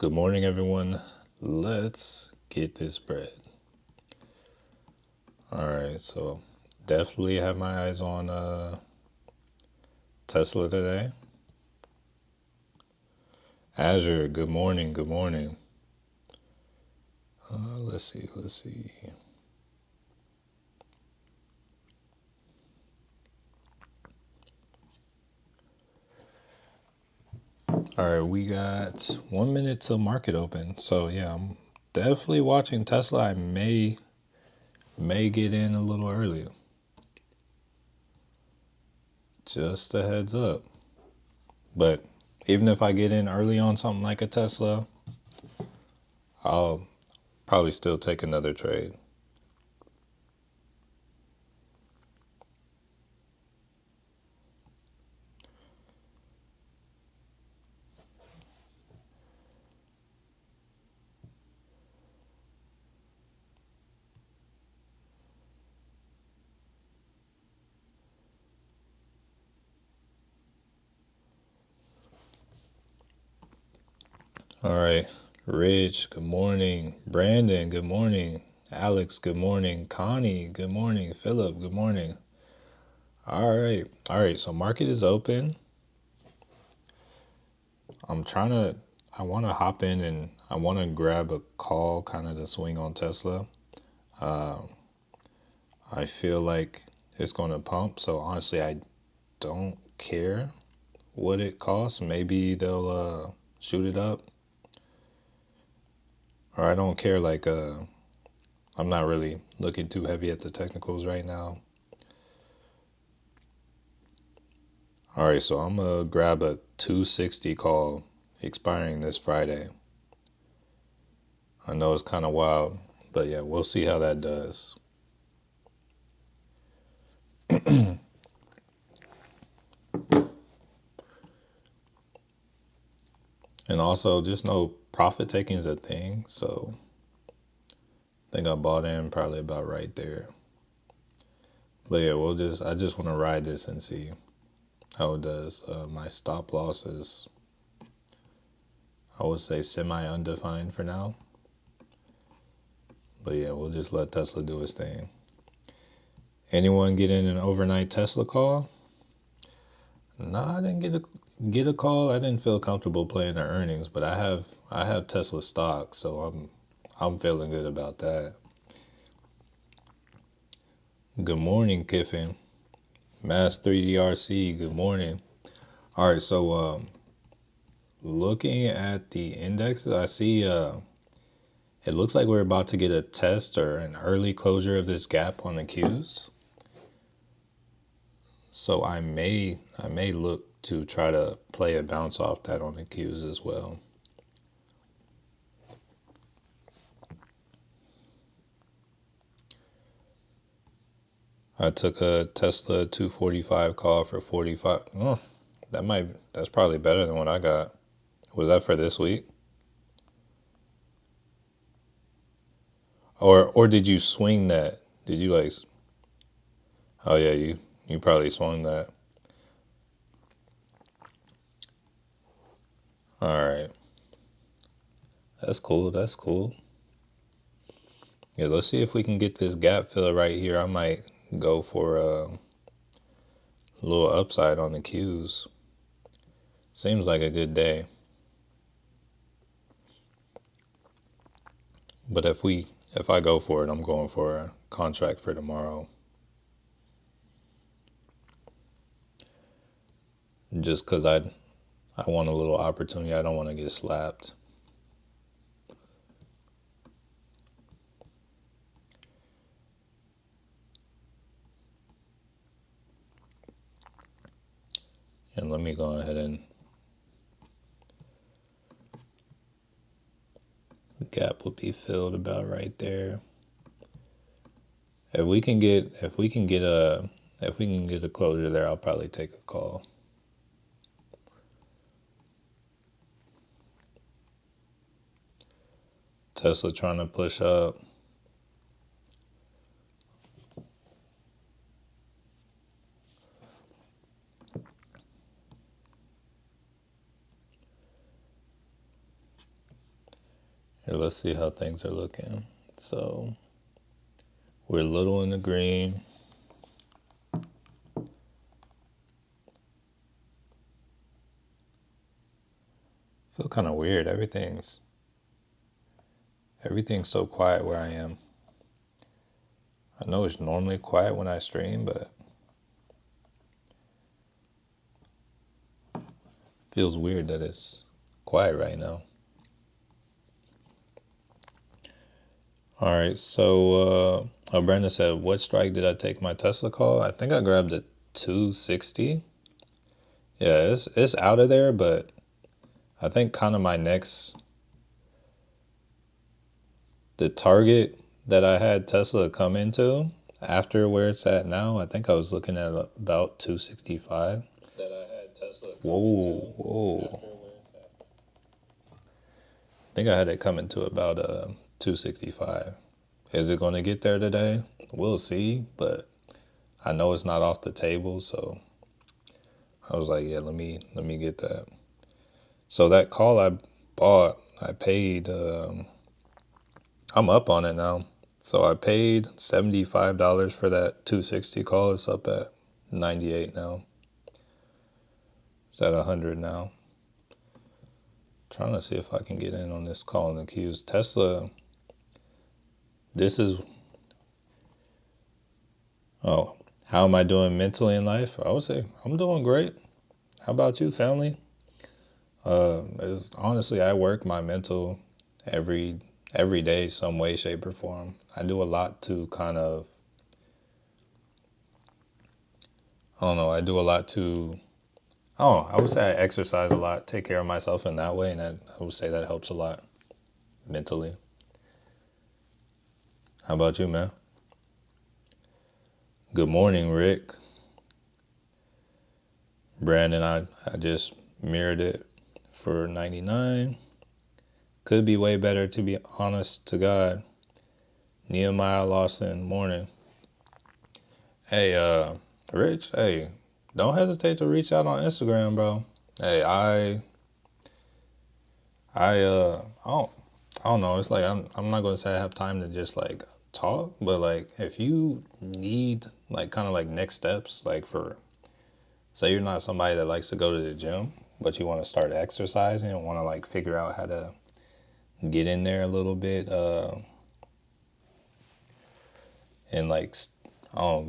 Good morning, everyone. Let's get this bread. All right, so definitely have my eyes on Tesla today. Azure, good morning, good morning. Let's see. All right, we got 1 minute till market open. So yeah, I'm definitely watching Tesla. I may get in a little early. Just a heads up. But even if I get in early on something like a Tesla, I'll probably still take another trade. All right. Rich, good morning. Brandon, good morning. Alex, good morning. Connie, good morning. Philip, good morning. All right. All right. So market is open. I want to hop in and I want to grab a call kind of to swing on Tesla. I feel like it's going to pump. So honestly, I don't care what it costs. Maybe they'll shoot it up. Or I don't care I'm not really looking too heavy at the technicals right now. All right, so I'm gonna grab a 260 call expiring this Friday. I know it's kind of wild, but yeah, we'll see how that does. And also, just know profit taking is a thing. So I think I bought in probably about right there. But yeah, I just want to ride this and see how it does. My stop loss is, I would say, semi undefined for now. But yeah, we'll just let Tesla do its thing. Anyone get in an overnight Tesla call? No, I didn't get a call. I didn't feel comfortable playing their earnings, but I have Tesla stock, so I'm feeling good about that. Good morning, Kiffin. Mass 3DRC, good morning. All right, so looking at the indexes, I see it looks like we're about to get a test or an early closure of this gap on the Qs. So I may look to try to play a bounce off that on the Qs as well. I took a Tesla 245 call for 45. Oh, that's probably better than what I got. Was that for this week? Or did you swing that? Did you oh yeah, you probably swung that. All right. That's cool. That's cool. Yeah, let's see if we can get this gap filler right here. I might go for a little upside on the Qs. Seems like a good day. But if I go for it, I'm going for a contract for tomorrow. Just because I want a little opportunity. I don't want to get slapped. And let me go ahead and the gap will be filled about right there. If we can get a closure there, I'll probably take a call. Tesla trying to push up. Here, let's see how things are looking. So we're a little in the green. Feel kind of weird. Everything's so quiet where I am. I know it's normally quiet when I stream, but feels weird that it's quiet right now. All right, so Brandon said, what strike did I take my Tesla call? I think I grabbed a 260. Yeah, it's out of there, but I think kind of my the target that I had Tesla come into after where it's at now, I think I was looking at about 265. That I had Tesla come whoa. After where it's at. I think I had it coming to about 265. Is it going to get there today? We'll see, but I know it's not off the table, so I was like, yeah, let me get that. So that call I bought, I paid. I'm up on it now. So I paid $75 for that 260 call. It's up at 98 now. It's at 100 now. Trying to see if I can get in on this call in the queues. Tesla, this is, oh, how am I doing mentally in life? I would say I'm doing great. How about you, family? Honestly, I work my mental every day, some way, shape, or form. I do a lot to kind of, I don't know, I do a lot to, I would say I exercise a lot, take care of myself in that way, and I would say that helps a lot mentally. How about you, man? Good morning, Rick. Brandon, I just mirrored it for 99. Could be way better, to be honest to God. Nehemiah Lawson, morning. Hey, Rich, hey, don't hesitate to reach out on Instagram, bro. Hey, I don't know. It's like I'm not gonna say I have time to just like talk, but like if you need like kind of like next steps, like for say you're not somebody that likes to go to the gym, but you want to start exercising and want to like figure out how to get in there a little bit, and like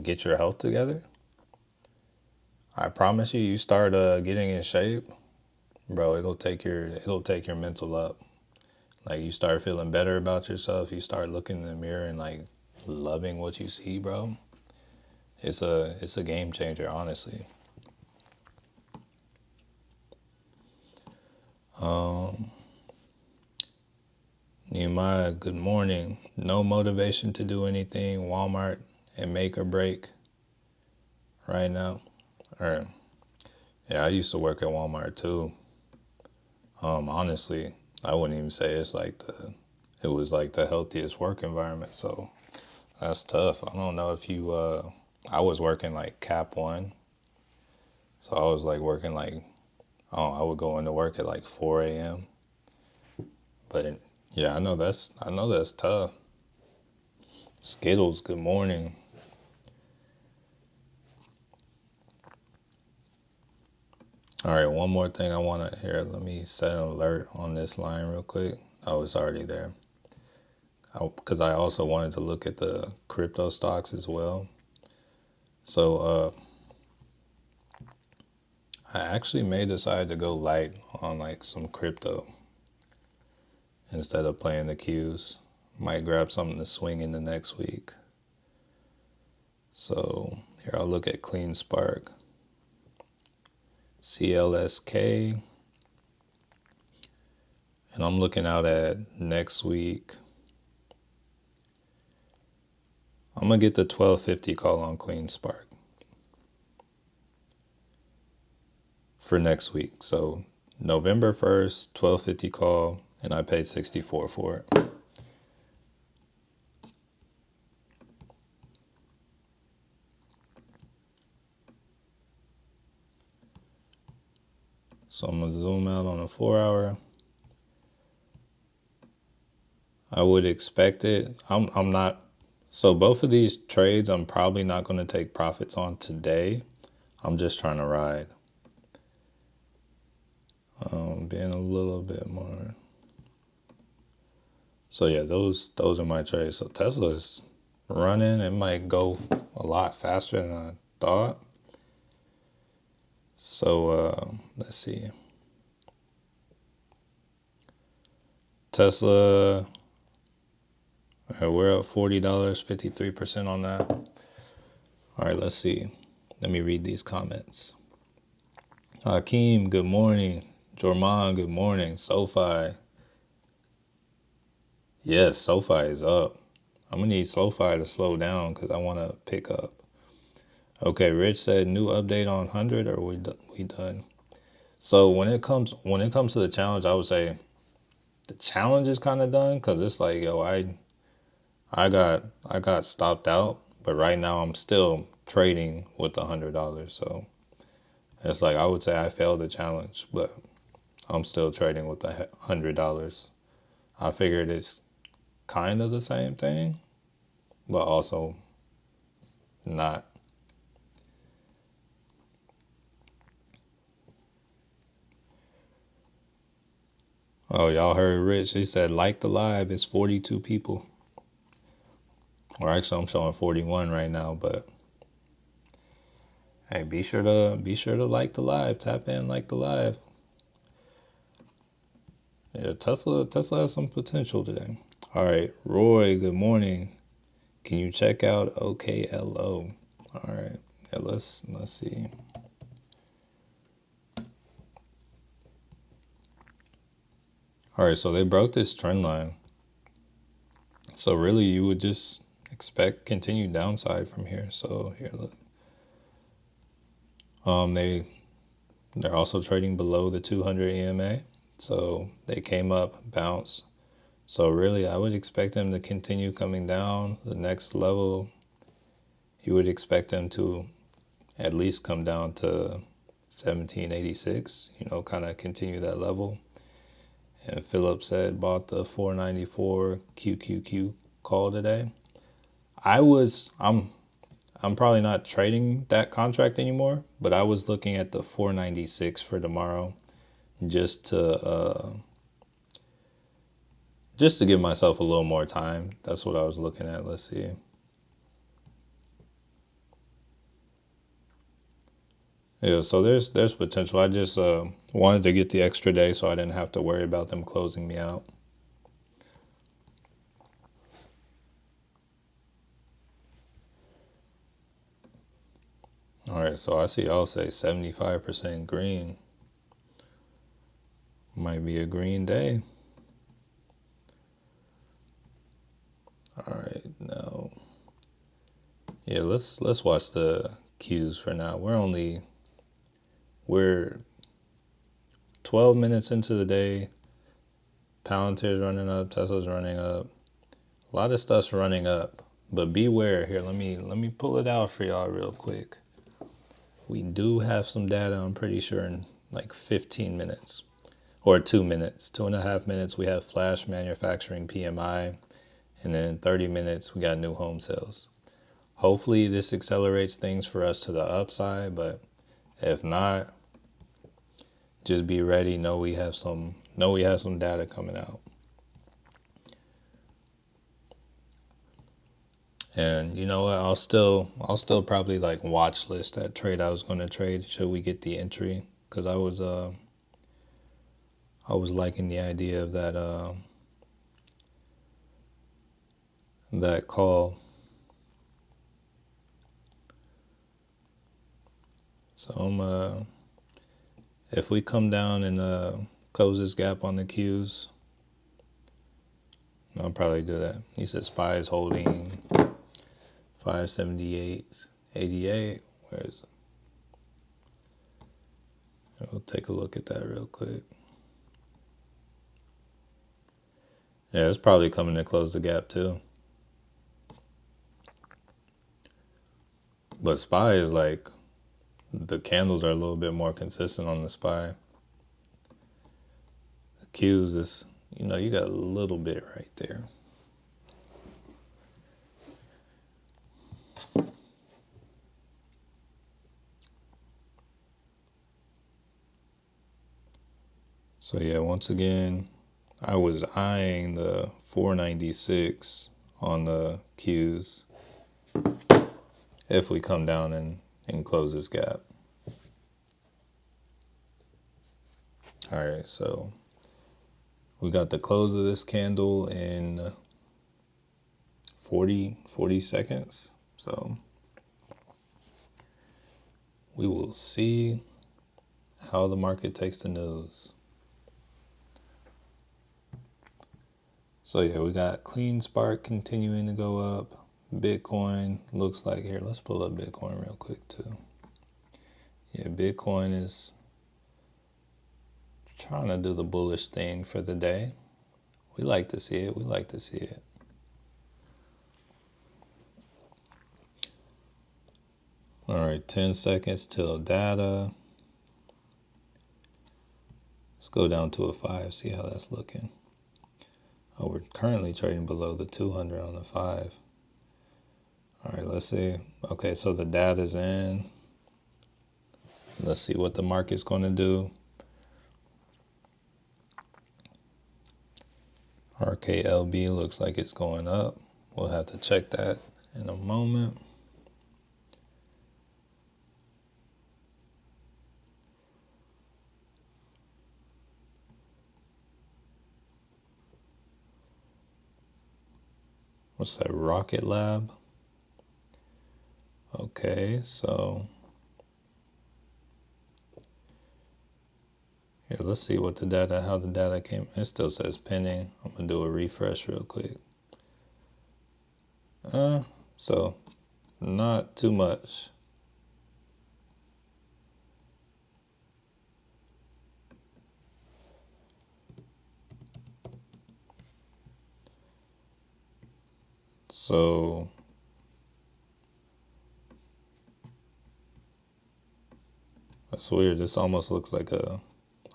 get your health together. I promise you, you start getting in shape, bro. It'll take your mental up. Like you start feeling better about yourself. You start looking in the mirror and like loving what you see, bro. It's a game changer, honestly. Nehemiah, good morning. No motivation to do anything. Walmart and make or break right now. Or yeah, I used to work at Walmart too. Honestly, I wouldn't even say it was like the healthiest work environment. So that's tough. I don't know if you I was working like Cap 1. So I was like working like I would go into work at like 4 a.m. But yeah, I know that's tough. Skittles, good morning. All right, one more thing I want to hear. Let me set an alert on this line real quick. Oh, it's already there. Because I also wanted to look at the crypto stocks as well. So I actually may decide to go light on like some crypto instead of playing the queues. Might grab something to swing in the next week. So here I'll look at Clean Spark. CLSK. And I'm looking out at next week. I'm going to get the 1250 call on Clean Spark for next week. So November 1st, 1250 call, and I paid 64 for it. So I'm going to zoom out on a 4 hour. I would expect it. I'm not. So both of these trades, I'm probably not going to take profits on today. I'm just trying to ride. Being a little bit more. So yeah, those are my trades. So Tesla's running. It might go a lot faster than I thought. So let's see. Tesla, we're up $40, 53% on that. All right, let's see. Let me read these comments. Hakeem, good morning. Jorman, good morning. SoFi. Yes, SoFi is up. I'm going to need SoFi to slow down because I want to pick up. Okay, Rich said new update on 100 or we done? So when it comes to the challenge, I would say the challenge is kind of done because it's like, yo, I got stopped out, but right now I'm still trading with $100. So it's like I would say I failed the challenge, but I'm still trading with $100. I figured it's kind of the same thing, but also not. Oh, y'all heard Rich? He said like the live. It's 42 people. Or actually, I'm showing 41 right now. But hey, be sure to like the live. Tap in, like the live. Yeah, Tesla has some potential today. All right, Roy. Good morning. Can you check out OKLO? All right. Yeah, let's see. All right, so they broke this trend line. So really, you would just expect continued downside from here. So here, look. They're also trading below the 200 EMA. So they came up, bounced. So really, I would expect them to continue coming down. The next level, you would expect them to at least come down to 1786. Kind of continue that level. And Philip said bought the 494 QQQ call today. I'm probably not trading that contract anymore, but I was looking at the 496 for tomorrow just to give myself a little more time. That's what I was looking at. Let's see. Yeah, so there's potential. I just wanted to get the extra day so I didn't have to worry about them closing me out. All right, so I see I'll say 75% green. Might be a green day. All right, now, yeah, let's watch the Qs for now. We're 12 minutes into the day. Palantir's running up, Tesla's running up. A lot of stuff's running up, but beware here. Let me pull it out for y'all real quick. We do have some data, I'm pretty sure, in like 15 minutes or 2 minutes, 2.5 minutes. We have flash manufacturing PMI, and then in 30 minutes we got new home sales. Hopefully this accelerates things for us to the upside, but if not, just be ready. Know we have some data coming out. And you know what? I'll still probably like watch list that trade I was going to trade should we get the entry, because I was liking the idea of that call. So if we come down and close this gap on the Qs, I'll probably do that. He said SPY is holding 578.88. Where is it? We'll take a look at that real quick. Yeah, it's probably coming to close the gap too. But SPY is like, the candles are a little bit more consistent on the SPY. The Qs is, you got a little bit right there. So yeah, once again, I was eyeing the 496 on the Qs if we come down and close this gap. All right, so we got the close of this candle in 40 seconds. So we will see how the market takes the news. So yeah, we got clean spark continuing to go up. Bitcoin looks like, here, let's pull up Bitcoin real quick too. Yeah, Bitcoin is trying to do the bullish thing for the day. We like to see it. We like to see it. All right, 10 seconds till data. Let's go down to a 5, see how that's looking. Oh, we're currently trading below the 200 on the 5. All right, let's see. Okay, so the data's in. Let's see what the market's going to do. RKLB looks like it's going up. We'll have to check that in a moment. What's that, Rocket Lab? Okay, so here, let's see what the data, how the data came. It still says pending. I'm gonna do a refresh real quick. So not too much. So that's weird. This almost looks like a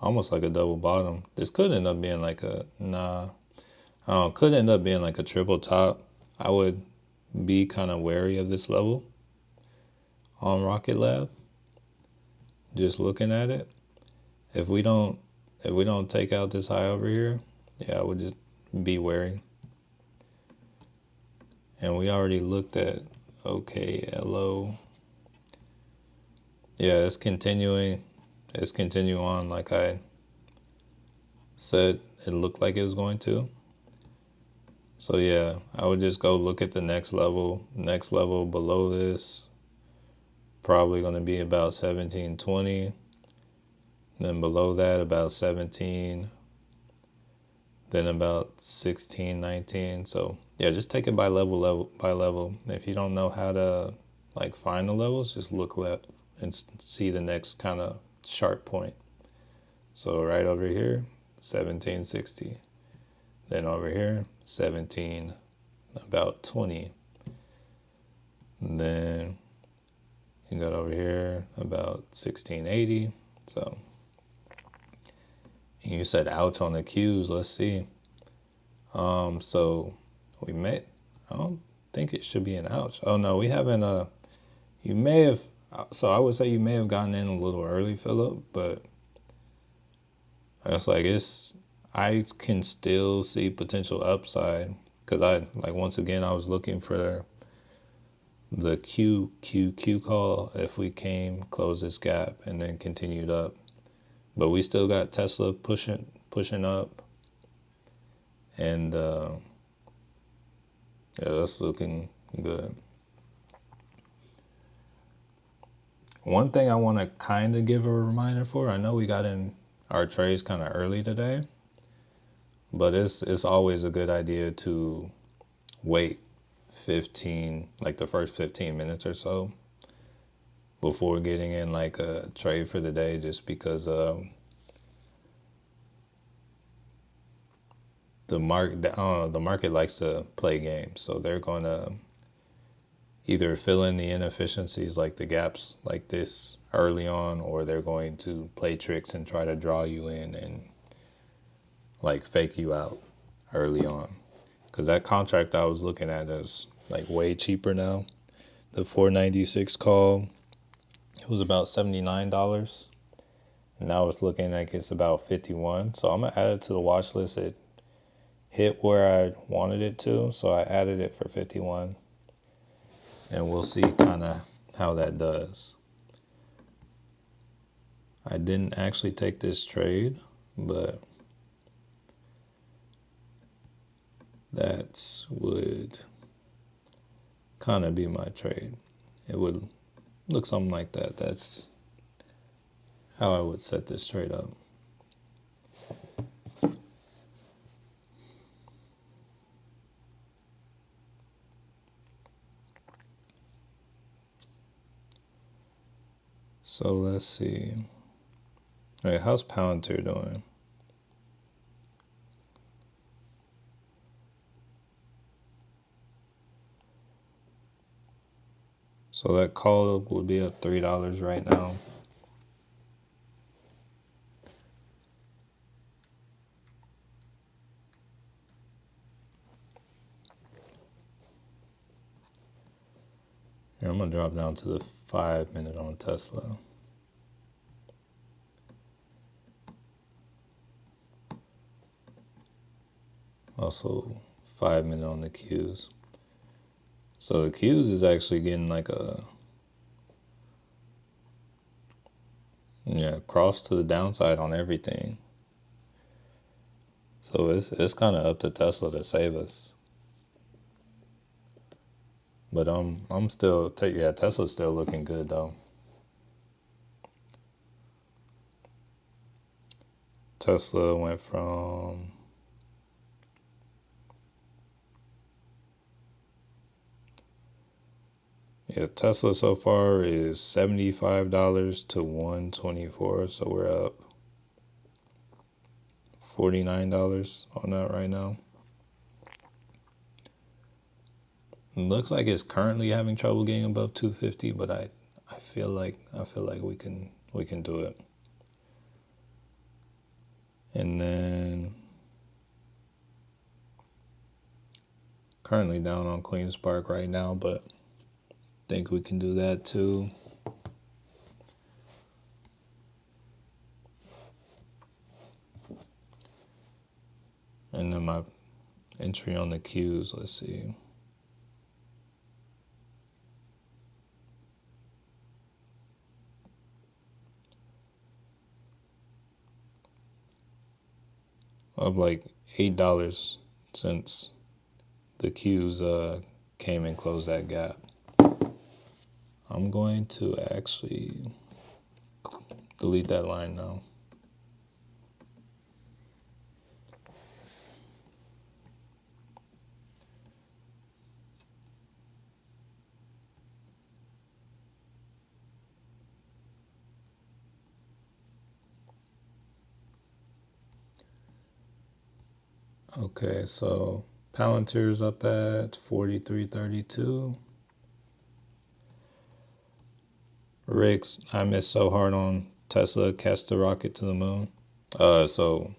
double bottom. This could end up being like a could end up being like a triple top. I would be kind of wary of this level on Rocket Lab. Just looking at it, if we don't take out this high over here, yeah, I would just be wary. And we already looked at OKLO. Yeah, it's continuing. It's continuing on like I said it looked like it was going to. So yeah, I would just go look at the next level. Next level below this, probably going to be about 1720. Then below that, about 17. Then about 16, 19. So yeah, just take it by level by level. If you don't know how to like find the levels, just look left and see the next kind of sharp point. So right over here, 1760. Then over here, 17, about 20. And then you got over here about 1680. So you said ouch on the Qs. Let's see. So we may. I don't think it should be an ouch. Oh no, we haven't. You may have. So I would say you may have gotten in a little early, Philip. But it's like I can still see potential upside because once again I was looking for the Q call if we close this gap and then continued up. But we still got Tesla pushing up, and yeah, that's looking good. One thing I want to kind of give a reminder for, I know we got in our trades kind of early today, but it's always a good idea to wait 15, like the first 15 minutes or so before getting in like a trade for the day, just because the market likes to play games, so they're going to either fill in the inefficiencies like the gaps like this early on, or they're going to play tricks and try to draw you in and like fake you out early on. Because that contract I was looking at is like way cheaper now. The 496 call, it was about $79. Now it's looking like it's about 51. So I'm gonna add it to the watch list. It hit where I wanted it to, so I added it for 51. And we'll see kind of how that does. I didn't actually take this trade, but that would kind of be my trade. It would look something like that. That's how I would set this trade up. So let's see. All right, how's Palantir doing? So that call would be up $3 right now. Here, I'm gonna drop down to the 5-minute on Tesla. Also 5-minute on the Qs. So the Qs is actually getting like a cross to the downside on everything. So it's kind of up to Tesla to save us. But I'm still Tesla's still looking good though. Tesla went from Tesla so far is $75 to $124, so we're up $49 on that right now. It looks like it's currently having trouble getting above 250, but I feel like we can do it. And then currently down on CleanSpark right now, but think we can do that too. And then my entry on the Qs, let's see. Up like $8 since the Qs came and closed that gap. I'm going to actually delete that line now. Okay, so Palantir's up at 43.32. Ricks, I missed so hard on Tesla catch the rocket to the moon. So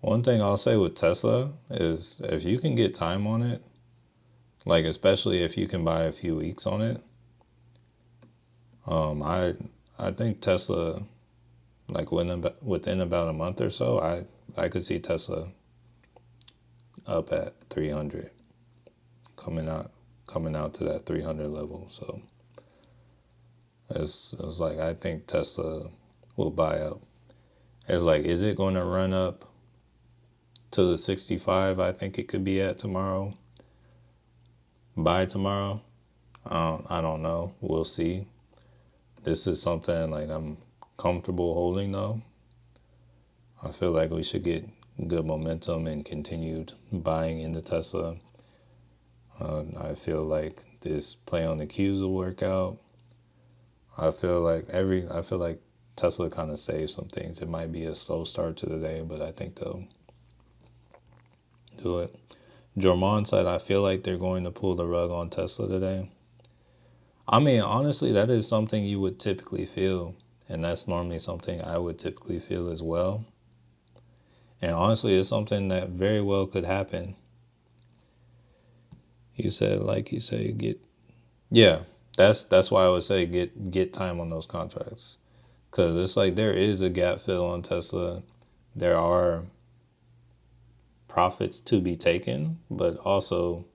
one thing I'll say with Tesla is if you can get time on it, like especially if you can buy a few weeks on it, I think Tesla, like within about a month or so, I could see Tesla up at 300, coming out to that 300 level. So it's like I think Tesla will buy up. It's like, is it going to run up to the 65? I think it could be at tomorrow. By tomorrow, I don't know. We'll see. This is something like I'm comfortable holding though. I feel like we should get good momentum and continued buying into Tesla. I feel like this play on the Qs will work out. I feel like Tesla kind of saved some things. It might be a slow start to the day, but I think they'll do it. Jorman said, I feel like they're going to pull the rug on Tesla today. I mean, honestly, that is something you would typically feel. And that's normally something I would typically feel as well. And honestly, it's something that very well could happen. You said, yeah, that's why I would say get time on those contracts. Because it's like there is a gap fill on Tesla. There are profits to be taken, but also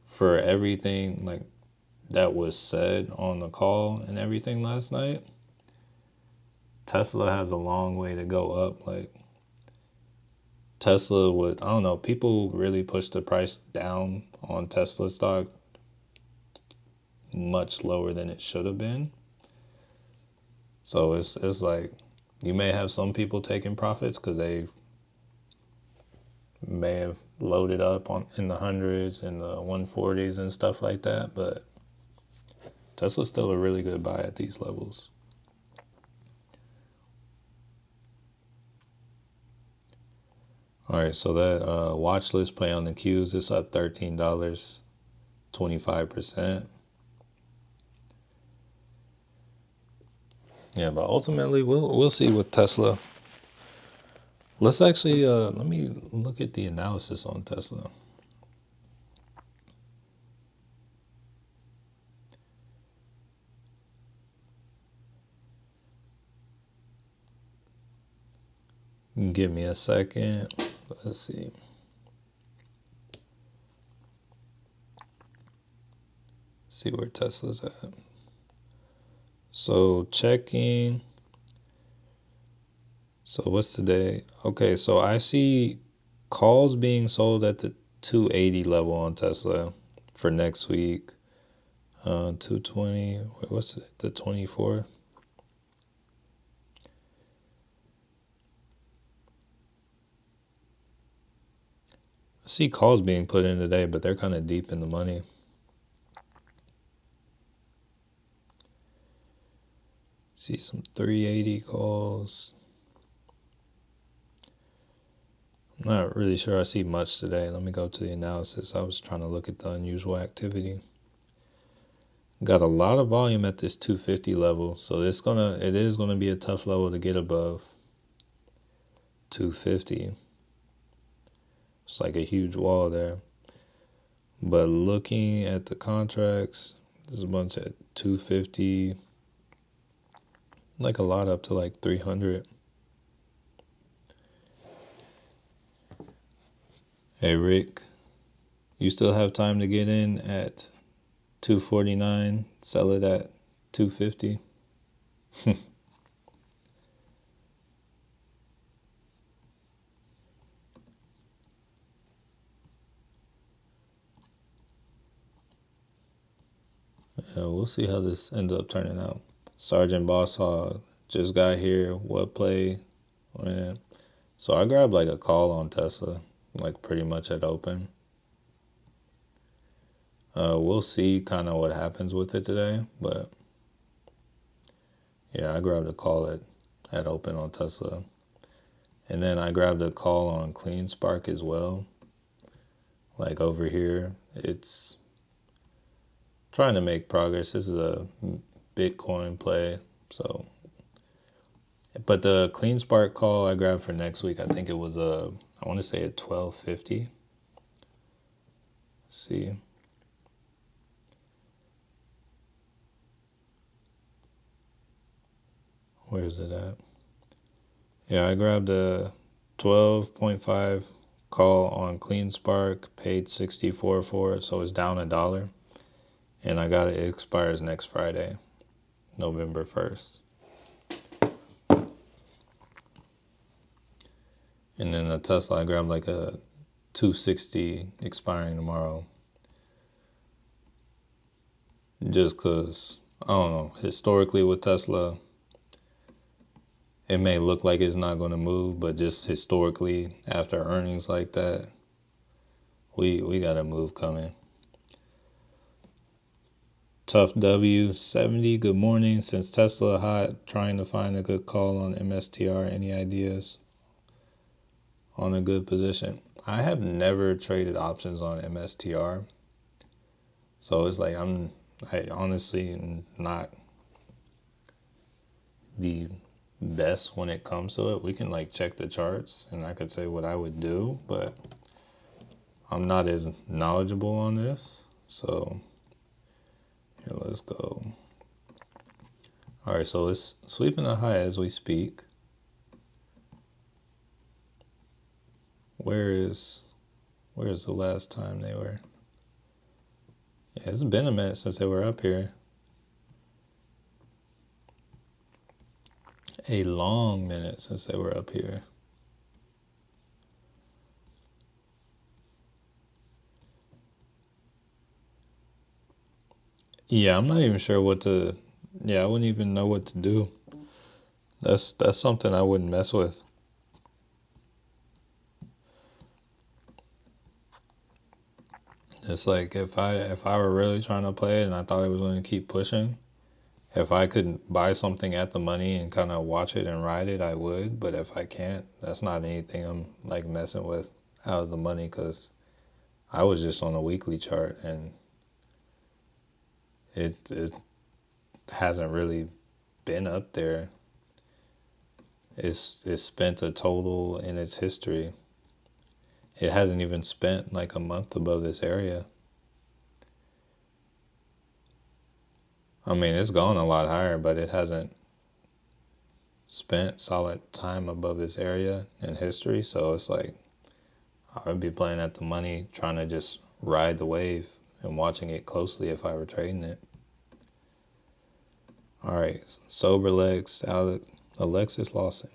for everything like that was said on the call and everything last night, Tesla has a long way to go up. Like Tesla was, I don't know, people really pushed the price down on Tesla stock much lower than it should have been. So it's like you may have some people taking profits because they may have loaded up on in the hundreds and the 140s and stuff like that, but Tesla's still a really good buy at these levels. All right, so that watch list play on the Qs, it's up $13, 25%. Yeah, but ultimately we'll see with Tesla. Let's actually let me look at the analysis on Tesla. Give me a second. Let's see. See where Tesla's at. So checking. So what's today? Okay, so I see calls being sold at the 280 level on Tesla for next week. 220. Wait, what's it? The 24th? I see calls being put in today, but they're kind of deep in the money. See some 380 calls. I'm not really sure I see much today. Let me go to the analysis. I was trying to look at the unusual activity. Got a lot of volume at this 250 level, so it is gonna be a tough level to get above 250. It's like a huge wall there. But looking at the contracts, there's a bunch at 250, like a lot up to like 300. Hey Rick, you still have time to get in at 249, sell it at 250. Yeah, we'll see how this ends up turning out. Sergeant Boss Hog just got here. What play? So I grabbed like a call on Tesla, like pretty much at open. We'll see kind of what happens with it today, but yeah, I grabbed a call at open on Tesla. And then I grabbed a call on Clean Spark as well. Like over here, it's trying to make progress. This is a Bitcoin play, so. But the Clean Spark call I grabbed for next week, I think it was I want to say at 1250. Let's see. Where's it at? Yeah, I grabbed a 12.5 call on Clean Spark, paid 64 for it, so it's down $1. And I got it expires next Friday, November 1st. And then the Tesla, I grabbed like a 260 expiring tomorrow. Just because, I don't know, historically with Tesla, it may look like it's not going to move, but just historically, after earnings like that, we got a move coming. Tough W 70, good morning. Since Tesla hot, trying to find a good call on MSTR. Any ideas on a good position? I have never traded options on MSTR. So it's like I honestly am not the best when it comes to it. We can like check the charts and I could say what I would do, but I'm not as knowledgeable on this. So here, let's go. All right, so it's sweeping a high as we speak. Where's the last time they were? Yeah, it's been a minute since they were up here. A long minute since they were up here. Yeah, I'm not even sure what to. Yeah, I wouldn't even know what to do. That's something I wouldn't mess with. It's like if I were really trying to play it and I thought it was going to keep pushing, if I could buy something at the money and kind of watch it and ride it, I would. But if I can't, that's not anything I'm like messing with out of the money because I was just on a weekly chart and it hasn't really been up there. It's spent a total in its history. It hasn't even spent like a month above this area. I mean, it's gone a lot higher, but it hasn't spent solid time above this area in history. So it's like I would be playing at the money, trying to just ride the wave and watching it closely if I were trading it. All right, Sober Legs, Alexis Lawson.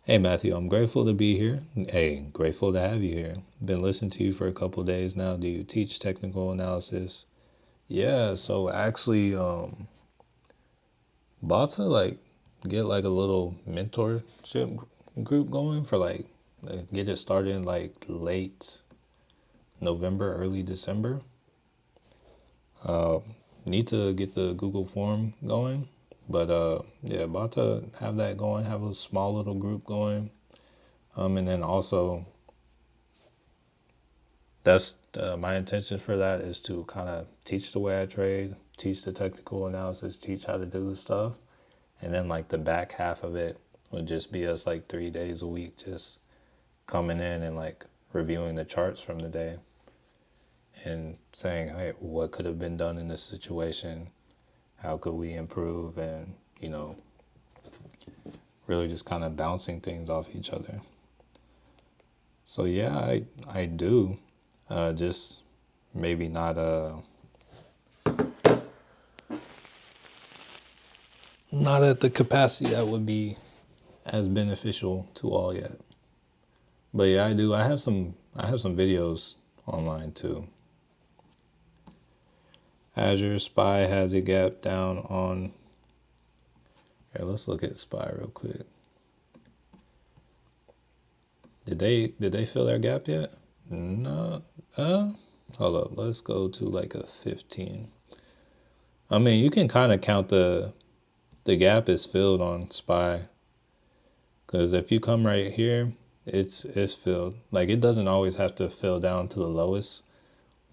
Hey Matthew, I'm grateful to be here. Hey, grateful to have you here. Been listening to you for a couple days now. Do you teach technical analysis? Yeah, so actually, about to like get like a little mentorship group going for like get it started in like late November, early December. Need to get the Google form going, but yeah, about to have that going. Have a small little group going, and then also that's my intention for that is to kind of teach the way I trade, teach the technical analysis, teach how to do the stuff, and then like the back half of it would just be us like 3 days a week, just coming in and like reviewing the charts from the day and saying, hey, what could have been done in this situation? How could we improve? And, really just kind of bouncing things off each other. So yeah, I do. Just maybe not at the capacity that would be as beneficial to all yet. But yeah, I do. I have some videos online too. Azure SPY has a gap down on. Here, let's look at SPY real quick. Did they fill their gap yet? No. Hold up. Let's go to like a 15. I mean, you can kind of count the gap is filled on SPY. Because if you come right here, it's filled. Like it doesn't always have to fill down to the lowest.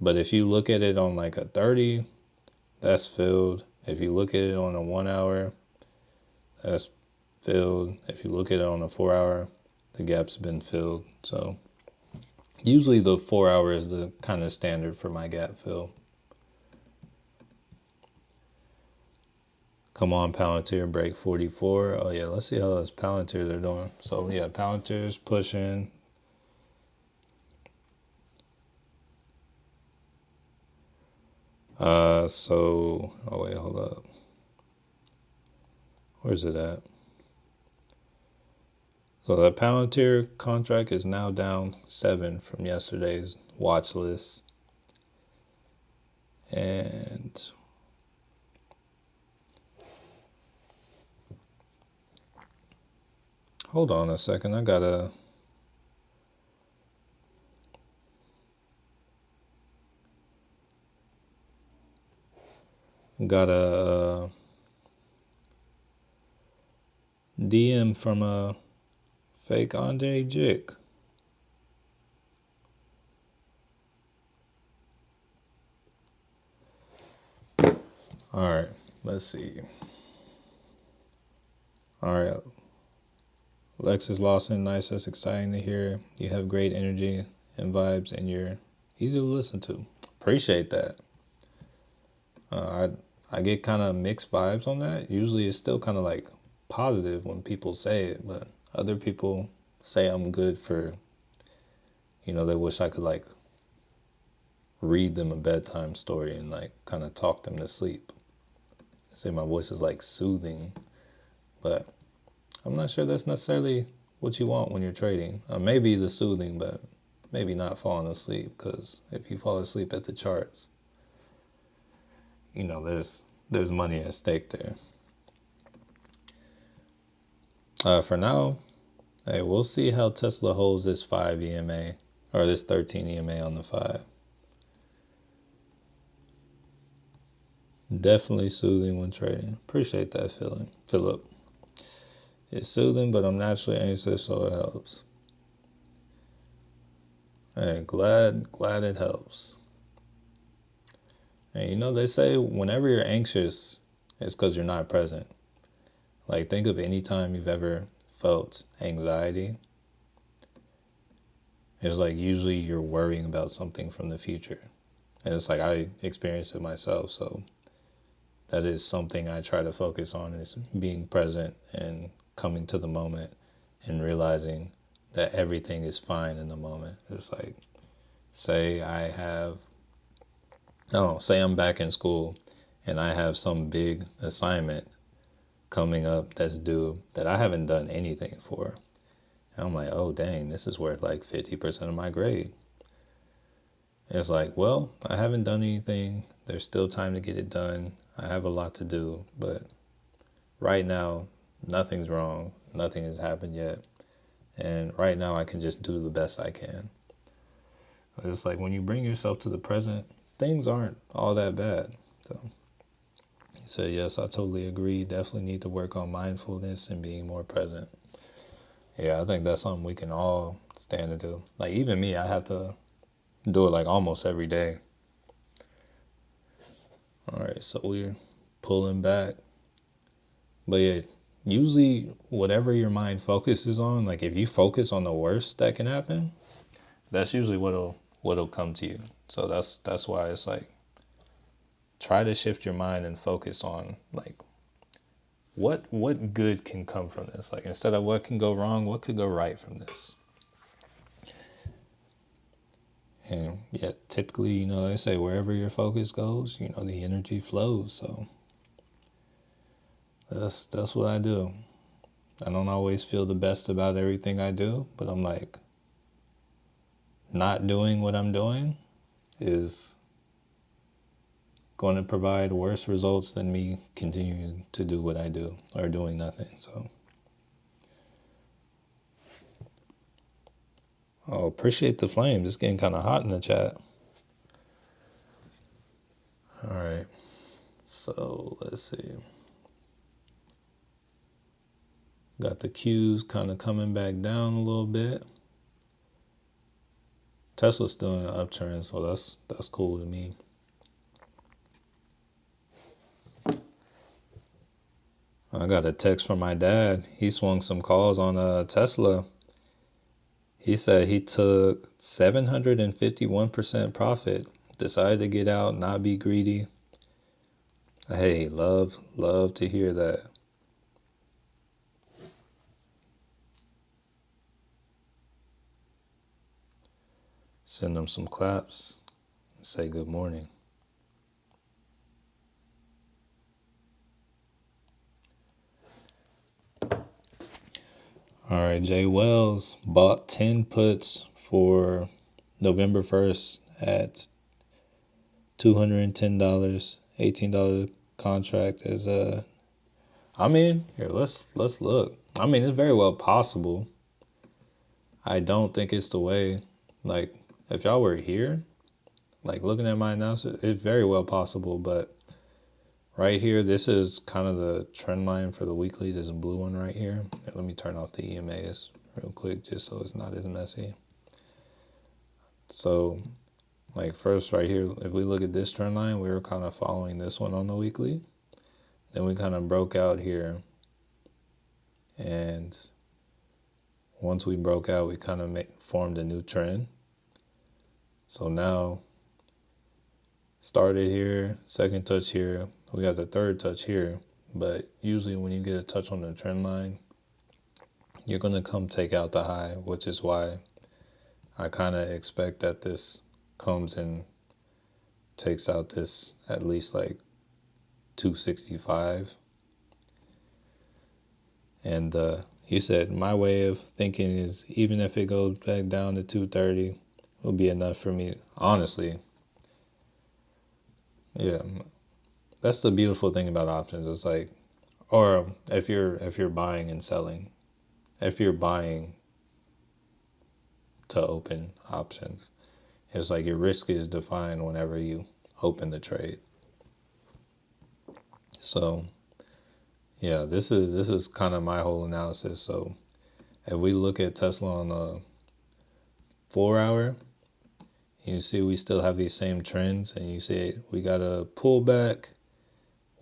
But if you look at it on like a 30, that's filled. If you look at it on a 1 hour, that's filled. If you look at it on a 4 hour, the gap's been filled. So usually the 4 hour is the kind of standard for my gap fill. Come on, Palantir, break 44. Oh yeah, let's see how those Palantirs are doing. So yeah, Palantir's pushing. Oh wait, hold up. Where's it at? So the Palantir contract is now down 7 from yesterday's watch list. And hold on a second, I gotta DM from a fake Andre Jick. All right, let's see. All right, Alexis Lawson, nice. That's exciting to hear. You have great energy and vibes, and you're easy to listen to. Appreciate that. I get kind of mixed vibes on that. Usually it's still kind of like positive when people say it, but other people say I'm good for, they wish I could like read them a bedtime story and like kind of talk them to sleep. They say my voice is like soothing, but I'm not sure that's necessarily what you want when you're trading. Maybe the soothing, but maybe not falling asleep, because if you fall asleep at the charts, there's money at stake there. For now, hey, we'll see how Tesla holds this 5 EMA or this 13 EMA on the 5. Definitely soothing when trading. Appreciate that feeling, Philip. It's soothing, but I'm naturally anxious, so it helps. Hey, glad it helps. And they say whenever you're anxious, it's because you're not present. Like, think of any time you've ever felt anxiety. It's like usually you're worrying about something from the future. And it's like I experienced it myself, so that is something I try to focus on, is being present and coming to the moment and realizing that everything is fine in the moment. It's like, say I'm back in school and I have some big assignment coming up that's due that I haven't done anything for. And I'm like, oh dang, this is worth like 50% of my grade. And it's like, well, I haven't done anything. There's still time to get it done. I have a lot to do, but right now, nothing's wrong. Nothing has happened yet. And right now I can just do the best I can. But it's like when you bring yourself to the present, things aren't all that bad. So yes, I totally agree. Definitely need to work on mindfulness and being more present. Yeah, I think that's something we can all stand to do. Like even me, I have to do it like almost every day. All right, so we're pulling back. But yeah, usually whatever your mind focuses on, like if you focus on the worst that can happen, that's usually what'll come to you. So that's why it's like, try to shift your mind and focus on like what good can come from this. Like instead of what can go wrong, what could go right from this. And yeah, typically, they say wherever your focus goes, the energy flows. So that's what I do. I don't always feel the best about everything I do, but I'm like, not doing what I'm doing is going to provide worse results than me continuing to do what I do or doing nothing. So, appreciate the flames. It's getting kind of hot in the chat. All right. So let's see. Got the Qs kind of coming back down a little bit. Tesla's still in an uptrend, so that's cool to me. I got a text from my dad. He swung some calls on Tesla. He said he took 751% profit. Decided to get out, not be greedy. Hey, love to hear that. Send them some claps and say good morning. All right, Jay Wells bought 10 puts for November 1st at $210, $18 contract as here, let's look. It's very well possible. I don't think it's the way, like, if y'all were here, like, looking at my analysis, it's very well possible, but right here, this is kind of the trend line for the weekly. There's a blue one right here. Let me turn off the EMAs real quick just so it's not as messy. So, like, first right here, if we look at this trend line, we were kind of following this one on the weekly. Then we kind of broke out here. And once we broke out, we kind of formed a new trend. So now, started here, second touch here, we got the third touch here, but usually when you get a touch on the trend line, you're going to come take out the high, which is why I kind of expect that this comes and takes out this at least like 265. And he said, my way of thinking is even if it goes back down to 230, it'll be enough for me. Honestly, yeah, that's the beautiful thing about options. It's like, or if you're buying and selling, if you're buying to open options, it's like your risk is defined whenever you open the trade. So yeah, this is kind of my whole analysis. So if we look at Tesla on the 4 hour, you see we still have these same trends, and you see we got a pullback.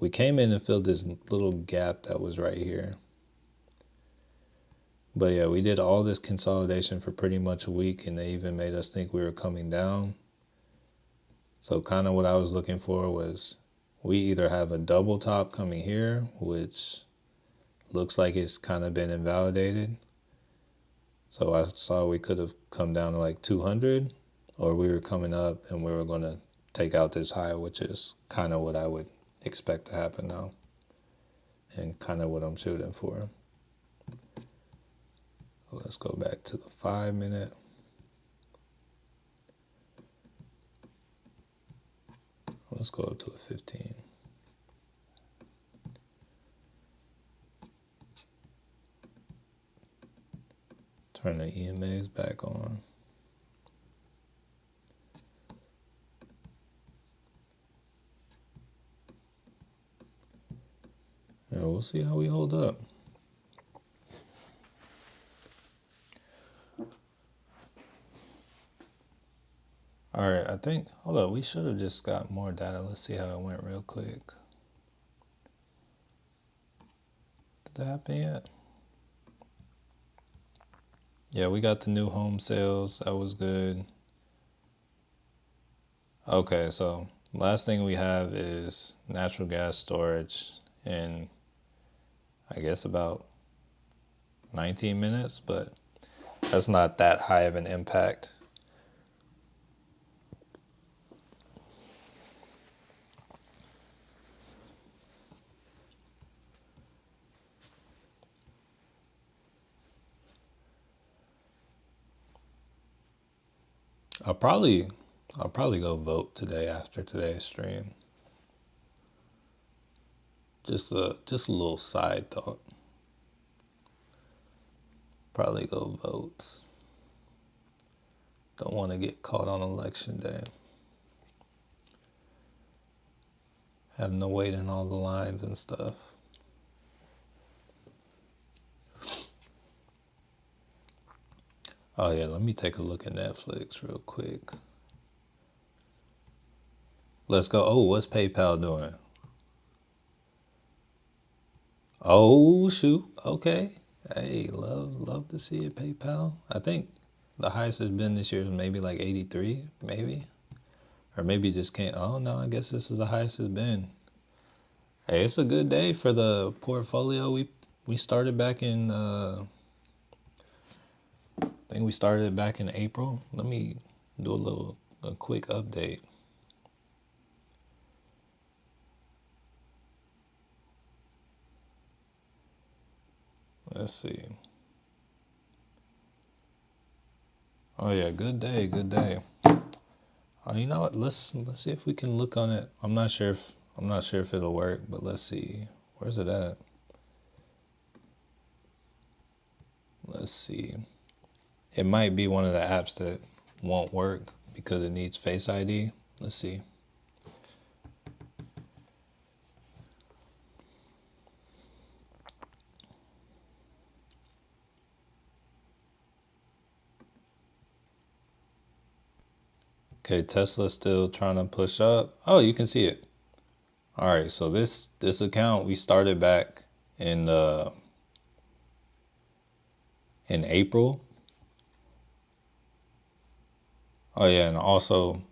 We came in and filled this little gap that was right here. But yeah, we did all this consolidation for pretty much a week, and they even made us think we were coming down. So kind of what I was looking for was we either have a double top coming here, which looks like it's kind of been invalidated. So I saw we could have come down to like 200, or we were coming up and we were going to take out this high, which is kind of what I would expect to happen now and kind of what I'm shooting for. Let's go back to the 5-minute. Let's go up to the 15. Turn the EMAs back on. And we'll see how we hold up. All right, I think, hold up, we should have just got more data. Let's see how it went real quick. Did that happen yet? Yeah, we got the new home sales. That was good. Okay, so last thing we have is natural gas storage in, I guess, about 19 minutes, but that's not that high of an impact. I'll probably go vote today after today's stream. Just a little side thought. Probably go vote. Don't want to get caught on election day. Having to wait in all the lines and stuff. Oh yeah, let me take a look at Netflix real quick. Let's go. Oh, what's PayPal doing? Oh shoot. Okay. Hey, love to see it, PayPal. I think the highest it's been this year is maybe like 83, maybe. Or maybe just can't. Oh no, I guess this is the highest it's been. Hey, it's a good day for the portfolio. We started back in I think we started it back in April. Let me do a quick update. Let's see. Oh yeah, good day, good day. You know what? Let's see if we can look on it. I'm not sure if it'll work, but let's see. Where's it at? Let's see. It might be one of the apps that won't work because it needs Face ID. Let's see. Okay, Tesla's still trying to push up. Oh, you can see it. All right, so this account we started back in April. Oh yeah, and also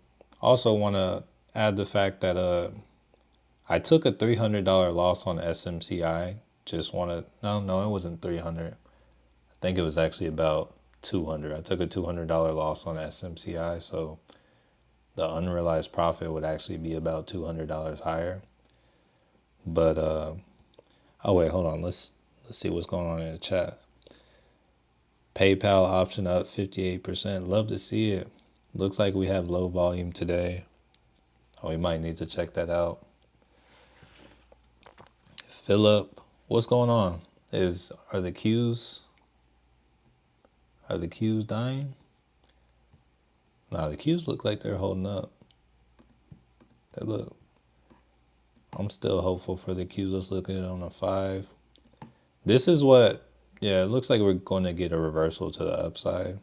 want to add the fact that I took a $300 loss on SMCI. Just wanted, no, it wasn't 300. I think it was actually about 200. I took a $200 loss on SMCI, so the unrealized profit would actually be about $200 higher. But oh wait, hold on. Let's see what's going on in the chat. PayPal option up 58%. Love to see it. Looks like we have low volume today. Oh, we might need to check that out. Philip, what's going on? Are the queues dying? Nah, the queues look like they're holding up. I'm still hopeful for the queues. Let's look at it on a 5. This is what, yeah, it looks like we're going to get a reversal to the upside.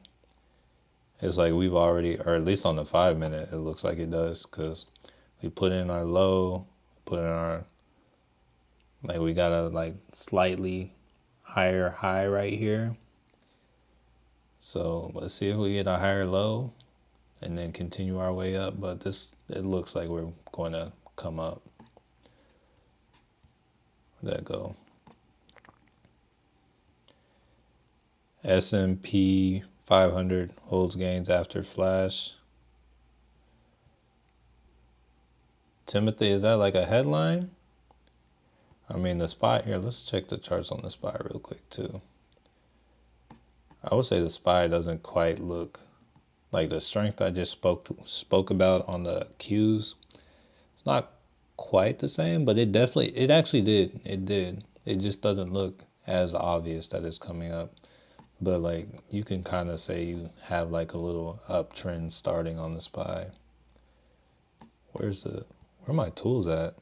It's like we've already, or at least on the 5-minute, it looks like it does, because we put in our low, put in our, like we got a like slightly higher high right here. So let's see if we get a higher low and then continue our way up. But it looks like we're going to come up. Where'd that go? S&P 500 holds gains after flash. Timothy, is that like a headline? I mean, the SPY here, let's check the charts on the SPY real quick too. I would say the SPY doesn't quite look like the strength I just spoke about on the Qs. It's not quite the same, but it actually did. It did. It just doesn't look as obvious that it's coming up. But like you can kind of say you have like a little uptrend starting on the SPY. Where are my tools at?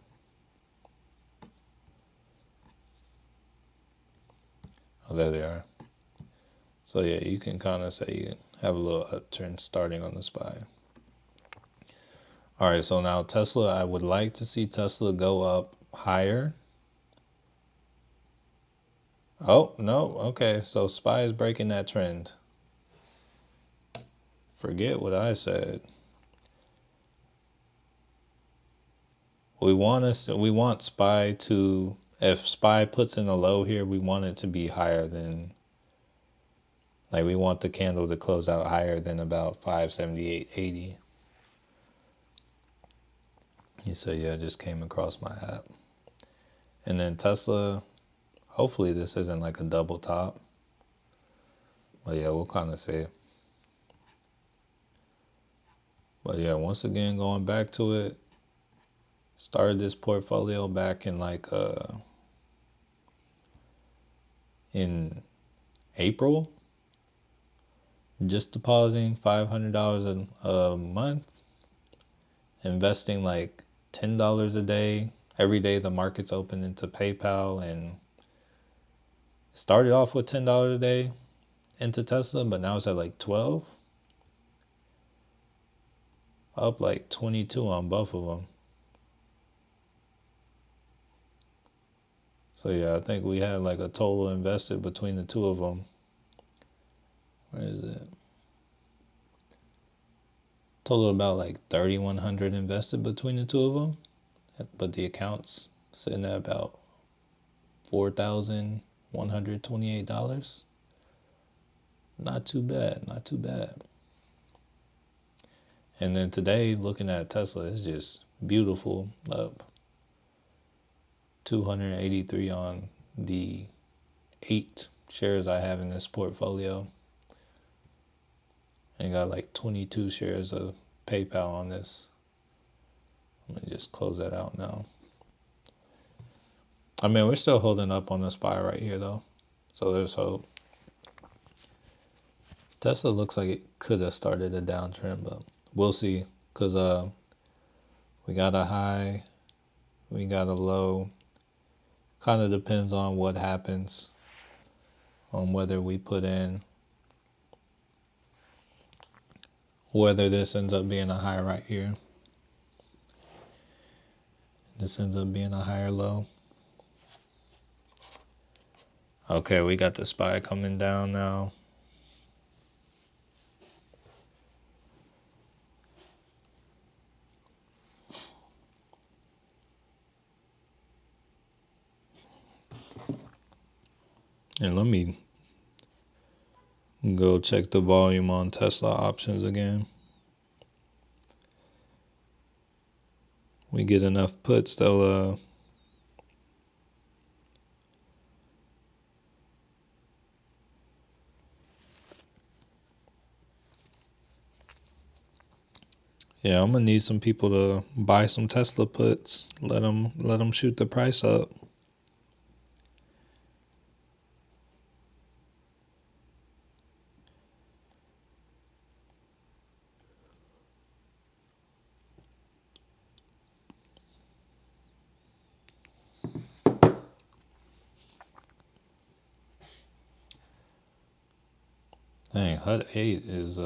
Oh, there they are. So yeah, you can kind of say you have a little uptrend starting on the SPY. All right, so now Tesla, I would like to see Tesla go up higher. Oh, no, okay, so SPY is breaking that trend. Forget what I said. We want SPY to, if SPY puts in a low here, we want it to be higher than, like we want the candle to close out higher than about 578.80. He said, yeah, it just came across my app. And then Tesla, hopefully this isn't like a double top. But yeah, we'll kind of see. But yeah, once again, going back to it, started this portfolio back in like in April, just depositing $500 a month, investing like $10 a day. Every day the market's open into PayPal, and started off with $10 a day into Tesla, but now it's at like 12. Up like 22 on both of them. So yeah, I think we had like a total invested between the two of them. Where is it? Total about like 3,100 invested between the two of them. But the account's sitting at about $4,128. Not too bad, not too bad. And then today, looking at Tesla, it's just beautiful, up 283 on the 8 shares I have in this portfolio. And got like 22 shares of PayPal on this. Let me just close that out now. I mean, we're still holding up on the SPY right here, though. So there's hope. Tesla looks like it could have started a downtrend, but we'll see. Because we got a high, we got a low. Kind of depends on what happens, on whether we put in, whether this ends up being a high right here. This ends up being a higher low. Okay, we got the SPY coming down now. And let me go check the volume on Tesla options again. We get enough puts, they'll yeah, I'm gonna need some people to buy some Tesla puts. Let them shoot the price up. Dang, HUD 8 is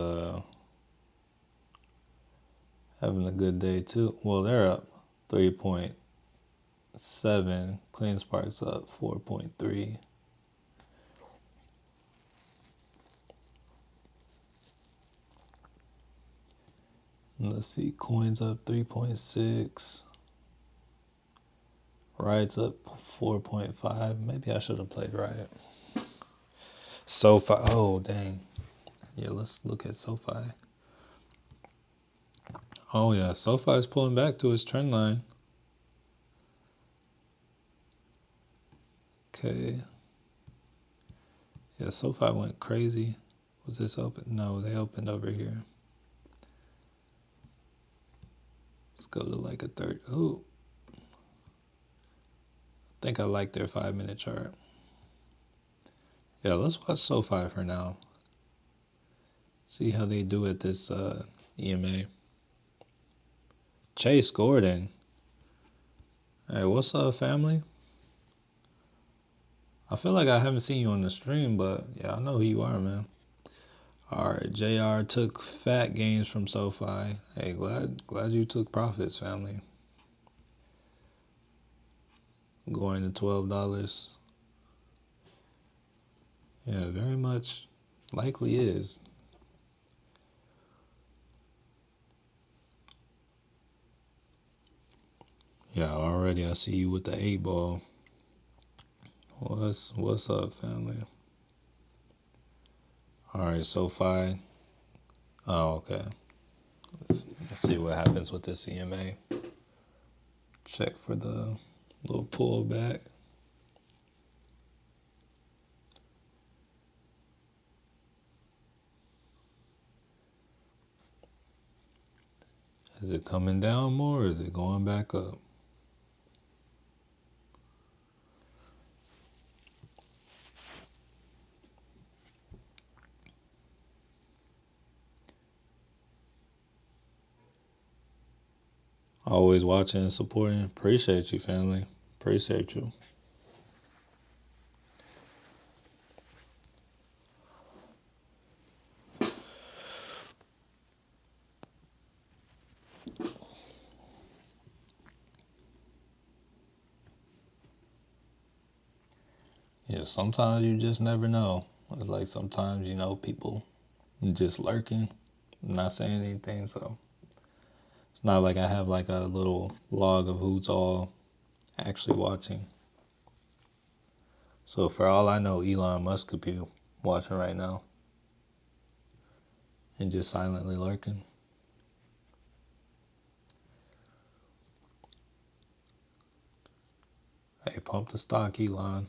having a good day too. Well, they're up 3.7. Clean Spark's up 4.3. Let's see, Coins up 3.6. Riot's up 4.5. Maybe I should have played Riot. SoFi. Oh, dang. Yeah, let's look at SoFi. Oh, yeah. SoFi is pulling back to its trend line. Okay. Yeah, SoFi went crazy. Was this open? No, they opened over here. Let's go to like a third. Oh. I think I like their 5-minute chart. Yeah, let's watch SoFi for now. See how they do at this EMA. Chase Gordon. Hey, what's up, family? I feel like I haven't seen you on the stream, but yeah, I know who you are, man. All right, JR took fat gains from SoFi. Hey, glad you took profits, family. Going to $12. Yeah, very much likely is. Yeah, already I see you with the 8-ball. What's up, family? All right, SoFi. Oh, okay. Let's see what happens with this EMA. Check for the little pullback. Is it coming down more or is it going back up? Always watching and supporting. Appreciate you, family. Appreciate you. Yeah, sometimes you just never know. It's like sometimes, people just lurking, not saying anything. So it's not like I have like a little log of who's all actually watching. So for all I know, Elon Musk could be watching right now and just silently lurking. Hey, pump the stock, Elon.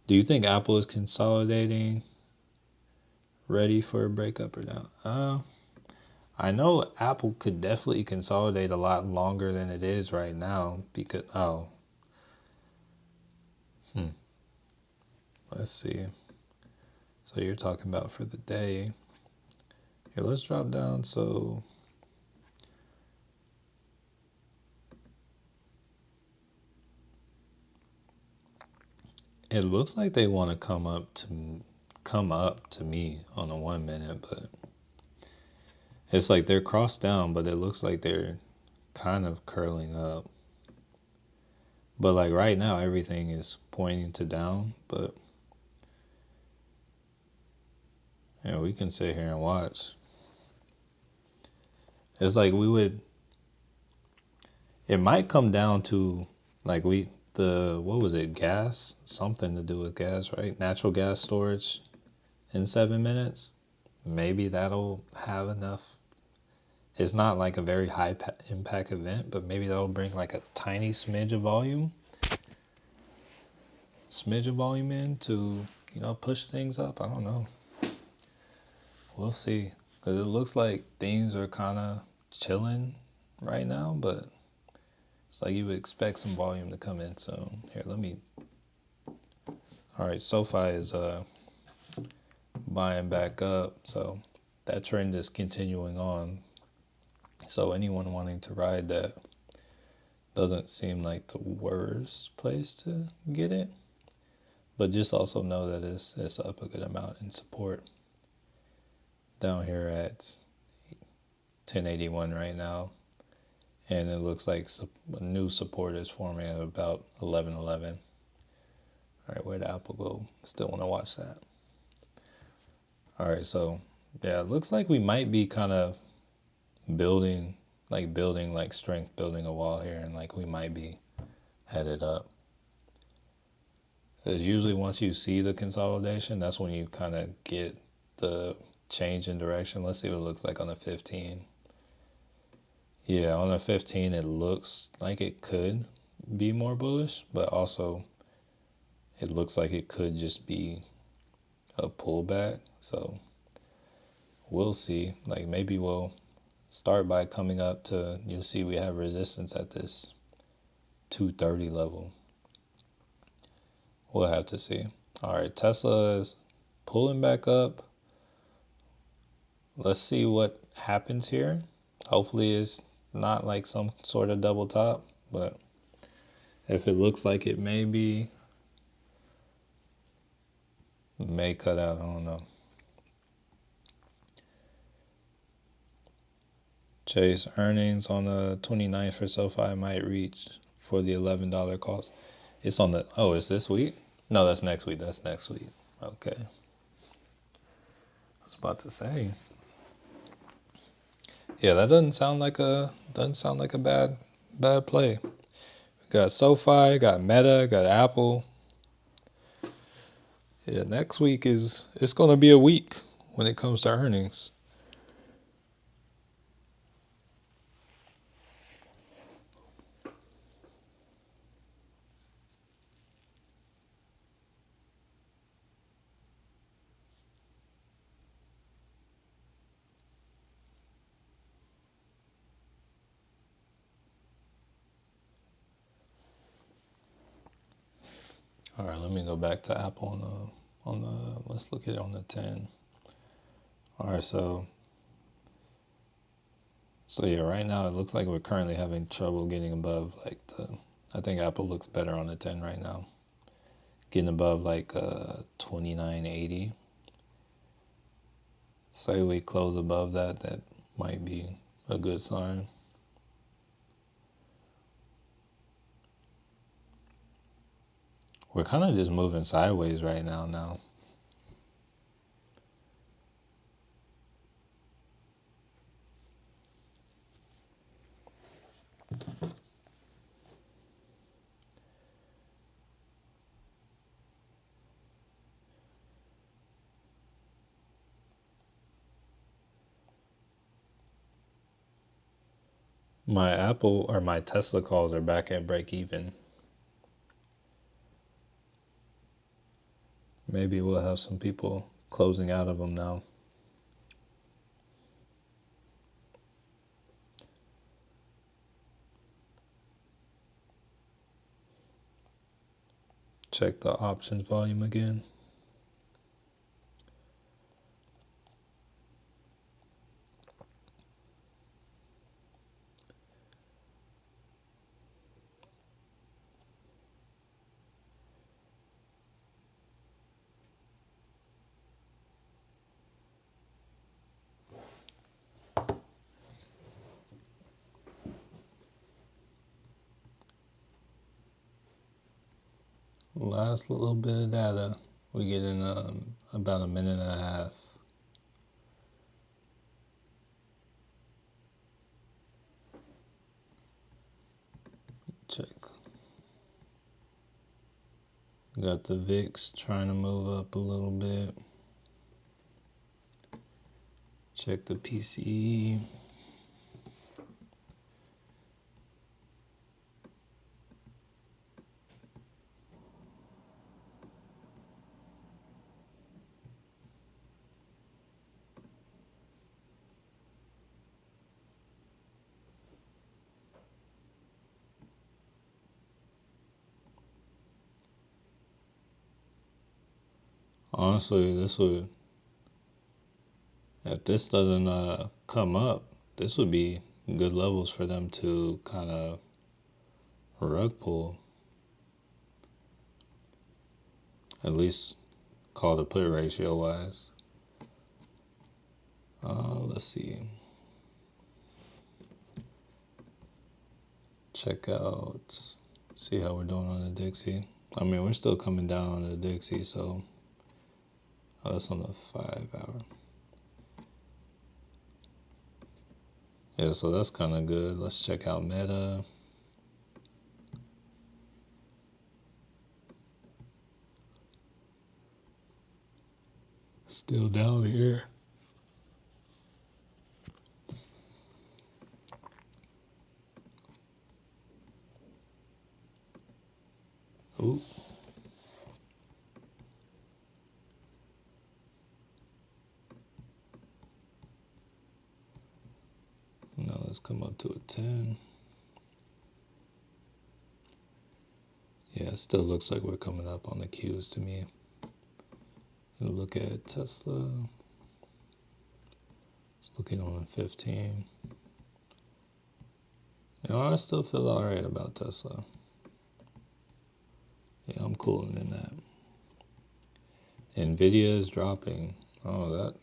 Do you think Apple is consolidating, ready for a breakup or not? I know Apple could definitely consolidate a lot longer than it is right now because, let's see. So you're talking about for the day. Here, let's drop down. So it looks like they want to come up to me on a 1 minute, but it's like they're crossed down, but it looks like they're kind of curling up. But like right now, everything is pointing to down, but we can sit here and watch. It's like it might come down to like what was it, gas? Something to do with gas, right? Natural gas storage in 7 minutes. Maybe that'll have enough. It's not like a very high impact event, but maybe that'll bring like a tiny smidge of volume in to, push things up. I don't know. We'll see. Because it looks like things are kind of chilling right now, but it's like you would expect some volume to come in soon. Here, all right, SoFi is buying back up, so that trend is continuing on. So anyone wanting to ride that doesn't seem like the worst place to get it. But just also know that it's up a good amount in support. Down here at 1081 right now. And it looks like a new support is forming at about 1111. All right, where'd Apple go? Still want to watch that. All right, so yeah, it looks like we might be kind of building strength, building a wall here, and like we might be headed up. Because usually once you see the consolidation, that's when you kind of get the change in direction. Let's see what it looks like on the 15. Yeah, on the 15, it looks like it could be more bullish, but also it looks like it could just be a pullback. So we'll see. Like maybe we'll start by coming up to, you'll see we have resistance at this 230 level. We'll have to see. All right, Tesla is pulling back up. Let's see what happens here. Hopefully it's not like some sort of double top, but if it looks like it may cut out, I don't know. Chase earnings on the 29th for SoFi might reach for the $11 cost. It's on the, it's this week? No, that's next week. Okay. I was about to say. Yeah, that doesn't sound like a bad play. We got SoFi, got Meta, got Apple. Yeah, next week it's gonna be a week when it comes to earnings. All right, let me go back to Apple on the let's look at it on the 10. All right, so yeah, right now it looks like we're currently having trouble getting above I think Apple looks better on the 10 right now. Getting above 2980. Say we close above that might be a good sign. We're kind of just moving sideways right now. My Apple or my Tesla calls are back at break even. Maybe we'll have some people closing out of them now. Check the options volume again. Last little bit of data we get in about a minute and a half. Check. Got the VIX trying to move up a little bit. Check the PCE. Honestly, if this doesn't come up, this would be good levels for them to kind of rug pull, at least call to put ratio wise. Let's see. Check out, see how we're doing on the Dixie. I mean, we're still coming down on the Dixie, so that's on the 5 hour. Yeah, so that's kind of good. Let's check out Meta. Still down here. Ooh. Now let's come up to a 10. Yeah, it still looks like we're coming up on the Qs to me. Look at Tesla. It's looking on a 15. I still feel alright about Tesla. Yeah, I'm cooling in that. Nvidia is dropping. Oh, that.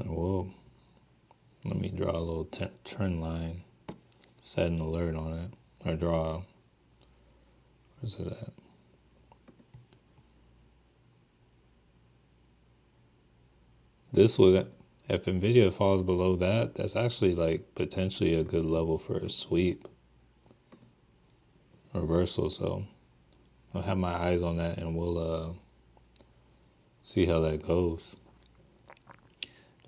Whoa. Let me draw a little trend line. Set an alert on it. Or draw. Where's it at? This would, if Nvidia falls below that, that's actually like potentially a good level for a sweep. Reversal, so I'll have my eyes on that and we'll see how that goes.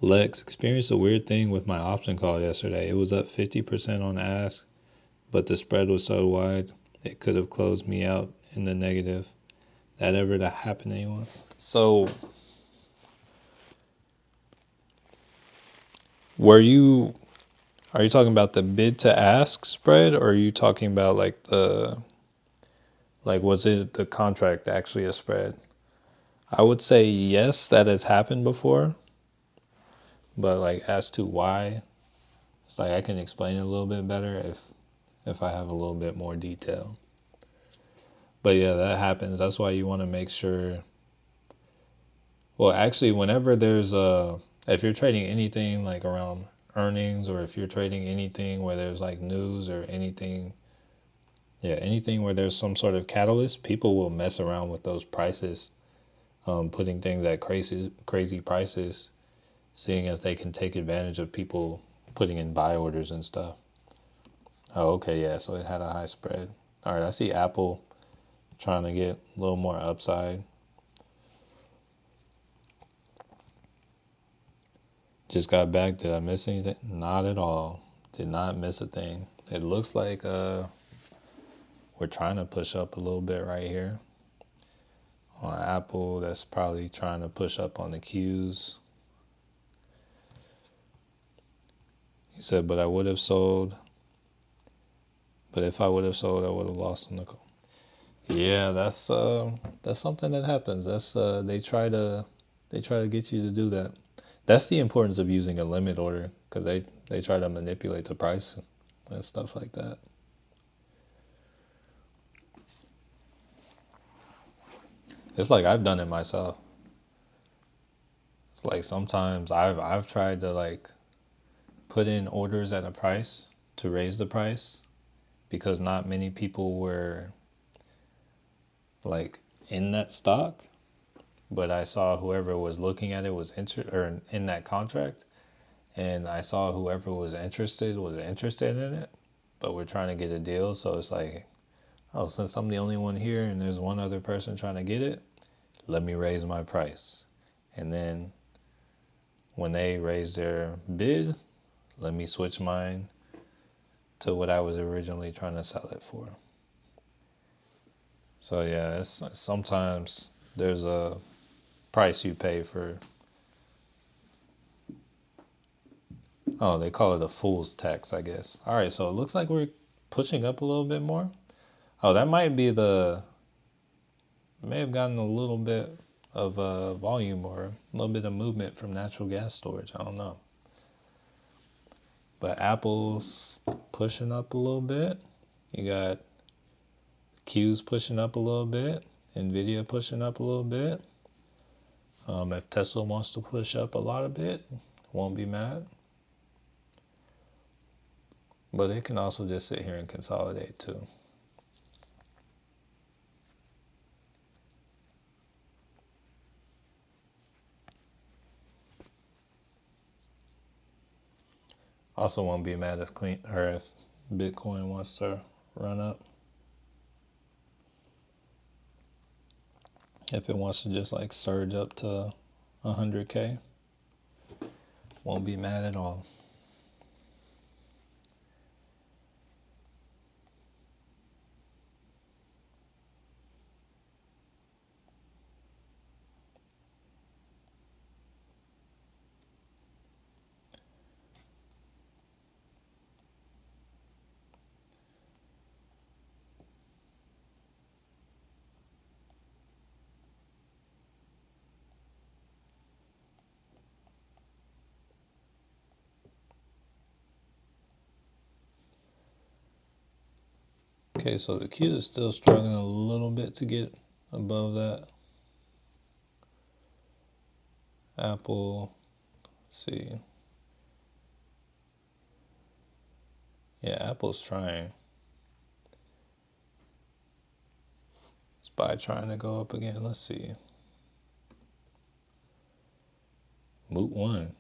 Lex experienced a weird thing with my option call yesterday. It was up 50% on ask, but the spread was so wide it could have closed me out in the negative. That ever to happen to anyone? So, are you talking about the bid to ask spread, or are you talking about was it the contract actually a spread? I would say yes, that has happened before. But as to why, it's I can explain it a little bit better if I have a little bit more detail. But yeah, that happens. That's why you want to make sure. Well, actually, whenever if you're trading anything around earnings, or if you're trading anything where there's news or anything, anything where there's some sort of catalyst, people will mess around with those prices, putting things at crazy prices, seeing if they can take advantage of people putting in buy orders and stuff. Oh, okay, yeah, so it had a high spread. All right, I see Apple trying to get a little more upside. Just got back. Did I miss anything? Not at all. Did not miss a thing. It looks like we're trying to push up a little bit right here. On Apple, that's probably trying to push up on the Qs. He said, but I would have sold. But if I would have sold, I would have lost on the call. Yeah, that's something that happens. That's they try to get you to do that. That's the importance of using a limit order, because they try to manipulate the price and stuff like that. It's I've done it myself. It's sometimes I've tried to put in orders at a price to raise the price, because not many people were in that stock, but I saw whoever was looking at it was in that contract, and I saw whoever was interested in it, but we're trying to get a deal. So it's like, oh, since I'm the only one here and there's one other person trying to get it, let me raise my price. And then when they raise their bid, let me switch mine to what I was originally trying to sell it for. So yeah, it's sometimes there's a price you pay for. Oh, they call it a fool's tax, I guess. All right, so it looks like we're pushing up a little bit more. Oh, that might be may have gotten a little bit of volume or a little bit of movement from natural gas storage. I don't know. But Apple's pushing up a little bit. You got Q's pushing up a little bit. Nvidia pushing up a little bit. If Tesla wants to push up a lot of bit, won't be mad. But it can also just sit here and consolidate too. Also won't be mad if if Bitcoin wants to run up. If it wants to just like surge up to 100K, won't be mad at all. Okay, so the Q is still struggling a little bit to get above that. Apple, let's see. Yeah, Apple's trying. SPY trying to go up again. Let's see. Moot 1.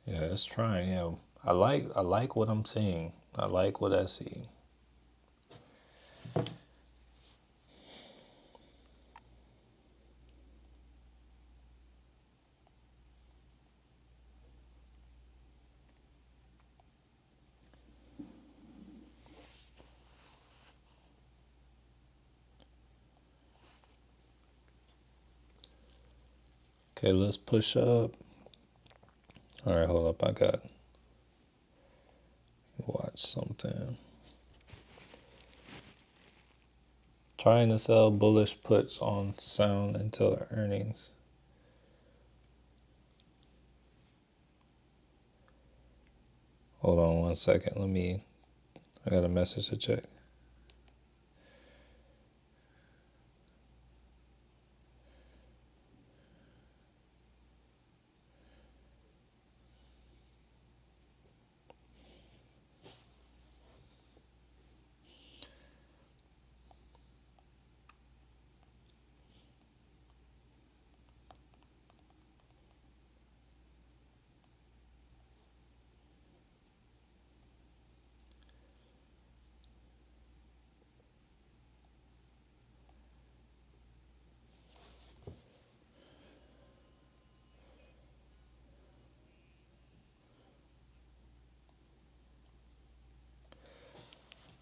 Yeah, it's trying. Yeah, I like what I'm seeing. I like what I see. Okay, let's push up. All right, hold up. I got watch something. Trying to sell bullish puts on sound until earnings. Hold on 1 second. I got a message to check.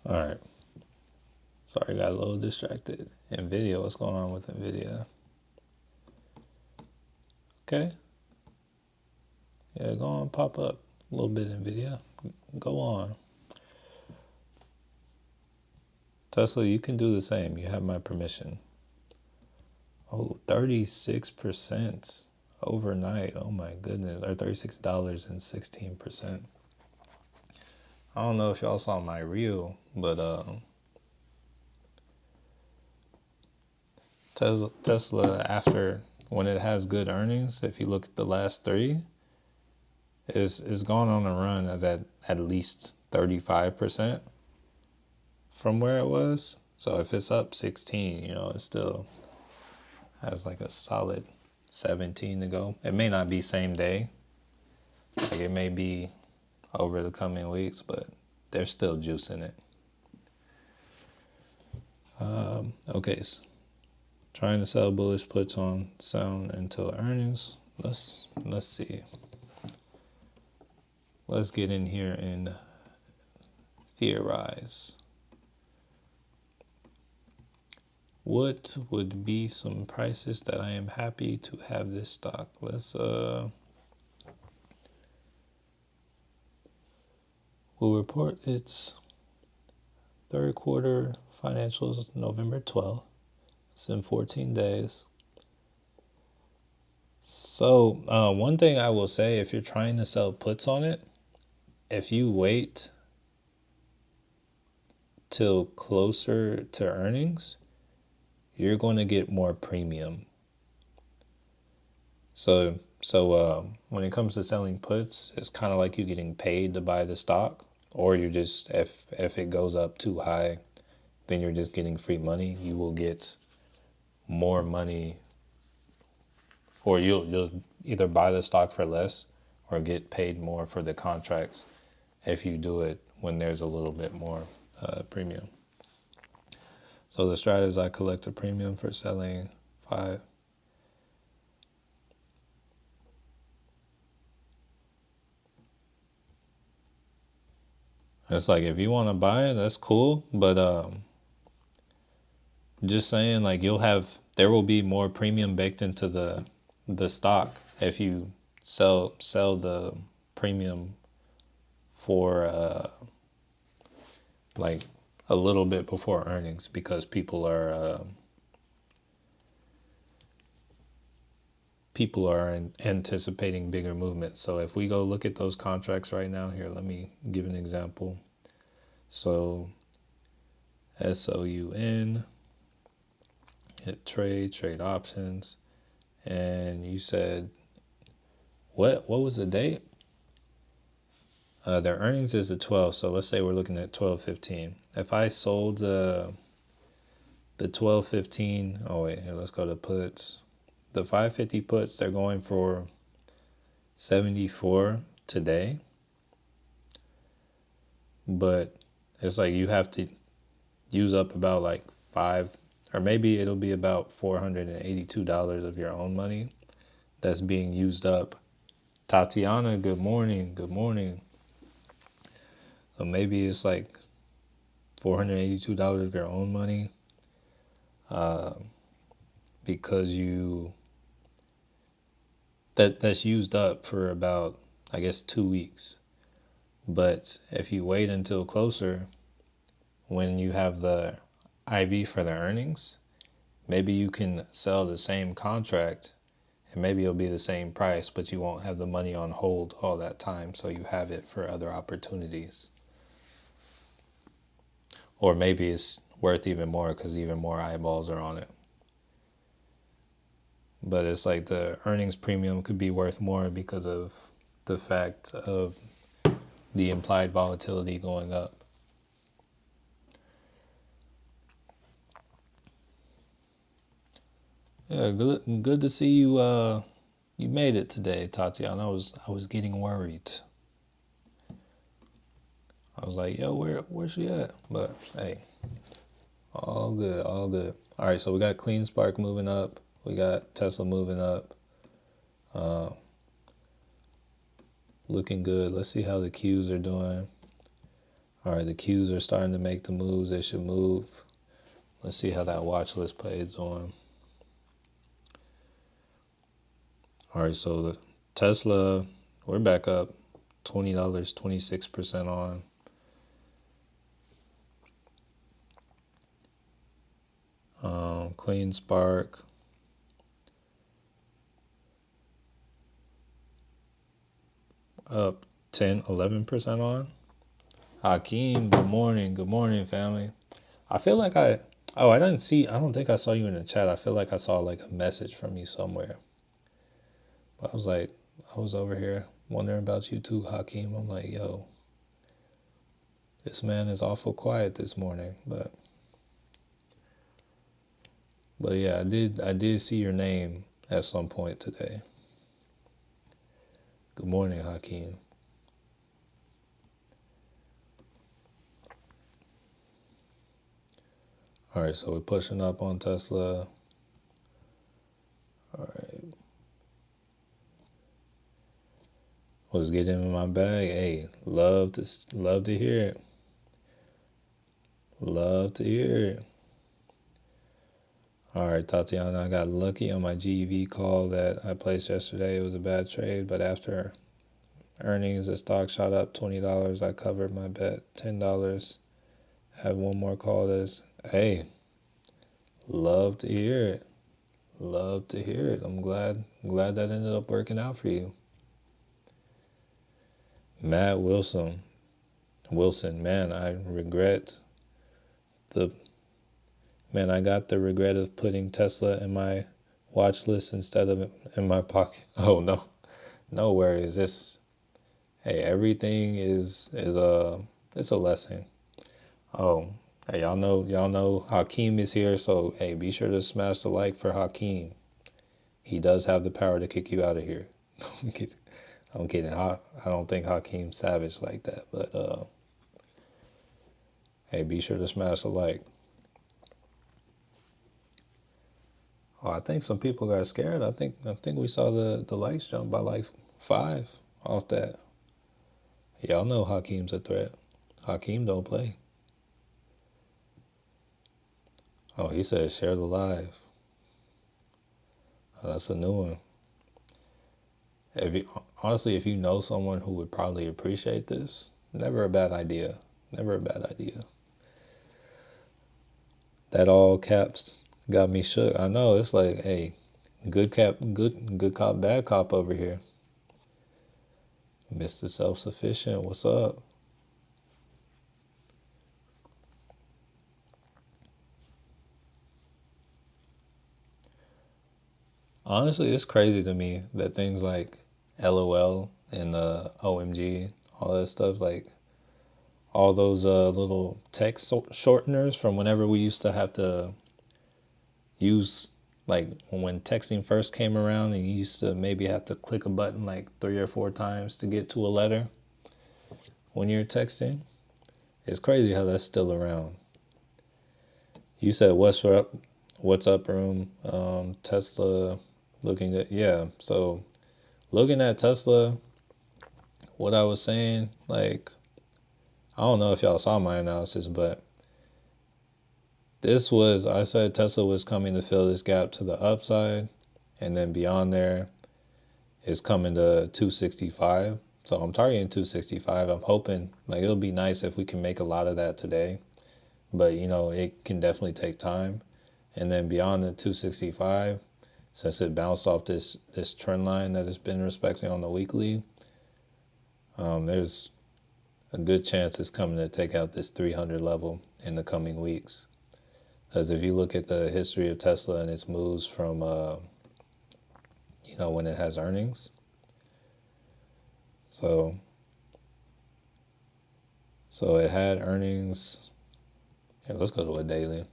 All right. Sorry, I got a little distracted. NVIDIA, what's going on with NVIDIA? Okay. Yeah, go on, pop up a little bit, NVIDIA. Go on. Tesla, you can do the same. You have my permission. Oh, 36% overnight. Oh my goodness. Or $36 and 16%. I don't know if y'all saw my reel, but Tesla, after when it has good earnings, if you look at the last three, is gone on a run of at least 35% from where it was. So if it's up 16, it still has like a solid 17 to go. It may not be same day. Like it may be over the coming weeks, but there's still juice in it. Okay, so trying to sell bullish puts on sound until earnings. Let's see. Let's get in here and theorize. What would be some prices that I am happy to have this stock? We'll report its third quarter financials November 12th. It's in 14 days. So one thing I will say, if you're trying to sell puts on it, if you wait till closer to earnings, you're going to get more premium. So when it comes to selling puts, it's kind of like you getting paid to buy the stock, or you're just, if it goes up too high, then you're just getting free money. You will get more money, or you'll either buy the stock for less or get paid more for the contracts if you do it when there's a little bit more premium. So the strat is I collect a premium for selling 5. It's like, if you want to buy it, that's cool, but just saying, like, there will be more premium baked into the stock if you sell the premium for like a little bit before earnings, because people are anticipating bigger movement. So if we go look at those contracts right now, here, let me give an example. So SOUN, hit trade options, and you said, what was the date? Their earnings is the 12th, so let's say we're looking at 12/15. If I sold the 12/15, oh wait, here, let's go to puts. The 550 puts, they're going for 74 today, but it's like you have to use up about like or maybe it'll be about $482 of your own money that's being used up. Tatiana, good morning. So maybe it's like $482 of your own money, because that's used up for about, I guess, 2 weeks. But if you wait until closer, when you have the IV for the earnings, maybe you can sell the same contract and maybe it'll be the same price, but you won't have the money on hold all that time, so you have it for other opportunities. Or maybe it's worth even more because even more eyeballs are on it. But it's like the earnings premium could be worth more because of the fact of the implied volatility going up. Yeah, good to see you. You made it today, Tatiana. I was getting worried. I was like, yo, where's she at? But hey, all good. All right, so we got Clean Spark moving up. We got Tesla moving up. Looking good. Let's see how the Qs are doing. All right, the Qs are starting to make the moves. They should move. Let's see how that watch list plays on. All right, so the Tesla, we're back up $20, 26% on. Clean Spark. Up 10, 11% on. Hakeem, good morning. Good morning, family. I feel like I don't think I saw you in the chat. I feel like I saw like a message from you somewhere. But I was over here wondering about you too, Hakeem. I'm like, yo, this man is awful quiet this morning. But yeah, I did see your name at some point today. Good morning, Hakeem. All right, so we're pushing up on Tesla. All right. Was getting in my bag. Hey, love to hear it. Love to hear it. All right, Tatiana, I got lucky on my GEV call that I placed yesterday. It was a bad trade, but after earnings, the stock shot up $20. I covered my bet, $10. Have one more call that's, hey, love to hear it. Love to hear it. I'm glad that ended up working out for you. Matt Wilson, man, I got the regret of putting Tesla in my watch list instead of in my pocket. Oh no worries. Everything is it's a lesson. Oh, hey, y'all know Hakeem is here, so hey, be sure to smash the like for Hakeem. He does have the power to kick you out of here. I'm kidding. I don't think Hakeem's savage like that, but hey, be sure to smash the like. Oh, I think some people got scared. I think we saw the likes jump by like 5 off that. Y'all know Hakeem's a threat. Hakeem don't play. Oh, he said share the live. Oh, that's a new one. Honestly, if you know someone who would probably appreciate this, never a bad idea. Never a bad idea. That all caps got me shook. I know, it's like, hey, good cop, bad cop over here. Mr. Self-Sufficient, what's up? Honestly, it's crazy to me that things like LOL and OMG, all that stuff, like all those little text shorteners from whenever we used to have to use, like when texting first came around and you used to maybe have to click a button like 3 or 4 times to get to a letter when you're texting. It's crazy how that's still around. You said what's up room, Tesla looking good. Yeah, so looking at Tesla, what I was saying, like, I don't know if y'all saw my analysis, but I said Tesla was coming to fill this gap to the upside, and then beyond there is coming to 265. So I'm targeting 265. I'm hoping, like, it'll be nice if we can make a lot of that today, but it can definitely take time. And then beyond the 265, since it bounced off this trend line that it's been respecting on the weekly, there's a good chance it's coming to take out this 300 level in the coming weeks. Because if you look at the history of Tesla and its moves from, when it has earnings, so it had earnings. Yeah, let's go to a daily,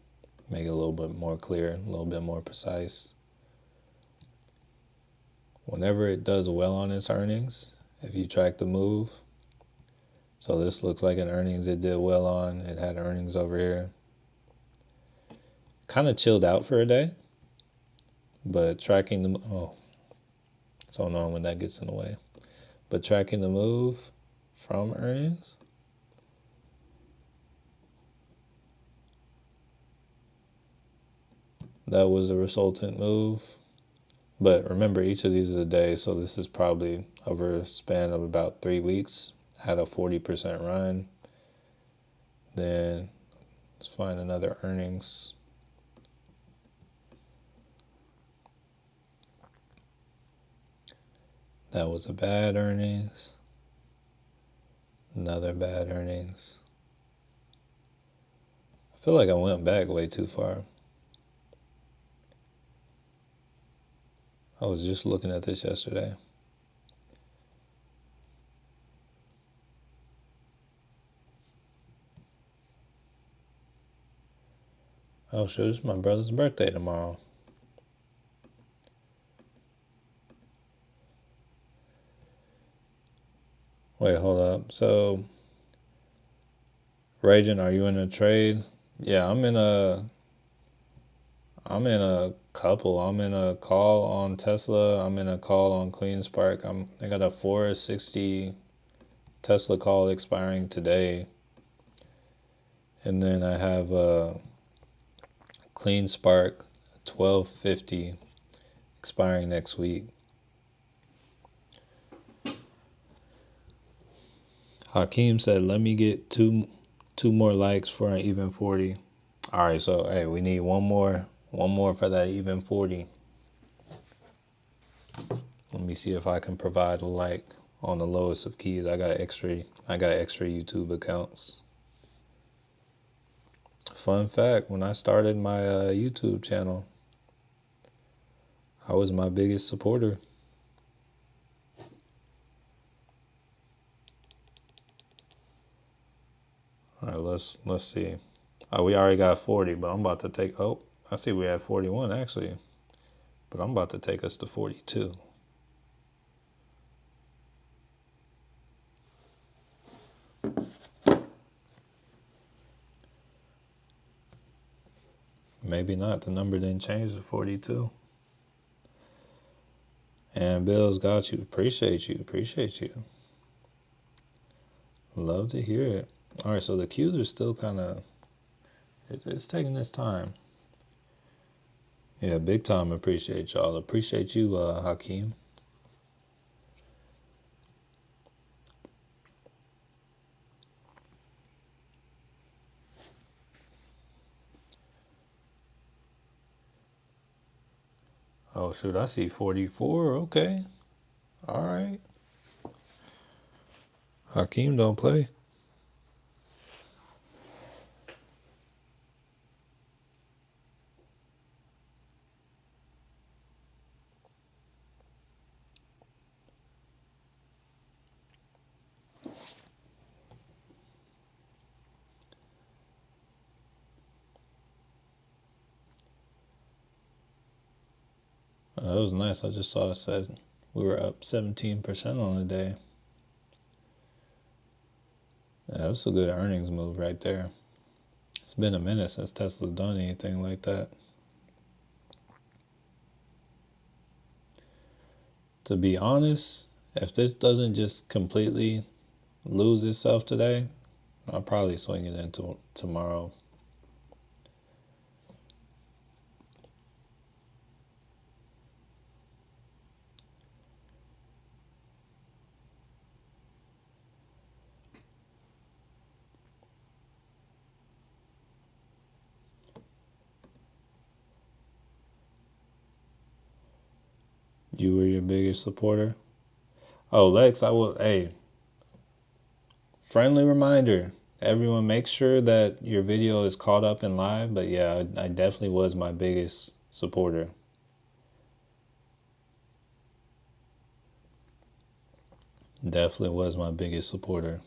make it a little bit more clear, a little bit more precise. Whenever it does well on its earnings, if you track the move, so this looks like an earnings it did well on. It had earnings over here. Kind of chilled out for a day, but tracking the it's so annoying when that gets in the way. But tracking the move from earnings, that was the resultant move. But remember, each of these is a day, so this is probably over a span of about 3 weeks. Had a 40% run. Then let's find another earnings. That was a bad earnings. Another bad earnings. I feel like I went back way too far. I was just looking at this yesterday. Oh shoot, it's my brother's birthday tomorrow. Wait, hold up. So, Raging, are you in a trade? Yeah, I'm in a couple. I'm in a call on Tesla. I'm in a call on CleanSpark. I got a 460 Tesla call expiring today. And then I have a CleanSpark 1250 expiring next week. Hakeem said, "Let me get two more likes for an even 40." All right, so hey, we need one more for that even 40. Let me see if I can provide a like on the lowest of keys. I got extra YouTube accounts. Fun fact, when I started my YouTube channel, I was my biggest supporter. All right, let's see. We already got 40, but I'm about to take. Oh, I see we had 41 actually, but I'm about to take us to 42. Maybe not. The number didn't change to 42. And Bill's got you. Appreciate you. Appreciate you. Love to hear it. All right, so the cues are still kind of. It's taking its time. Yeah, big time appreciate y'all. Appreciate you, Hakeem. Oh, shoot, I see 44. Okay. All right. Hakeem don't play. That was nice. I just saw it says we were up 17% on the day. Yeah, that's a good earnings move right there. It's been a minute since Tesla's done anything like that. To be honest, if this doesn't just completely lose itself today, I'll probably swing it into tomorrow. You were your biggest supporter? Oh, Lex, hey, friendly reminder. Everyone, make sure that your video is caught up in live. But yeah, I definitely was my biggest supporter. Definitely was my biggest supporter.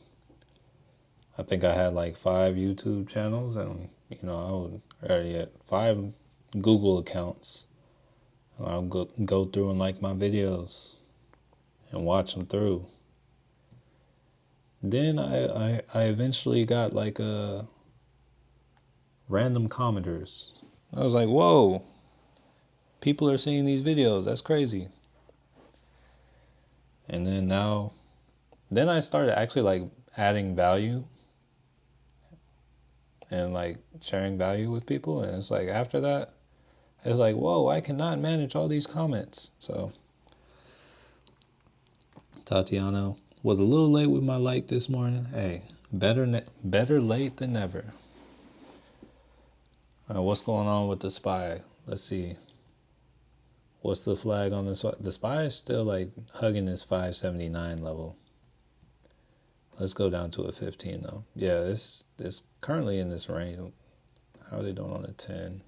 I think I had like 5 YouTube channels, and I would already had 5 Google accounts. And I'll go through and like my videos and watch them through. Then I eventually got like random commenters. I was like, whoa, people are seeing these videos. That's crazy. And then I started actually like adding value and like sharing value with people. And it's like after that, it's like, whoa, I cannot manage all these comments. So Tatiana was a little late with my like this morning. Hey, better late than never. What's going on with the SPY? Let's see. What's the flag on the SPY? The SPY is still like hugging this 579 level. Let's go down to a 15 though. Yeah, it's currently in this range. How are they doing on a 10?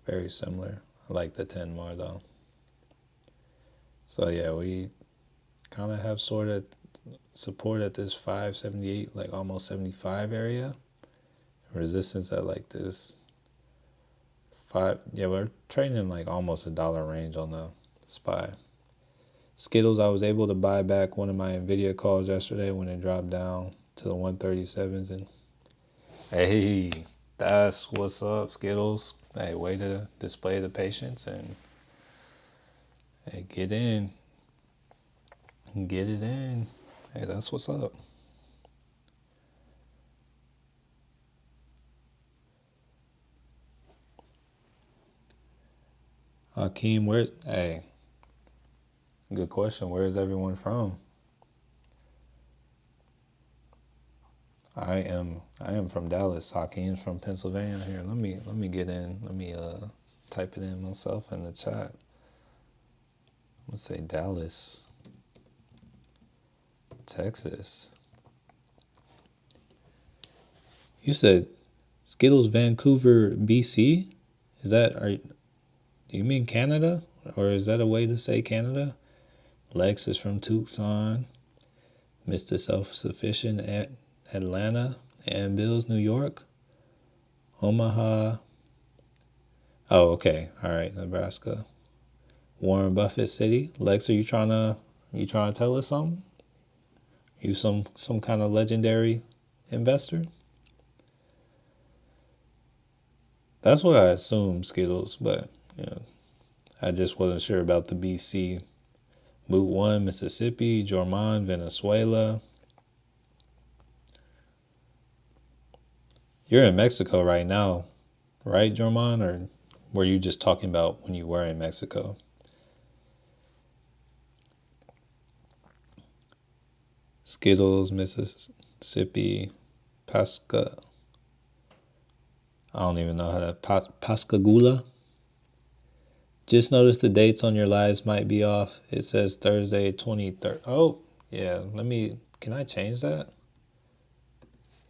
Very similar. I like the 10 more though. So yeah, we kind of have sort of support at this 578, like almost 75 area. Resistance at like this 5. Yeah, we're trading in like almost $1 range on the SPY. Skittles, I was able to buy back one of my Nvidia calls yesterday when it dropped down to the 137s. And hey, that's what's up, Skittles. Hey, way to display the patience and hey, get in. Get it in. Hey, that's what's up. Hakeem, where's hey? Good question. Where is everyone from? I am from Dallas. Hakeem's from Pennsylvania. Here, let me get in. Let me type it in myself in the chat. Let's say Dallas, Texas. You said Skittles, Vancouver, BC. Do you mean Canada, or is that a way to say Canada? Lex is from Tucson. Mr. Self-Sufficient at Atlanta. And Bill's New York. Omaha. Oh, okay. All right, Nebraska. Warren Buffett City. Lex, are you trying to tell us something? You some kind of legendary investor? That's what I assumed, Skittles, but I just wasn't sure about the BC. Boot 1, Mississippi. Jorman, Venezuela. You're in Mexico right now, right, Jorman? Or were you just talking about when you were in Mexico? Skittles, Mississippi, Pasca. I don't even know how to Pascagoula. Just noticed the dates on your lives might be off. It says Thursday 23rd. Oh, yeah. Can I change that?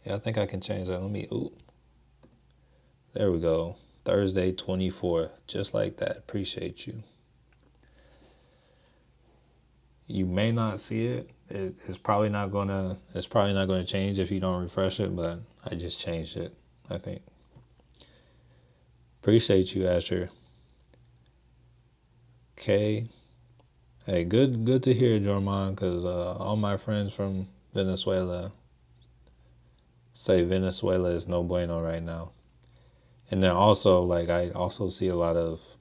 Yeah, I think I can change that. There we go. Thursday 24th. Just like that. Appreciate you. You may not see it. It's probably not gonna change if you don't refresh it, but I just changed it, I think. Appreciate you, Asher. Okay. Hey, good to hear, Jorman, because all my friends from Venezuela say Venezuela is no bueno right now. And then also, like, I also see a lot of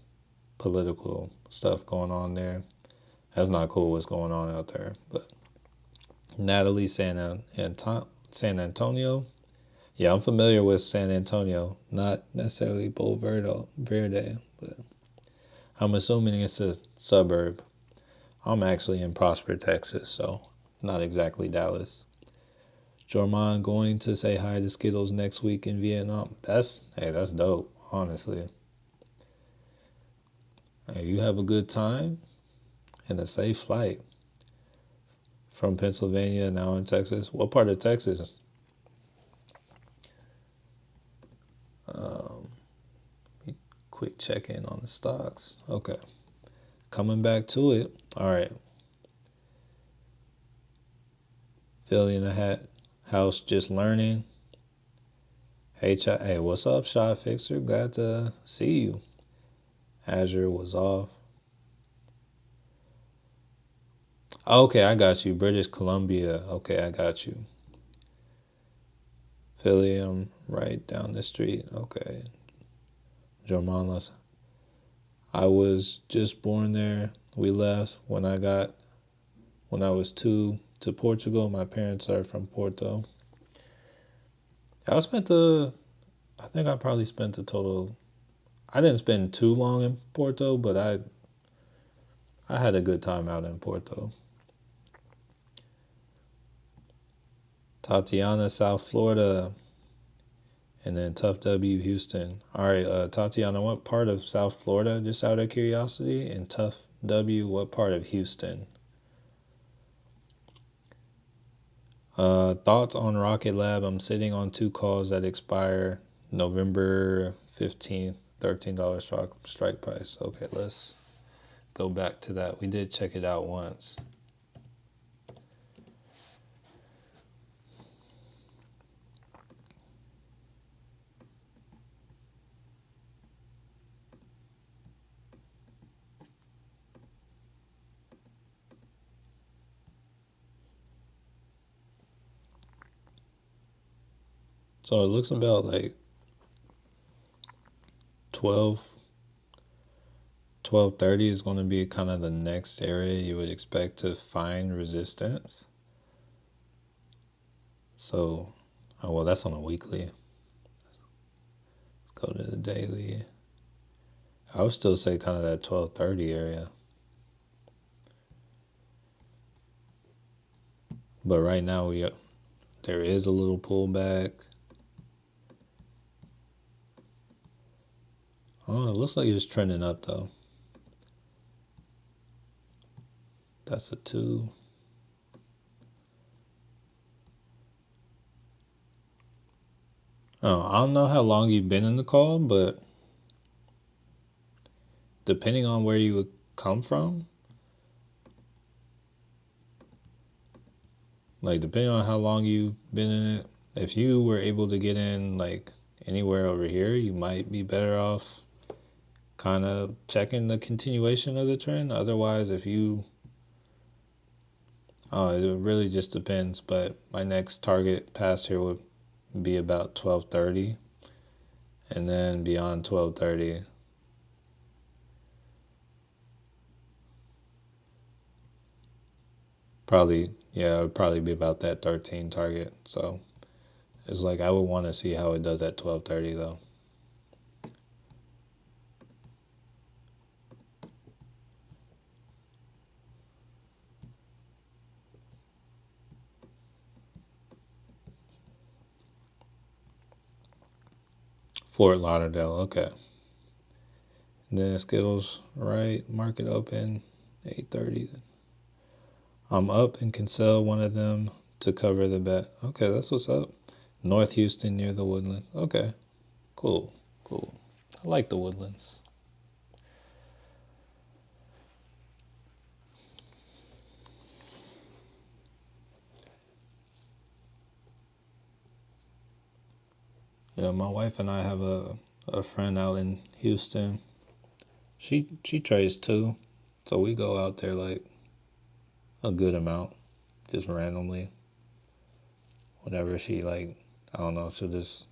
political stuff going on there. That's not cool what's going on out there. But Natalie, San Antonio. Yeah, I'm familiar with San Antonio. Not necessarily Verde, but I'm assuming it's a suburb. I'm actually in Prosper, Texas, so not exactly Dallas. Jorman going to say hi to Skittles next week in Vietnam. That's dope, honestly. Hey, you have a good time and a safe flight from Pennsylvania now in Texas. What part of Texas? Quick check in on the stocks. Okay. Coming back to it. All right. Philly in the house just learning. Hey, what's up, Shot Fixer? Glad to see you. Azure was off. Okay, I got you. British Columbia. Okay, I got you. Philly, I'm right down the street. Okay. Germanlas. I was just born there. We left when I was 2 to Portugal. My parents are from Porto. I think I probably spent a total. I didn't spend too long in Porto, but I had a good time out in Porto. Tatiana, South Florida. And then Tough W, Houston. All right, Tatiana, what part of South Florida, just out of curiosity? And Tough W, what part of Houston? Thoughts on Rocket Lab? I'm sitting on 2 calls that expire November 15th, $13 strike price. Okay, let's go back to that. We did check it out once. So it looks about like 12, 1230 is going to be kind of the next area you would expect to find resistance. So, oh well, that's on a weekly. Let's go to the daily. I would still say kind of that 1230 area. But right now there is a little pullback. Oh, it looks like it's trending up though. That's a 2. Oh, I don't know how long you've been in the call, but depending on where you would come from, like depending on how long you've been in it, if you were able to get in like anywhere over here, you might be better off kind of checking the continuation of the trend. Otherwise, if you, oh, it really just depends. But my next target pass here would be about 1230, and then beyond 1230. Probably, yeah, it would probably be about that 13 target. So it's like I would want to see how it does at 1230 though. Fort Lauderdale, okay. And then Skittles, right? Market open, 8:30. I'm up and can sell one of them to cover the bet. Okay, that's what's up. North Houston near the Woodlands. Okay, cool, cool. I like the Woodlands. Yeah, my wife and I have a friend out in Houston. She trades too, so we go out there like a good amount, just randomly. Whenever she like, I don't know, she'll just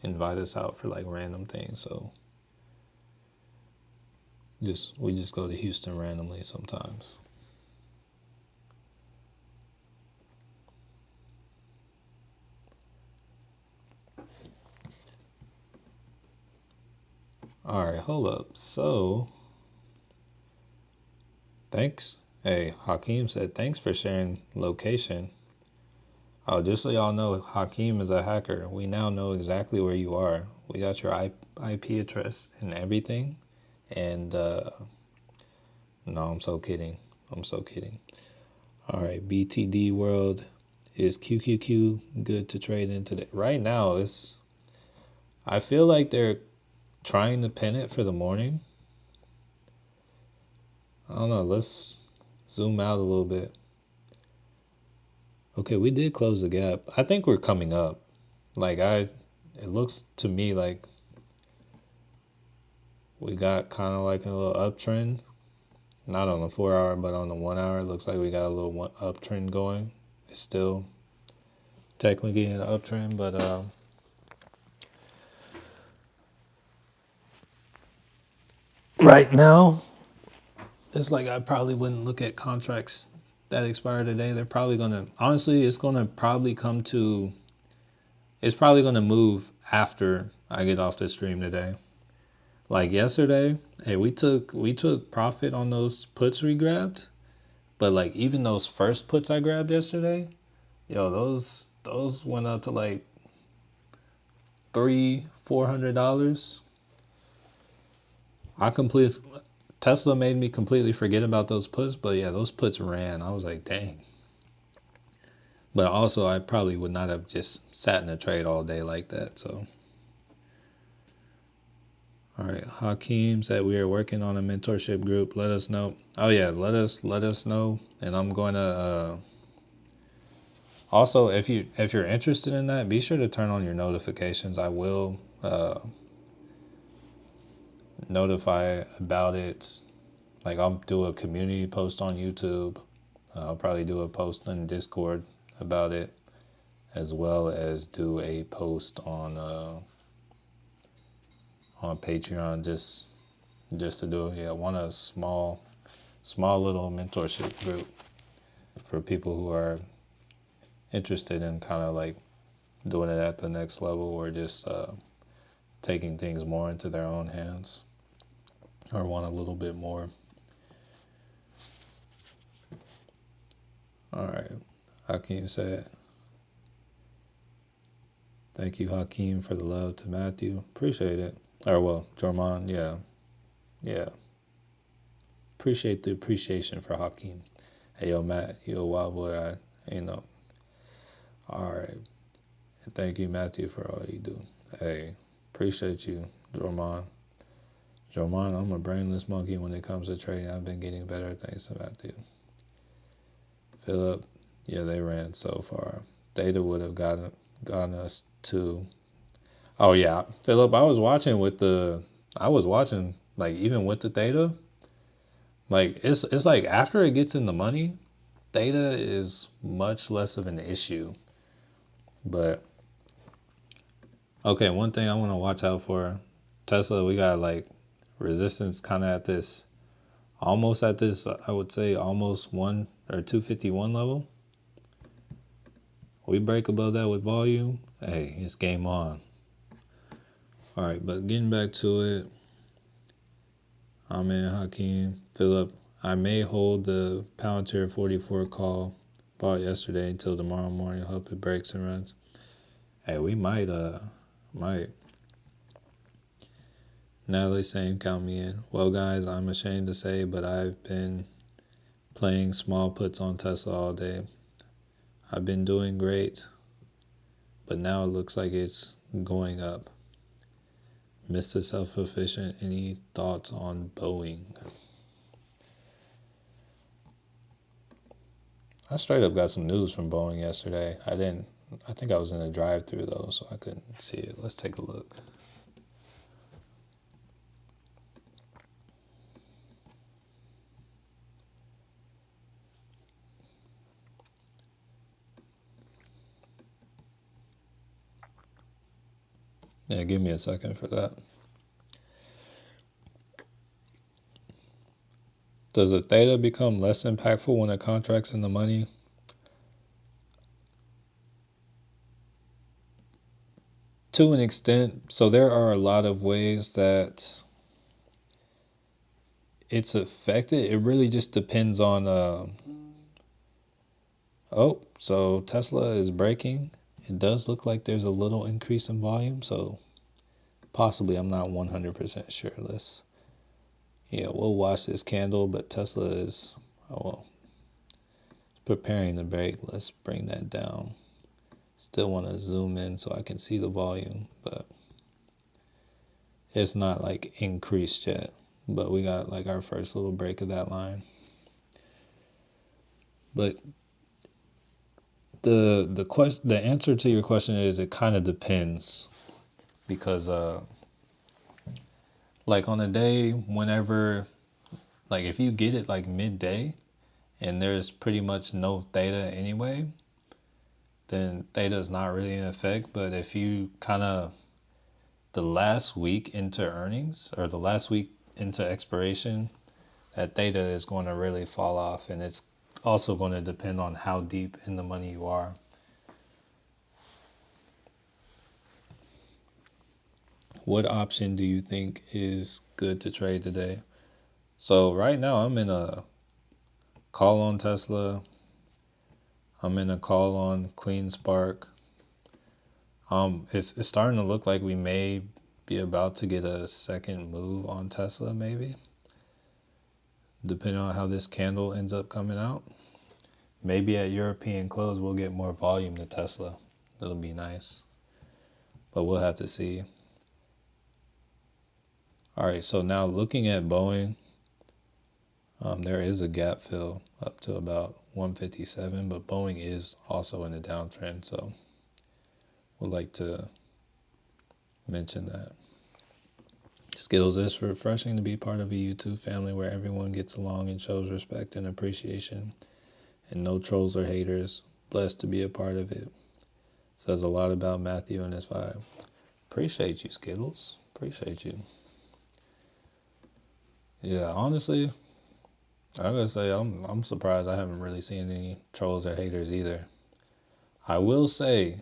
invite us out for like random things. So we just go to Houston randomly sometimes. All right, hold up. So, thanks. Hey, Hakeem said, thanks for sharing location. Oh, just so y'all know, Hakeem is a hacker. We now know exactly where you are. We got your IP address and everything. And, no, I'm so kidding. I'm so kidding. All right, BTD World, is QQQ good to trade in today? Right now, I feel like they're trying to pin it for the morning. I don't know. Let's zoom out a little bit. Okay, we did close the gap. I think we're coming up. It looks to me like we got kind of like a little uptrend. Not on the 4 hour, but on the 1 hour, it looks like we got a little uptrend going. It's still technically an uptrend, but right now, it's like I probably wouldn't look at contracts that expire today. They're probably gonna, honestly, it's gonna probably it's probably gonna move after I get off the stream today. Like yesterday, hey, we took profit on those puts we grabbed, but like even those first puts I grabbed yesterday, yo, those went up to like $300-400. Tesla made me completely forget about those puts, but yeah, those puts ran. I was like, dang. But also, I probably would not have just sat in a trade all day like that. So, all right, Hakeem said we are working on a mentorship group. Let us know. Oh yeah, let us know, and I'm going to. Also, if you're interested in that, be sure to turn on your notifications. I will notify about it. Like I'll do a community post on YouTube. I'll probably do a post in Discord about it as well as do a post on Patreon, just to do, yeah, one a small little mentorship group for people who are interested in kind of like doing it at the next level, or just taking things more into their own hands, or want a little bit more. All right, Hakeem said, thank you, Hakeem, for the love to Matthew. Appreciate it. Or, well, Jorman, yeah. Appreciate the appreciation for Hakeem. Hey, yo, Matt, you a wild boy, All right. And thank you, Matthew, for all you do. Hey, appreciate you, Jorman. Jorman, I'm a brainless monkey when it comes to trading. I've been getting better thanks to Matthew. Philip, yeah, they ran so far. Theta would have gotten us to. Oh yeah, Philip, I was watching like even with the theta, like it's like after it gets in the money, theta is much less of an issue. But okay, one thing I want to watch out for, Tesla, we got like resistance kind of almost at this, I would say almost 251 level. We break above that with volume, hey, it's game on. All right, but getting back to it, Amen, Hakeem, Philip, I may hold the Palantir 44 call bought yesterday until tomorrow morning. Hope it breaks and runs. Hey, we might. Natalie saying, count me in. Well, guys, I'm ashamed to say, but I've been playing small puts on Tesla all day. I've been doing great, but now it looks like it's going up. Mr. Self-Efficient, any thoughts on Boeing? I straight up got some news from Boeing yesterday. I think I was in a drive-through though, so I couldn't see it. Let's take a look. Yeah, give me a second for that. Does the theta become less impactful when a contract's in the money? To an extent. So there are a lot of ways that it's affected. It really just depends on so Tesla is breaking. It does look like there's a little increase in volume, so possibly, I'm not 100% sure. We'll watch this candle, but Tesla is preparing to break. Let's bring that down. Still want to zoom in so I can see the volume, but it's not like increased yet. But we got like our first little break of that line. But the answer to your question is it kind of depends, because like on a day whenever, like if you get it like midday and there's pretty much no theta anyway, then theta is not really in effect. But if you kind of the last week into earnings or the last week into expiration, that theta is going to really fall off, and it's also going to depend on how deep in the money you are. What option do you think is good to trade today? So right now I'm in a call on Tesla. I'm in a call on Clean Spark. It's starting to look like we may be about to get a second move on Tesla, maybe, depending on how this candle ends up coming out. Maybe at European close we'll get more volume to Tesla. It'll be nice, but we'll have to see. All right, so now looking at Boeing, there is a gap fill up to about 157, but Boeing is also in a downtrend, so would like to mention that. Skittles, it's refreshing to be part of a YouTube family where everyone gets along and shows respect and appreciation, and no trolls or haters. Blessed to be a part of it. Says a lot about Matthew and his vibe. Appreciate you, Skittles. Appreciate you. Yeah, honestly, I gotta say I'm surprised I haven't really seen any trolls or haters either. I will say,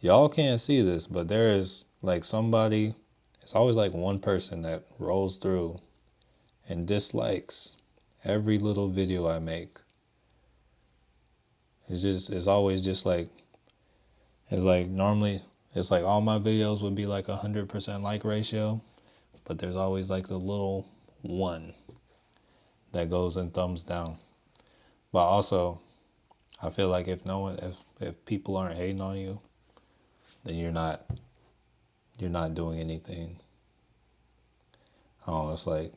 y'all can't see this, but there is like somebody. It's always like one person that rolls through and dislikes every little video I make. It's always just like, it's like normally it's like all my videos would be like 100% like ratio, but there's always like the little one that goes and thumbs down. But also, I feel like if people aren't hating on you, then you're not doing anything. Oh, it's like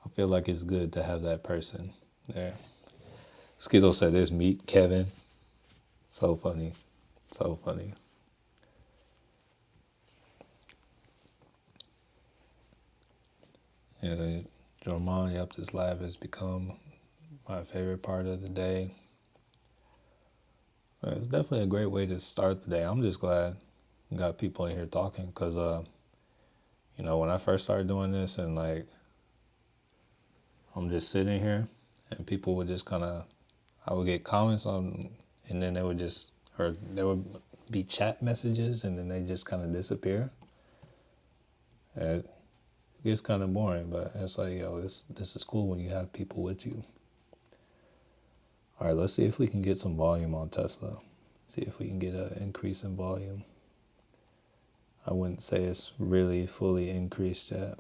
I feel like it's good to have that person there. Skittle said this, meet Kevin. So funny. So funny. Yeah, Jorman, yep, this live has become my favorite part of the day. It's definitely a great way to start the day. I'm just glad we got people in here talking because, when I first started doing this and like I'm just sitting here and people would just kind of, I would get comments on, and then they would just, or there would be chat messages and then they just kind of disappear. It gets kind of boring, but it's like, yo, this is cool when you have people with you. All right, let's see if we can get some volume on Tesla. See if we can get an increase in volume. I wouldn't say it's really fully increased yet.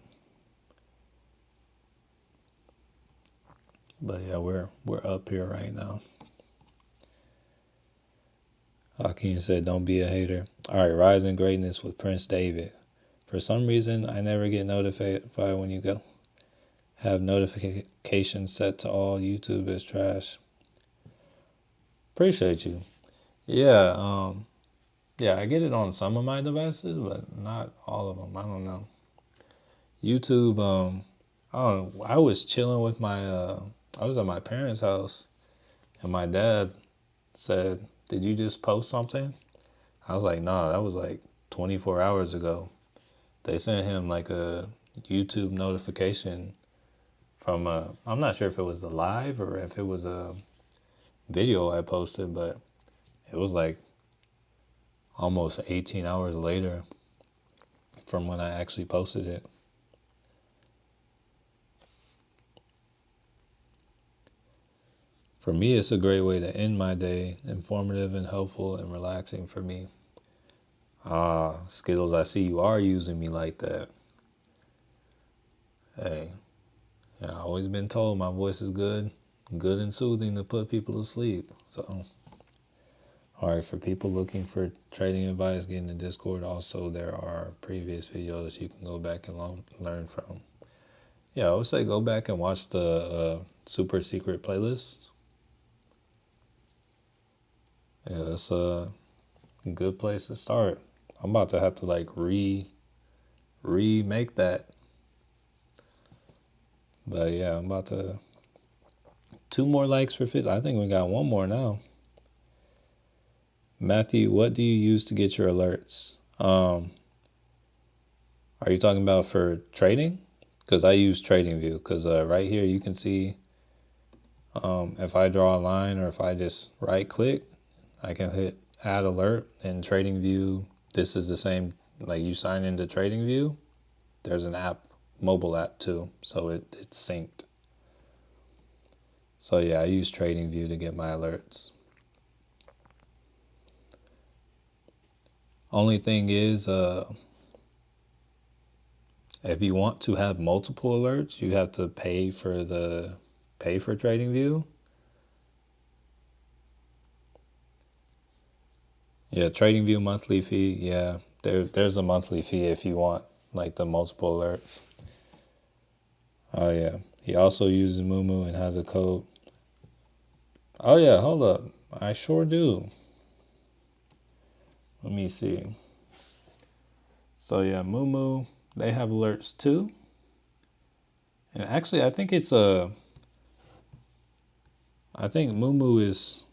But yeah, we're up here right now. Hakeem said, don't be a hater. All right, Rise in Greatness with Prince David. For some reason, I never get notified when you go. Have notifications set to all. YouTube is trash. Appreciate you. Yeah, yeah, I get it on some of my devices, but not all of them. I don't know. YouTube, I don't know. I was chilling with I was at my parents' house, and my dad said, "Did you just post something?" I was like, "Nah, that was like 24 hours ago." They sent him like a YouTube notification from I'm not sure if it was the live or if it was a video I posted, but it was like almost 18 hours later from when I actually posted it. For me, it's a great way to end my day, informative and helpful and relaxing for me. Ah, Skittles, I see you are using me like that. Hey, yeah, I've always been told my voice is good and soothing to put people to sleep. So, all right, for people looking for trading advice, get in the Discord. Also, there are previous videos you can go back and learn from. Yeah, I would say go back and watch the super secret playlist. Yeah, that's a good place to start. I'm about to have to like remake that. But yeah, I'm about to 2 more likes for 50. I think we got 1 more now. Matthew, what do you use to get your alerts? Are you talking about for trading? Because I use TradingView. Because right here you can see if I draw a line or if I just right click, I can hit add alert in TradingView. This is the same, like you sign into TradingView. There's an app, mobile app too, so it's synced. So yeah, I use TradingView to get my alerts. Only thing is, if you want to have multiple alerts, you have to pay for TradingView. Yeah, TradingView monthly fee. Yeah, there's a monthly fee if you want like the multiple alerts. Oh yeah, he also uses Moomoo and has a code. Oh yeah, hold up, I sure do. Let me see. So yeah, Moomoo, they have alerts too. And actually, I think Moomoo is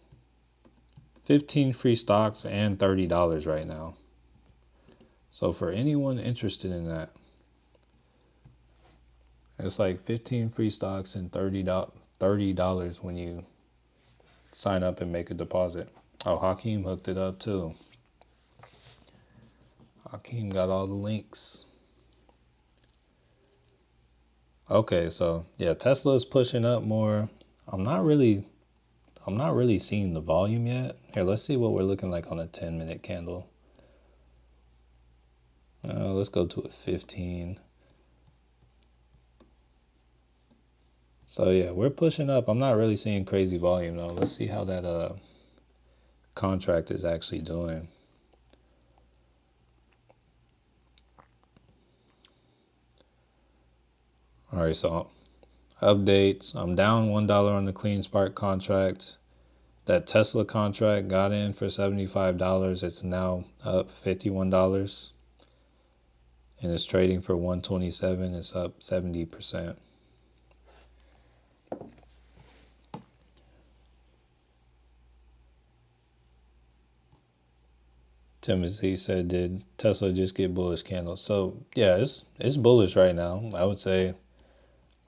15 free stocks and $30 right now. So for anyone interested in that, it's like 15 free stocks and $30 when you sign up and make a deposit. Oh, Hakeem hooked it up too. Hakeem got all the links. Okay, so yeah, Tesla is pushing up more. I'm not really seeing the volume yet. Here, let's see what we're looking like on a 10-minute candle. Let's go to a 15. So yeah, we're pushing up. I'm not really seeing crazy volume though. Let's see how that contract is actually doing. All right, so updates. I'm down $1 on the Clean Spark contract. That Tesla contract got in for $75. It's now up $51. And it's trading for $127. It's up 70%. Timothy said, did Tesla just get bullish candles? So yeah, it's bullish right now. I would say,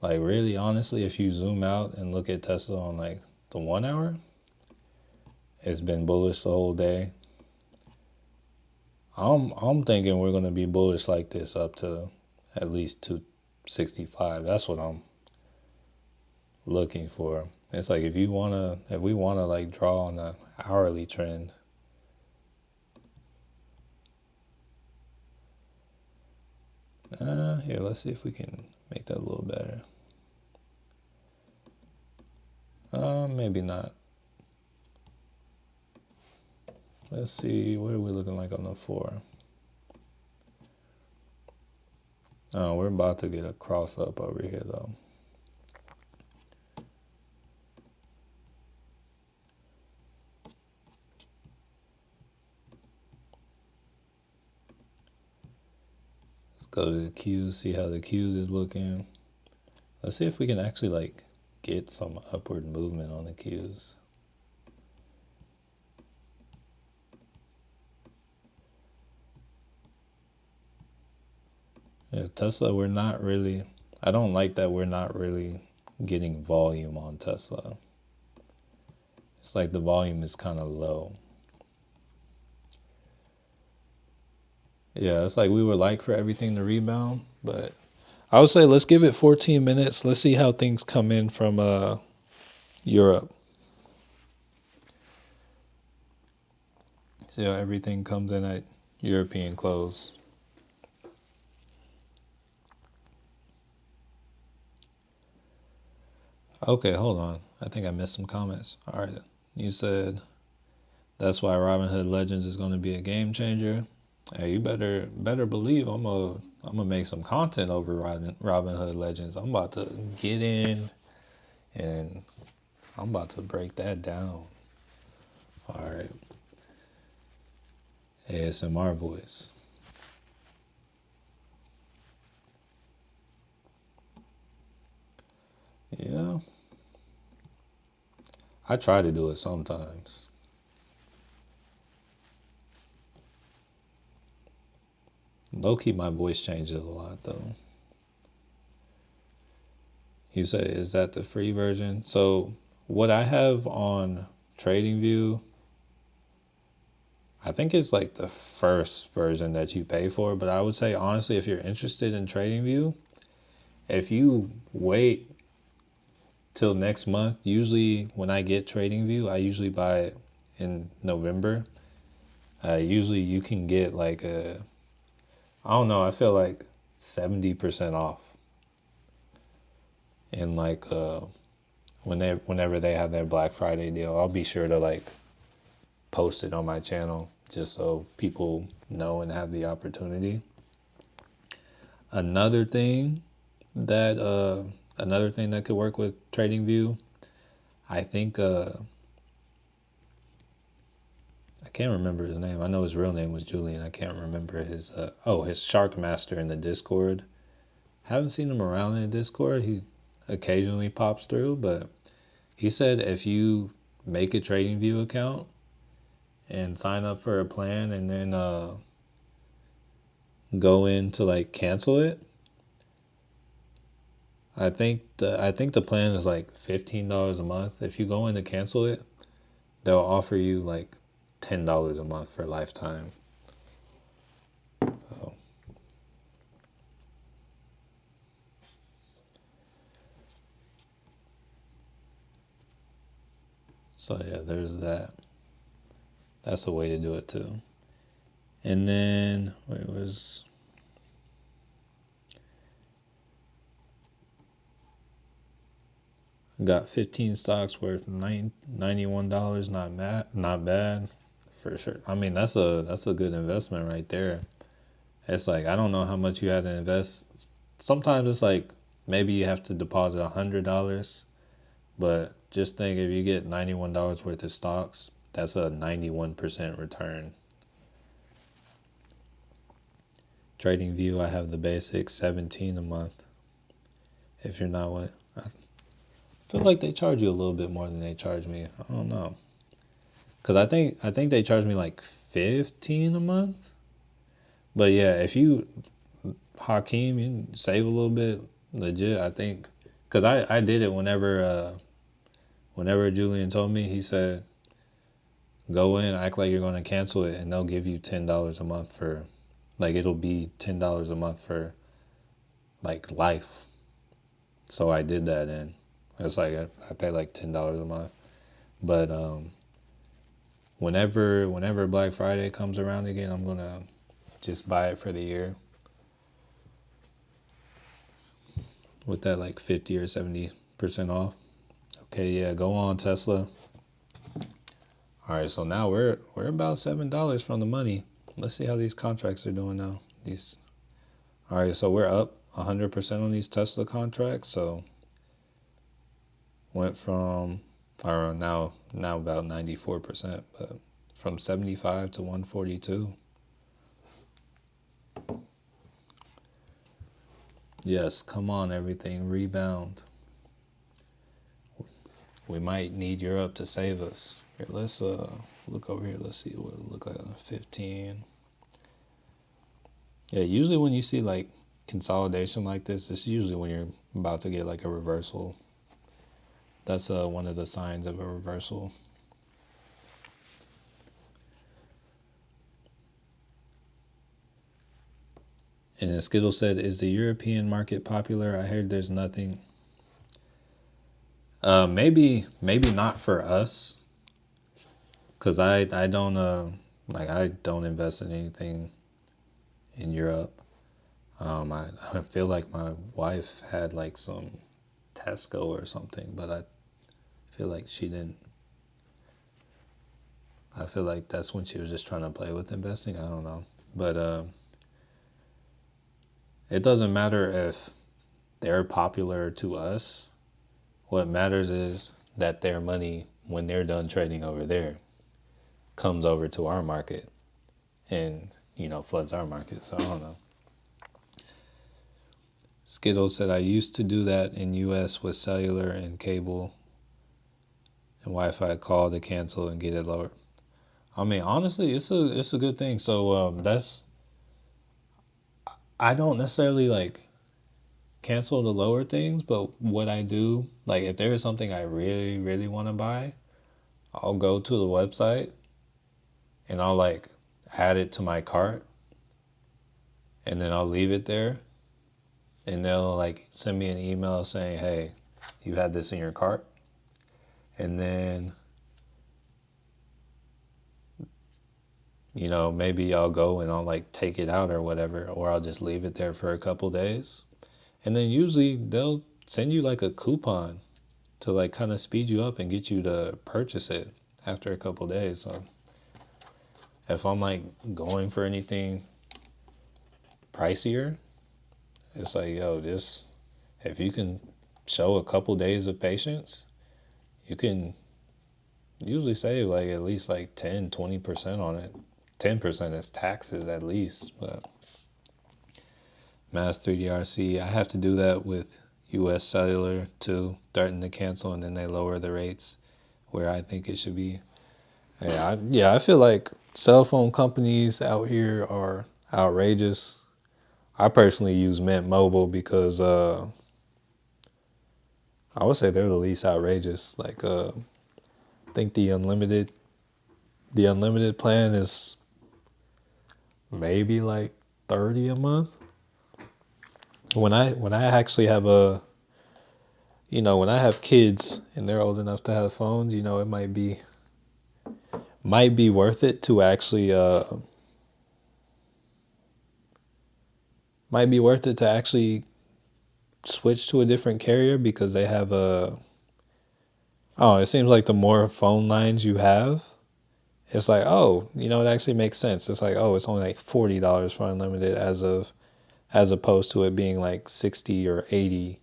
like, really honestly, if you zoom out and look at Tesla on like the 1 hour, it's been bullish the whole day. I'm thinking we're gonna be bullish like this up to at least 265. That's what I'm looking for. It's like if we wanna like draw on the hourly trend. Here, let's see if we can make that a little better. Maybe not. Let's see, what are we looking like on the 4? Oh, we're about to get a cross up over here though. Let's go to the Qs, see how the Qs is looking. Let's see if we can actually like get some upward movement on the Qs. Yeah, Tesla, I don't like that we're not really getting volume on Tesla. It's like the volume is kind of low. Yeah, it's like we would like for everything to rebound, but I would say let's give it 14 minutes. Let's see how things come in from Europe. See how everything comes in at European close. Okay, hold on. I think I missed some comments. All right. You said that's why Robinhood Legends is going to be a game changer. Hey, you better believe I'm gonna make some content over Robinhood Legends. I'm about to get in and I'm about to break that down. All right. ASMR voice. Yeah. I try to do it sometimes. Low key, my voice changes a lot though. You say, is that the free version? So what I have on TradingView, I think it's like the first version that you pay for. But I would say honestly, if you're interested in TradingView, if you wait till next month, usually when I get TradingView, I usually buy it in November. Usually you can get like I don't know, I feel like 70% off. And like whenever they have their Black Friday deal, I'll be sure to like post it on my channel just so people know and have the opportunity. Another thing that could work with TradingView, I think I can't remember his name. I know his real name was Julian. I can't remember his his Shark Master in the Discord. Haven't seen him around in the Discord. He occasionally pops through, but he said if you make a TradingView account and sign up for a plan and then go in to like cancel it. I think the plan is like $15 a month. If you go in to cancel it, they'll offer you like $10 a month for lifetime. So, so yeah, there's that. That's a way to do it too. And then it was got 15 stocks worth $91. Not bad, for sure. I mean that's a good investment right there. It's like I don't know how much you had to invest. Sometimes it's like maybe you have to deposit $100, but just think if you get $91 worth of stocks, that's a 91% return. Trading View, I have the basic 17 a month. If you're not one, I feel like they charge you a little bit more than they charge me. I don't know, cause I think they charge me like 15 a month. But yeah, if you Hakeem, you save a little bit legit. I think, cause I did it whenever Julian told me. He said go in, act like you're going to cancel it, and they'll give you $10 a month for, like it'll be $10 a month for like life. So I did that, and it's like I pay like $10 a month. But whenever Black Friday comes around again, I'm gonna just buy it for the year with that like 50 or 70% off. Okay, yeah, go on Tesla. All right, so now we're about $7 from the money. Let's see how these contracts are doing now. All right, so we're up 100% on these Tesla contracts. So went from, or now about 94%, but from 75 to 142. Yes, come on, everything rebound. We might need Europe to save us. Here, let's look over here. Let's see what it look like on 15. Yeah, usually when you see like consolidation like this, it's usually when you're about to get like a reversal. That's one of the signs of a reversal. And Skittle said, "Is the European market popular? I heard there's nothing. Maybe not for us, cause I don't I don't invest in anything in Europe. I feel like my wife had like some Tesco or something, but I feel like she didn't. I feel like that's when she was just trying to play with investing. I don't know, but it doesn't matter if they're popular to us. What matters is that their money, when they're done trading over there, comes over to our market and, floods our market. So I don't know. Skittle said, I used to do that in US with cellular and cable and Wi-Fi, call to cancel and get it lower. I mean, honestly, it's a good thing. So I don't necessarily like cancel the lower things, but what I do, like if there is something I really, really want to buy, I'll go to the website and I'll like add it to my cart and then I'll leave it there and they'll like send me an email saying, hey, you had this in your cart. And then, maybe I'll go and I'll like take it out or whatever, or I'll just leave it there for a couple days. And then usually they'll send you like a coupon to like kind of speed you up and get you to purchase it after a couple days. So if I'm like going for anything pricier, it's like, yo, if you can show a couple days of patience, you can usually save like at least like 10-20% on it. 10% is taxes at least, but Mass 3DRC, I have to do that with US Cellular too, threaten to cancel and then they lower the rates where I think it should be. I feel like cell phone companies out here are outrageous. I personally use Mint Mobile because I would say they're the least outrageous. Like I think the unlimited plan is maybe like 30 a month. When I actually have when I have kids and they're old enough to have phones, it might be worth it to actually switch to a different carrier because they have a oh, it seems like the more phone lines you have, it's like, oh, it actually makes sense. It's like, oh, it's only like $40 for unlimited as opposed to it being like 60 or 80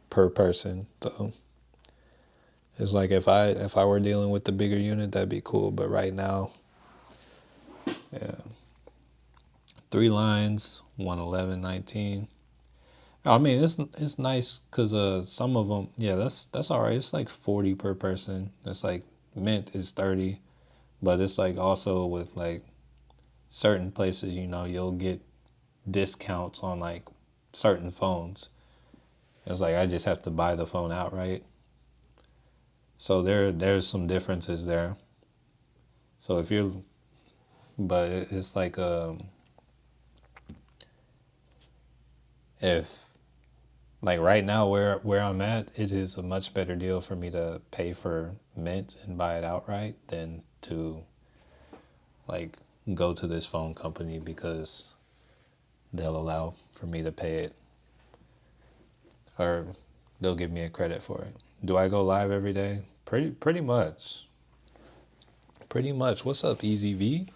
per person. So it's like if I were dealing with the bigger unit, that'd be cool. But right now, yeah, 3 lines, 111.19. I mean, it's nice because some of them, yeah, that's all right. It's like 40 per person. It's like Mint is 30, but it's like also with like certain places, you'll get discounts on like certain phones. It's like I just have to buy the phone outright. So there's some differences there. So but it's like if like right now where I'm at, it is a much better deal for me to pay for Mint and buy it outright than to like go to this phone company because they'll allow for me to pay it or they'll give me a credit for it. Do I go live every day? Pretty much. Pretty much. What's up, Easy V?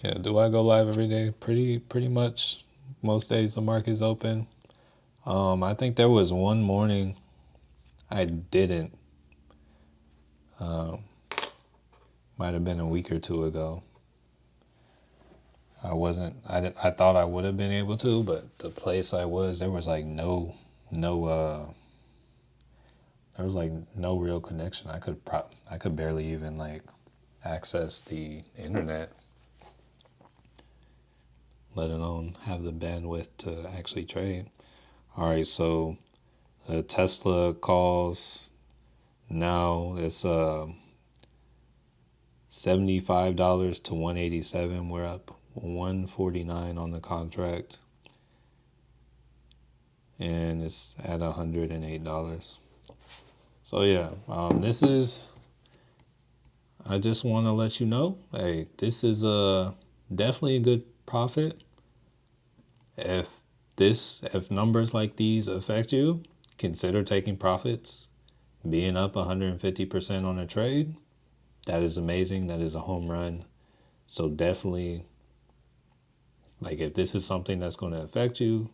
Yeah, do I go live every day? Pretty much. Most days the market's open. I think there was one morning I didn't. Might have been a week or two ago. I wasn't. I thought I would have been able to, but the place I was, there was like no. There was like no real connection. I could barely even like access the internet, let alone have the bandwidth to actually trade. All right, so Tesla calls now it's $75 to 187. We're up 149 on the contract, and it's at $108. So yeah, this is. I just want to let you know, hey, this is definitely a good profit. If numbers like these affect you, consider taking profits. Being up 150% on a trade, that is amazing. That is a home run. So definitely, like if this is something that's going to affect you,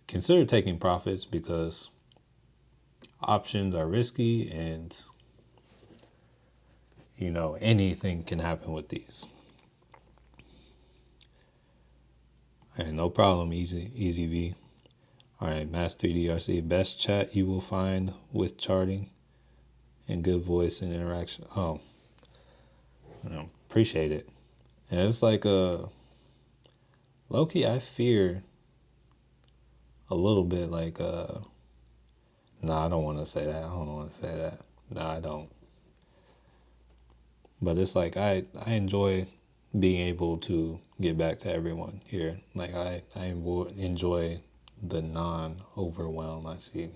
consider taking profits because options are risky and anything can happen with these. And no problem, easy V. All right, Mass 3DRC, best chat you will find with charting and good voice and interaction. Oh, appreciate it. And it's like low key, I fear a little bit like nah, I don't want to say that. I don't want to say that. Nah, I don't. But it's like I enjoy being able to get back to everyone here. Like I enjoy the non-overwhelm I see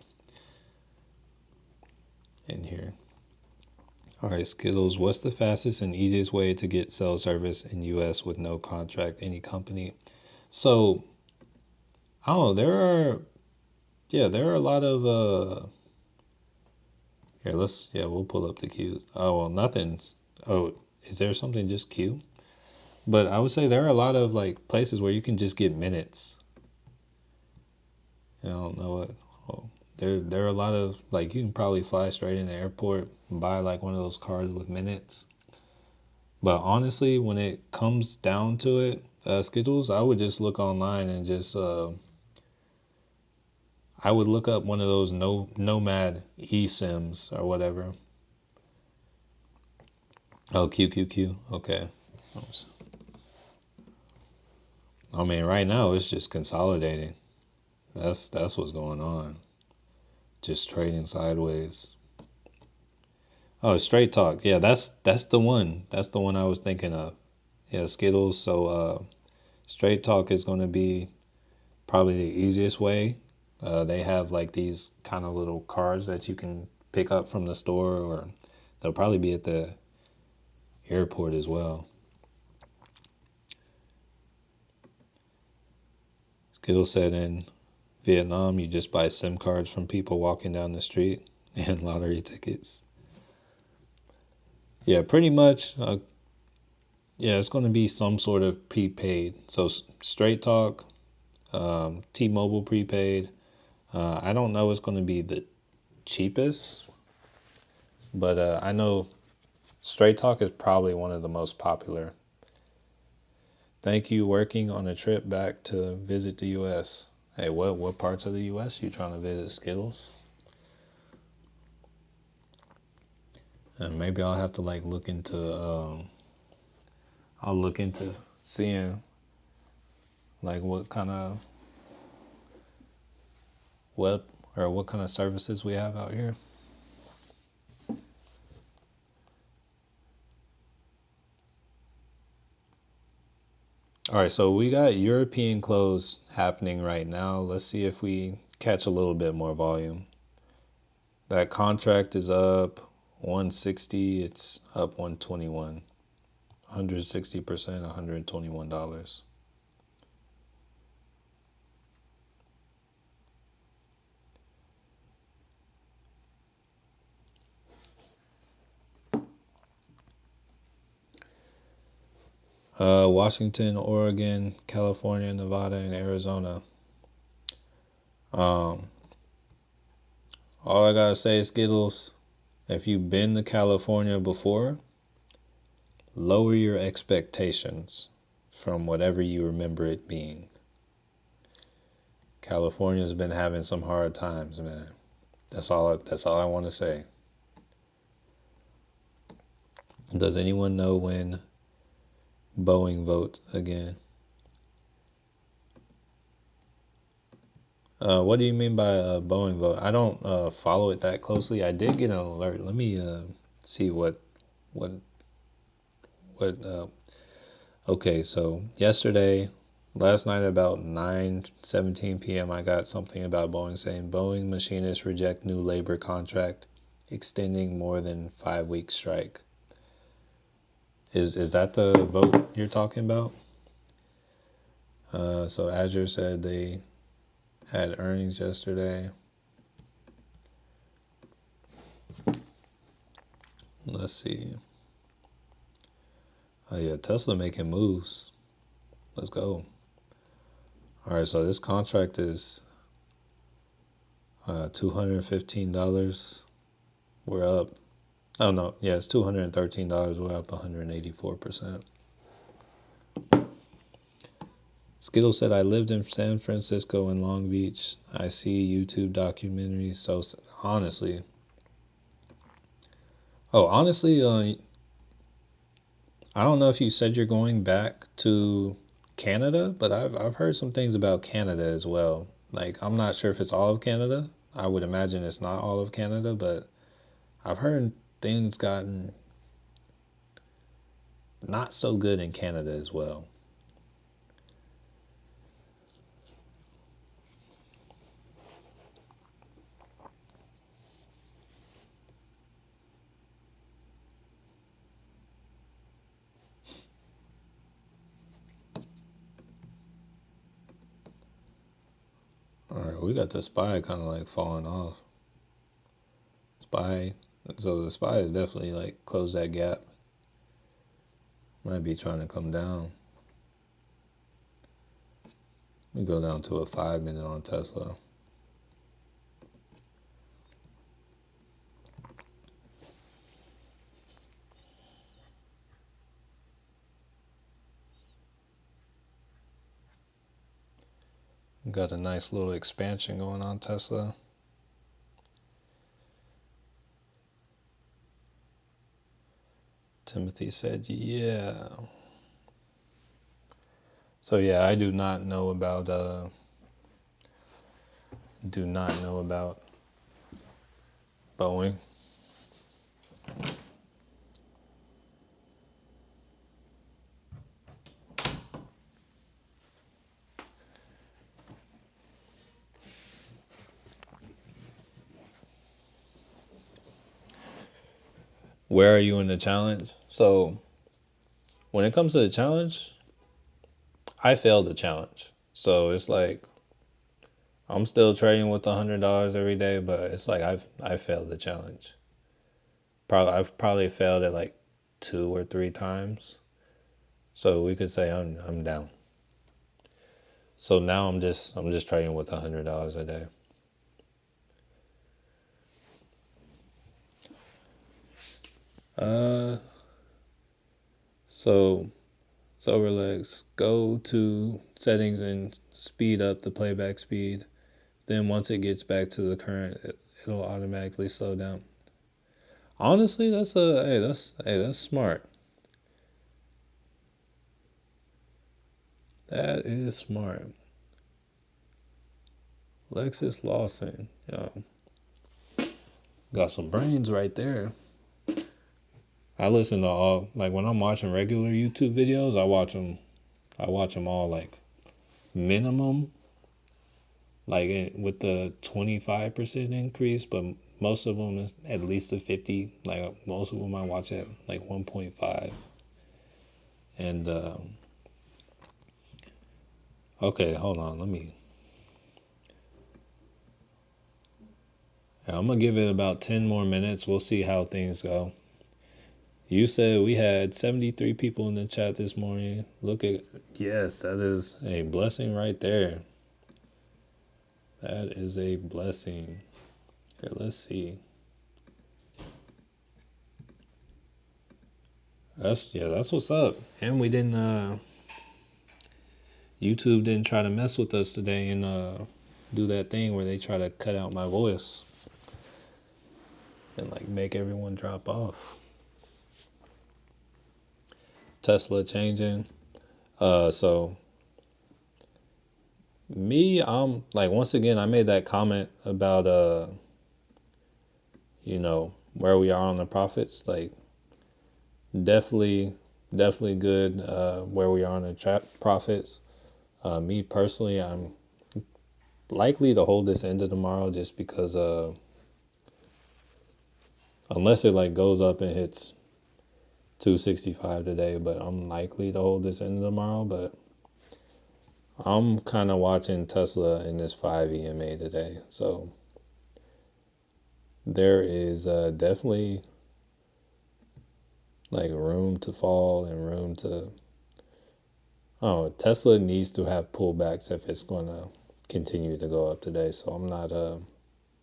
in here. All right, Skittles, what's the fastest and easiest way to get cell service in US with no contract, any company? So, I don't know, there are a lot of we'll pull up the queues. Oh, well, nothing's, is there something just queue? But I would say there are a lot of like places where you can just get minutes. I don't know what. Oh, there are a lot of like you can probably fly straight in the airport and buy like one of those cards with minutes. But honestly, when it comes down to it, Skittles, I would just look online and just I would look up one of those nomad eSIMs or whatever. Oh, QQQ. Okay. I mean, right now it's just consolidating. That's what's going on. Just trading sideways. Oh, Straight Talk. Yeah, that's the one. That's the one I was thinking of. Yeah, Skittles. So Straight Talk is going to be probably the easiest way. They have like these kind of little cards that you can pick up from the store, or they'll probably be at the airport as well. Skittles said in Vietnam, you just buy SIM cards from people walking down the street and lottery tickets. Yeah, pretty much. Yeah, it's going to be some sort of prepaid. So Straight Talk, T-Mobile prepaid. I don't know it's going to be the cheapest, but I know Straight Talk is probably one of the most popular. Thank you. Working on a trip back to visit the U.S. Hey, what parts of the U.S. you trying to visit, Skittles? And maybe I'll have to like look into. I'll look into seeing like what kind of web or what kind of services we have out here. All right, so we got European close happening right now. Let's see if we catch a little bit more volume. That contract is up 160, it's up 121. 160%, $121. Washington, Oregon, California, Nevada, and Arizona. All I gotta say, Skittles, if you've been to California before, lower your expectations from whatever you remember it being. California's been having some hard times, man. That's all I want to say. Does anyone know when Boeing votes again? What do you mean by Boeing vote? I don't follow it that closely. I did get an alert. Let me see what. Okay, so last night about 9:17 p.m. I got something about Boeing saying Boeing machinists reject new labor contract extending more than 5-week strike. Is that the vote you're talking about? So Azure said they had earnings yesterday. Let's see. Oh yeah, Tesla making moves. Let's go. All right, so this contract is $215. We're up. Oh no, yeah, it's $213. We're up 184%. Skittle said, I lived in San Francisco and Long Beach. I see YouTube documentaries. So honestly, I don't know if you said you're going back to Canada, but I've heard some things about Canada as well. Like, I'm not sure if it's all of Canada. I would imagine it's not all of Canada, but I've heard things gotten not so good in Canada as well. All right, we got the SPY kind of like falling off. SPY, so the SPY is definitely like closed that gap. Might be trying to come down. We go down to a 5-minute on Tesla. Got a nice little expansion going on Tesla. Timothy said, yeah. So yeah, I do not know about Boeing. Where are you in the challenge? So when it comes to the challenge, I failed the challenge. So it's like I'm still trading with $100 every day, but it's like I failed the challenge. I've probably failed it like 2 or 3 times. So we could say I'm down. So now I'm just trading with $100 a day. So overlegs, go to settings and speed up the playback speed. Then once it gets back to the current, it'll automatically slow down. Honestly, that's smart. That is smart. Lexus Lawson, yo, got some brains right there. I listen to all, like when I'm watching regular YouTube videos, I watch them all like minimum, like with the 25% increase, but most of them is at least a 50. Like most of them I watch at like 1.5. And okay, hold on, I'm gonna give it about 10 more minutes. We'll see how things go. You said we had 73 people in the chat this morning. Yes, that is a blessing right there. That is a blessing. Here, let's see. That's what's up. And we didn't YouTube didn't try to mess with us today and do that thing where they try to cut out my voice and like make everyone drop off. Tesla changing. So me, I'm like, once again, I made that comment about where we are on the profits. Like definitely good where we are on the profits. Me personally, I'm likely to hold this into tomorrow just because unless it like goes up and hits 265 today, but I'm likely to hold this into tomorrow. But I'm kind of watching Tesla in this 5 EMA today, so there is definitely like room to fall and room to. Oh, Tesla needs to have pullbacks if it's going to continue to go up today, so I'm not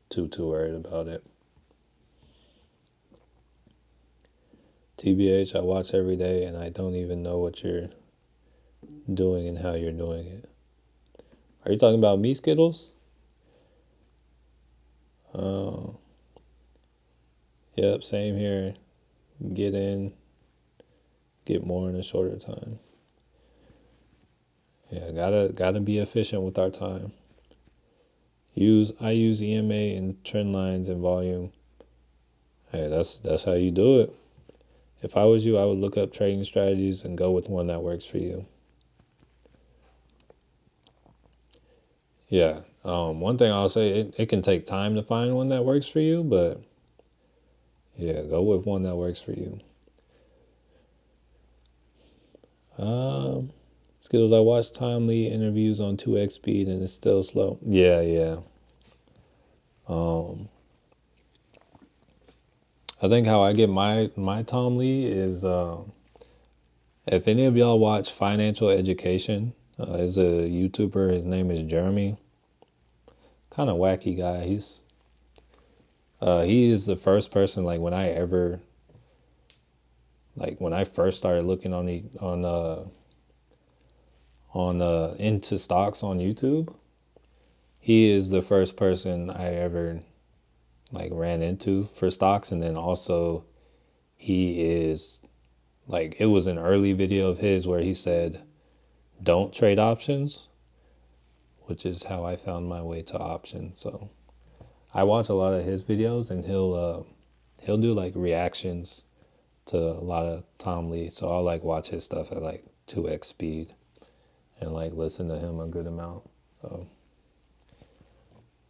too worried about it. TBH, I watch every day and I don't even know what you're doing and how you're doing it. Are you talking about me, Skittles? Yep, same here. Get in, get more in a shorter time. Yeah, gotta be efficient with our time. I use EMA and trend lines and volume. Hey, that's how you do it. If I was you, I would look up trading strategies and go with one that works for you. Yeah. One thing I'll say, it can take time to find one that works for you, but yeah, go with one that works for you. Skittles, I watched timely interviews on 2x speed and it's still slow. Yeah. I think how I get my Tom Lee is if any of y'all watch Financial Education, is a YouTuber. His name is Jeremy. Kind of wacky guy. He is the first person like when I first started looking on into stocks on YouTube. he is the first person I ever like ran into for stocks. And then also he is like, it was an early video of his where he said, don't trade options, which is how I found my way to options. So I watch a lot of his videos, and he'll do like reactions to a lot of Tom Lee. So I'll like watch his stuff at like 2x speed and like listen to him a good amount. So,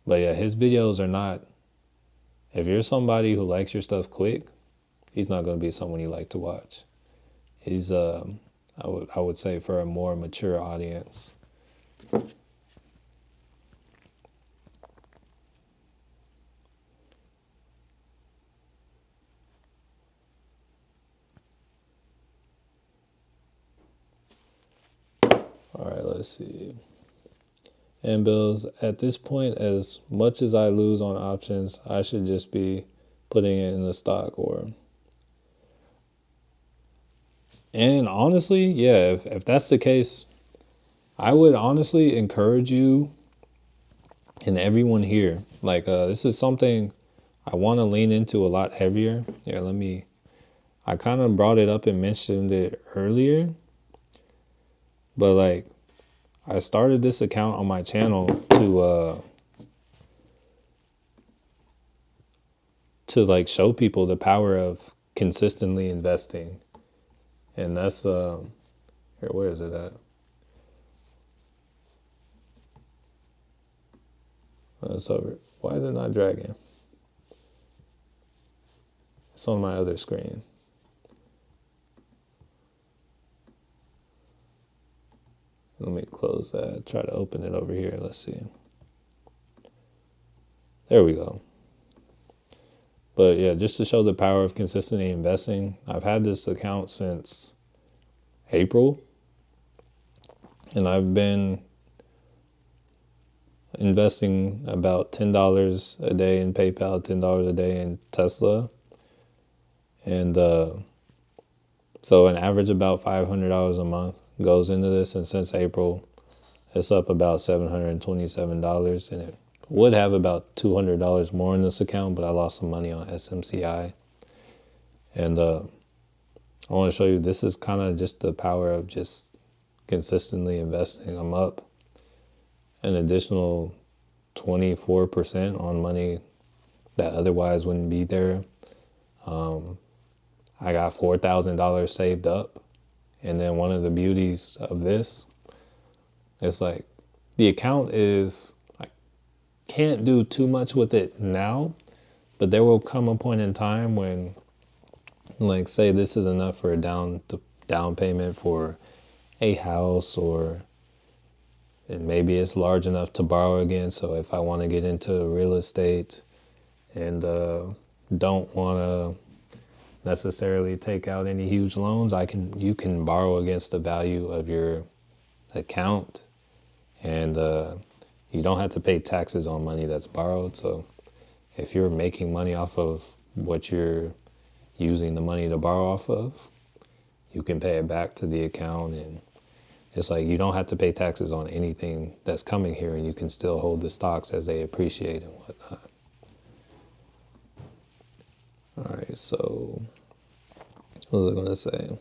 but yeah, his videos are not, if you're somebody who likes your stuff quick, he's not going to be someone you like to watch. He's I would say for a more mature audience. All right, let's see. And bills, at this point, as much as I lose on options, I should just be putting it in the stock. Or, and honestly, yeah, if that's the case, I would honestly encourage you and everyone here. Like, this is something I want to lean into a lot heavier. Yeah, I kind of brought it up and mentioned it earlier, but like, I started this account on my channel to like show people the power of consistently investing. And that's here, where is it at? It's over. Why is it not dragging? It's on my other screen. Let me close that. Try to open it over here. Let's see. There we go. But yeah, just to show the power of consistently investing, I've had this account since April, and I've been investing about $10 a day in PayPal, $10 a day in Tesla, and so an average about $500 a month goes into this. And since April, it's up about $727, and it would have about $200 more in this account, but I lost some money on SMCI. And I want to show you, this is kind of just the power of just consistently investing. I'm up an additional 24% on money that otherwise wouldn't be there. I got $4,000 saved up. And then one of the beauties of this, it's like the account is, I can't do too much with it now, but there will come a point in time when, like, say this is enough for a down payment for a house, or and maybe it's large enough to borrow again. So if I want to get into real estate and don't want to necessarily take out any huge loans, you can borrow against the value of your account, and you don't have to pay taxes on money that's borrowed. So if you're making money off of what you're using the money to borrow off of, you can pay it back to the account. And it's like you don't have to pay taxes on anything that's coming here, and you can still hold the stocks as they appreciate and whatnot. All right, so what was I going to say?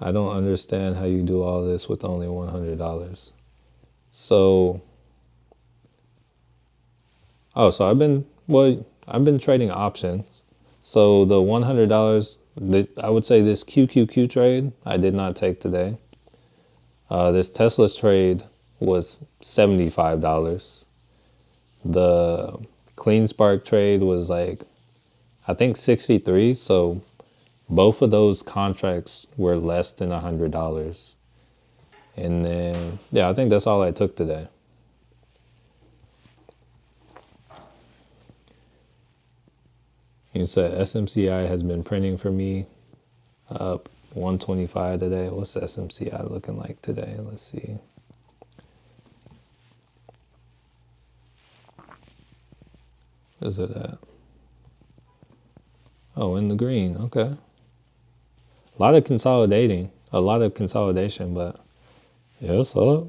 I don't understand how you do all this with only $100. So, so I've been trading options. So the $100, I would say this QQQ trade, I did not take today. This Tesla's trade was $75. The Clean Spark trade was like, I think 63. So both of those contracts were less than $100. And then, yeah, I think that's all I took today. You said SMCI has been printing for me up 125 today. What's SMCI looking like today? Let's see. Is it at? Oh, in the green. Okay. A lot of consolidation, but yeah, it's up.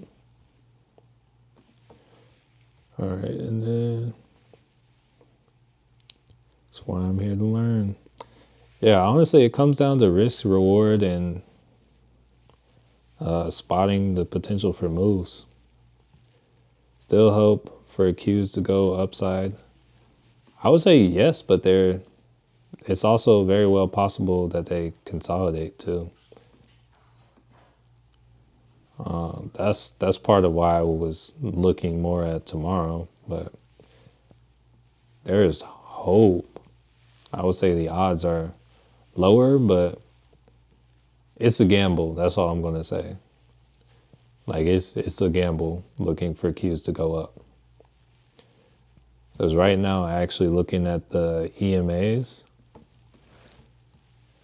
All right, and then that's why I'm here to learn. Yeah, honestly, it comes down to risk, reward, and spotting the potential for moves. Still hope for Qs to go upside. I would say yes, but it's also very well possible that they consolidate too. That's part of why I was looking more at tomorrow, but there is hope. I would say the odds are lower, but it's a gamble. That's all I'm gonna say. Like it's a gamble looking for Qs to go up. Because right now, actually looking at the EMAs,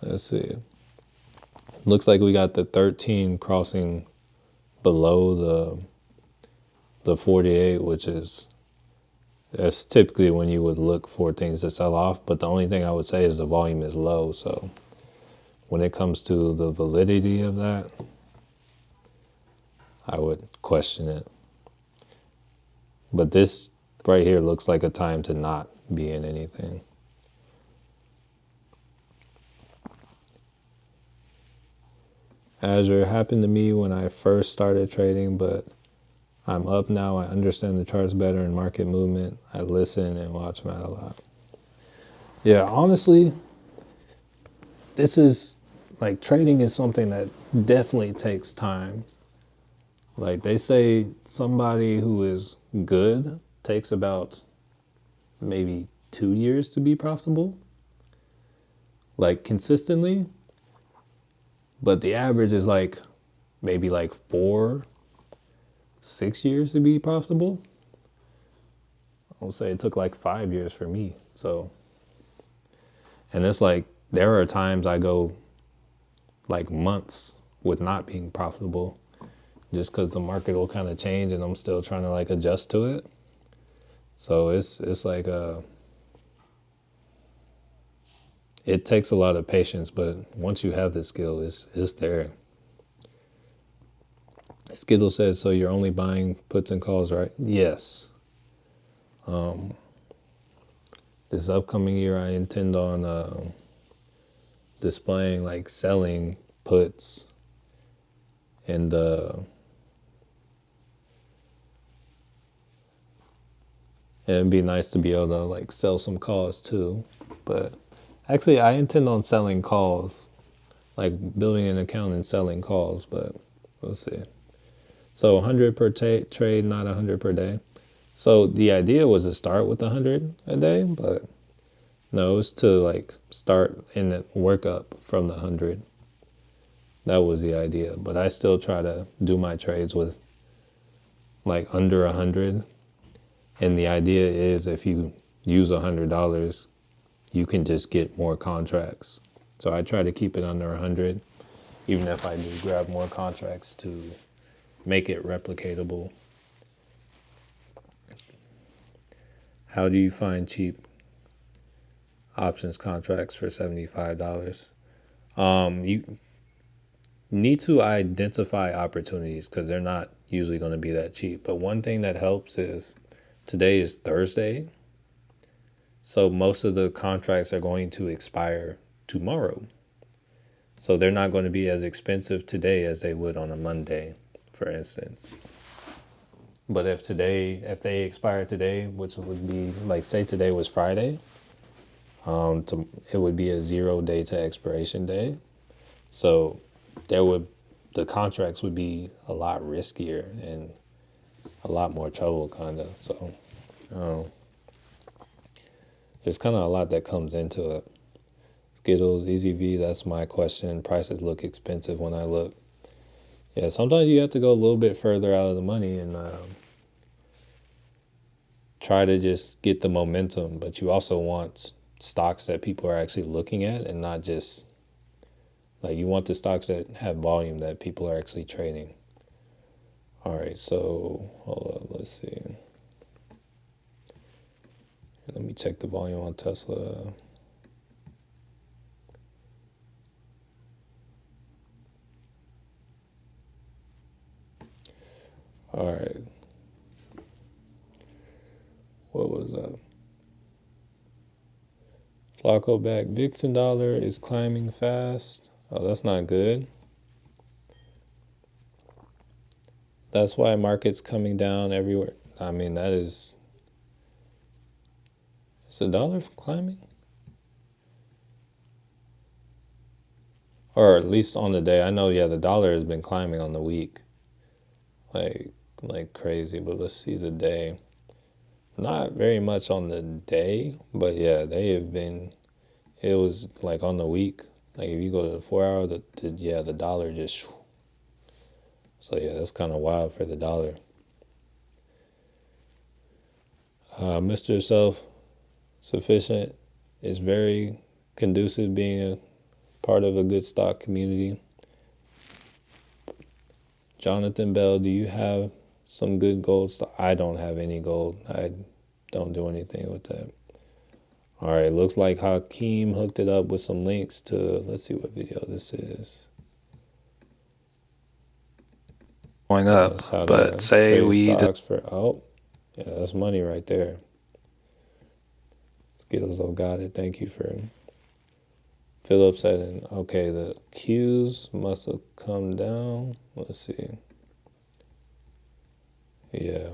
let's see. Looks like we got the 13 crossing below the 48, which is that's typically when you would look for things to sell off. But the only thing I would say is the volume is low. So when it comes to the validity of that, I would question it. But this right here looks like a time to not be in anything. Azure happened to me when I first started trading, but I'm up now. I understand the charts better and market movement. I listen and watch Matt a lot. Yeah, honestly, this is like trading is something that definitely takes time. Like they say somebody who is good takes about maybe 2 years to be profitable, like consistently. But the average is like maybe like 4, 6 years to be profitable. I would say it took like 5 years for me. So, and it's like there are times I go like months with not being profitable just because the market will kind of change and I'm still trying to like adjust to it. So it's like it takes a lot of patience, but once you have the skill, it's there. Skittle says, so you're only buying puts and calls, right? Yes. This upcoming year, I intend on displaying like selling puts and it'd be nice to be able to like sell some calls too. But actually, I intend on selling calls, like building an account and selling calls. But we'll see. So 100 per trade, not 100 per day. So the idea was to start with 100 a day, but no, it's to like start and work up from the 100. That was the idea. But I still try to do my trades with like under 100. And the idea is if you use $100, you can just get more contracts. So I try to keep it under 100, even if I do grab more contracts to make it replicatable. How do you find cheap options contracts for $75? You need to identify opportunities because they're not usually going to be that cheap. But one thing that helps is today is Thursday. So most of the contracts are going to expire tomorrow. So they're not going to be as expensive today as they would on a Monday, for instance. But if they expire today, which would be like say today was Friday, it would be a 0 day to expiration day. So the contracts would be a lot riskier and a lot more trouble kind of. So there's kind of a lot that comes into it. Skittles, EZV, that's my question. Prices look expensive when I look. Yeah, sometimes you have to go a little bit further out of the money and try to just get the momentum, but you also want stocks that people are actually looking at and not just like you want the stocks that have volume that people are actually trading. All right, so hold on, let's see. Let me check the volume on Tesla. All right. goes up. Flacco back. Vixen dollar is climbing fast. Oh, that's not good. That's why market's coming down everywhere. I mean, that is the dollar climbing? Or at least on the day. I know, yeah, the dollar has been climbing on the week. Like crazy, but let's see the day. Not very much on the day, but yeah, they have been, it was like on the week. Like if you go to the 4 hour, the dollar just, so yeah, that's kind of wild for the dollar. Mr. Self-Sufficient is very conducive being a part of a good stock community. Jonathan Bell, do you have some good gold stock? I don't have any gold. I don't do anything with that. All right, looks like Hakeem hooked it up with some links to, let's see what video this is. Going up, but say we stocks for, oh, yeah, that's money right there. Skittles, oh, got it. Thank you for Philip said, okay, the Qs must have come down. Let's see. Yeah.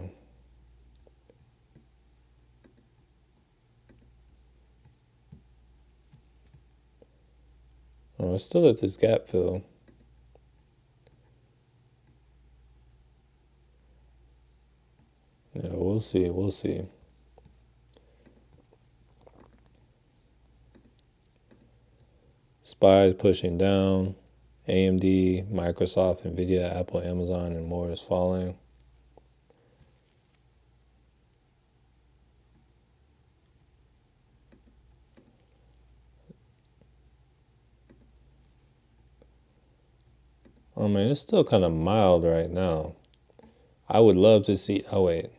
Oh, it's still at this gap fill. Yeah, we'll see. We'll see. SPY's pushing down. AMD, Microsoft, Nvidia, Apple, Amazon, and more is falling. Oh man, it's still kind of mild right now. I would love to see, oh wait.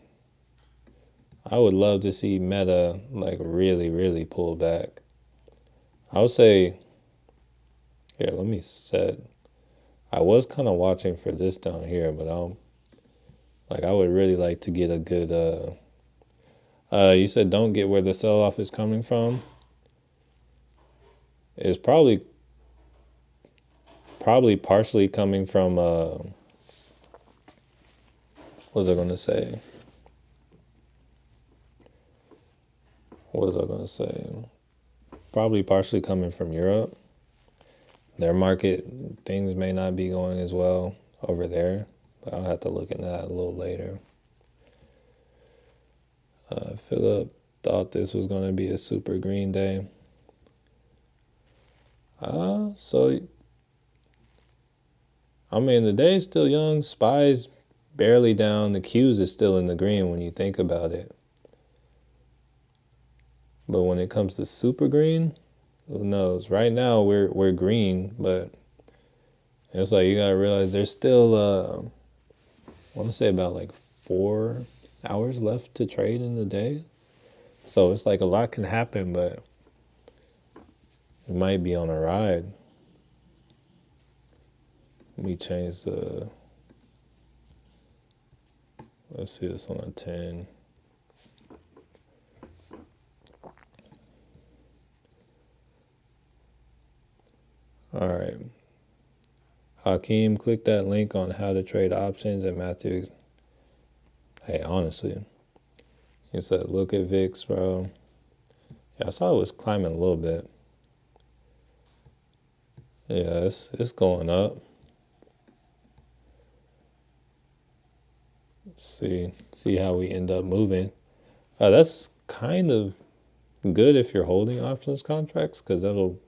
I would love to see Meta like really, really pull back. I would say, here, let me set. I was kind of watching for this down here, but I would really like to get a good, you said don't get where the sell-off is coming from. It's probably partially coming from, what was I going to say? Probably partially coming from Europe. Their market, things may not be going as well over there, but I'll have to look at that a little later. Philip thought this was going to be a super green day. So, I mean, the day is still young. SPY's barely down. The Qs is still in the green when you think about it. But when it comes to super green, who knows? Right now we're green, but it's like you gotta realize there's still I want to say about like 4 hours left to trade in the day. So it's like a lot can happen, but it might be on a ride. Let me change the, let's see this on a 10. All right. Hakeem, click that link on how to trade options, and Matthew, hey, honestly, he said, look at VIX, bro. Yeah, I saw it was climbing a little bit. Yeah, it's going up. Let's see how we end up moving. That's kind of good if you're holding options contracts, because that'll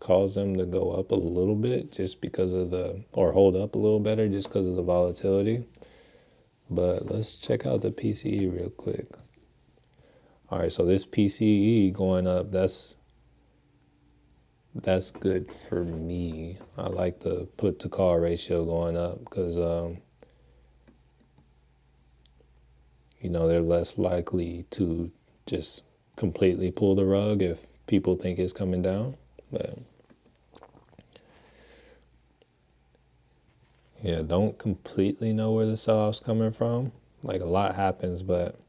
cause them to go up a little bit just because of or hold up a little better just because of the volatility. But let's check out the PCE real quick. All right, so this PCE going up, that's good for me. I like the put to call ratio going up because they're less likely to just completely pull the rug if people think it's coming down. But yeah, don't completely know where the sell-off's coming from. Like a lot happens, but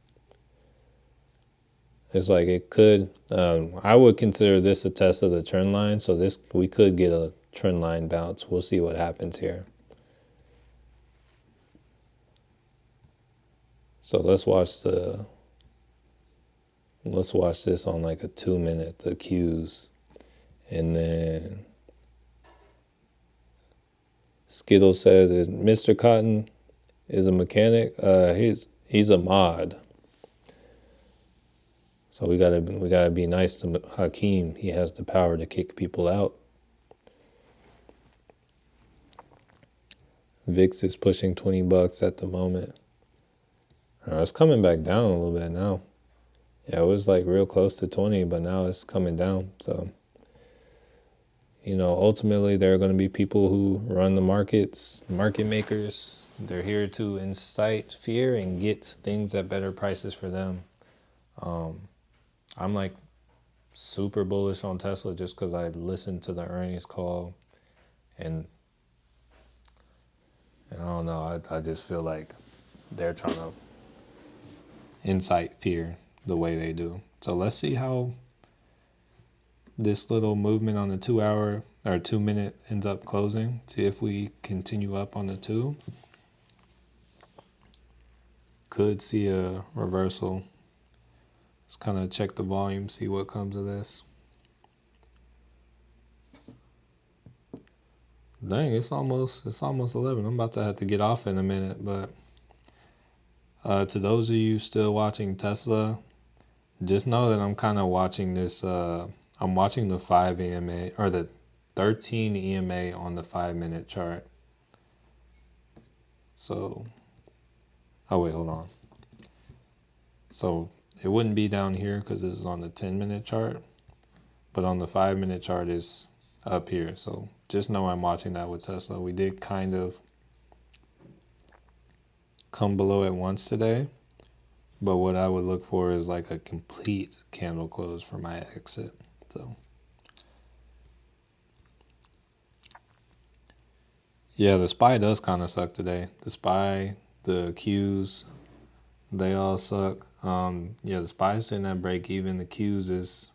It's like it could. I would consider this a test of the trend line. So we could get a trend line bounce. We'll see what happens here. So let's watch this on like a 2-minute, the cues. And then Skittle says, "Is Mr. Cotton is a mechanic? He's a mod. So we gotta be nice to Hakeem. He has the power to kick people out." VIX is pushing $20 at the moment. It's coming back down a little bit now. Yeah, it was like real close to 20, but now it's coming down. So, ultimately there are going to be people who run the markets, market makers. They're here to incite fear and get things at better prices for them. I'm like super bullish on Tesla just because I listened to the earnings call, and I don't know, I just feel like they're trying to incite fear the way they do. So let's see how this little movement on the 2-hour or 2-minute ends up closing. See if we continue up on the 2. Could see a reversal. Let's kind of check the volume, see what comes of this. Dang, it's almost 11. I'm about to have to get off in a minute, but to those of you still watching Tesla, just know that I'm kind of watching this. I'm watching the 5 EMA or the 13 EMA on the 5-minute chart. So, oh wait, hold on. So it wouldn't be down here because this is on the 10-minute chart, but on the 5-minute chart is up here. So just know I'm watching that with Tesla. We did kind of come below it once today, but what I would look for is like a complete candle close for my exit. So yeah, the SPY does kind of suck today. The SPY, the Qs, they all suck. Yeah, the SPY's in that break even. The Qs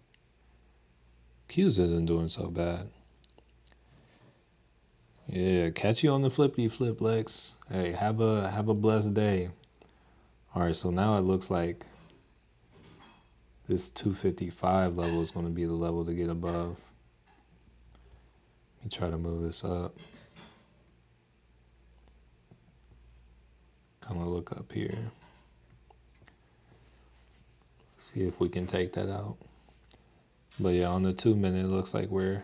isn't doing so bad. Yeah, catch you on the flippity flip, Lex. Hey, have a blessed day. All right, so now it looks like this 255 level is going to be the level to get above. Let me try to move this up. Kind of look up here. See if we can take that out. But yeah, on the 2-minute, it looks like we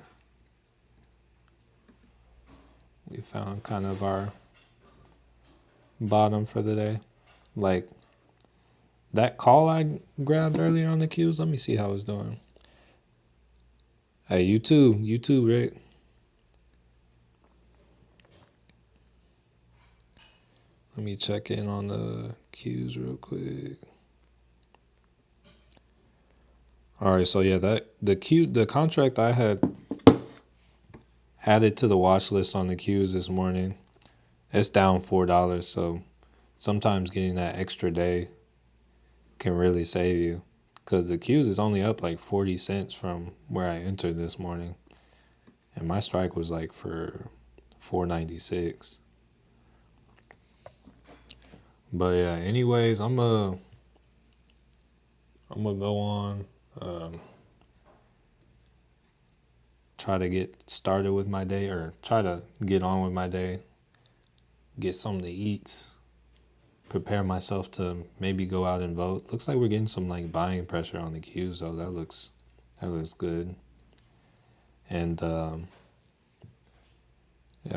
found kind of our bottom for the day. Like that call I grabbed earlier on the Qs, let me see how it's doing. Hey, you too, Rick. Let me check in on the Qs real quick. All right, so yeah, the contract I had added to the watch list on the Qs this morning, it's down $4. So sometimes getting that extra day can really save you, because the Qs is only up like 40 cents from where I entered this morning, and my strike was like for $4.96. But yeah, anyways, I'm gonna go on, try to get started with my day, or try to get on with my day, get something to eat, prepare myself to maybe go out and vote. Looks like we're getting some like buying pressure on the Qs, though. That looks good. And yeah,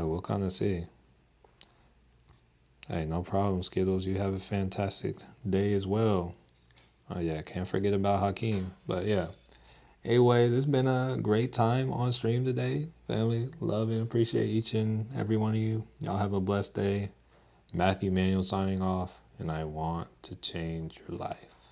we'll kind of see. Hey, no problem, Skittles. You have a fantastic day as well. Oh yeah, can't forget about Hakeem. But yeah, anyways, it's been a great time on stream today. Family, love and appreciate each and every one of you. Y'all have a blessed day. Matthew Manuel signing off, and I want to change your life.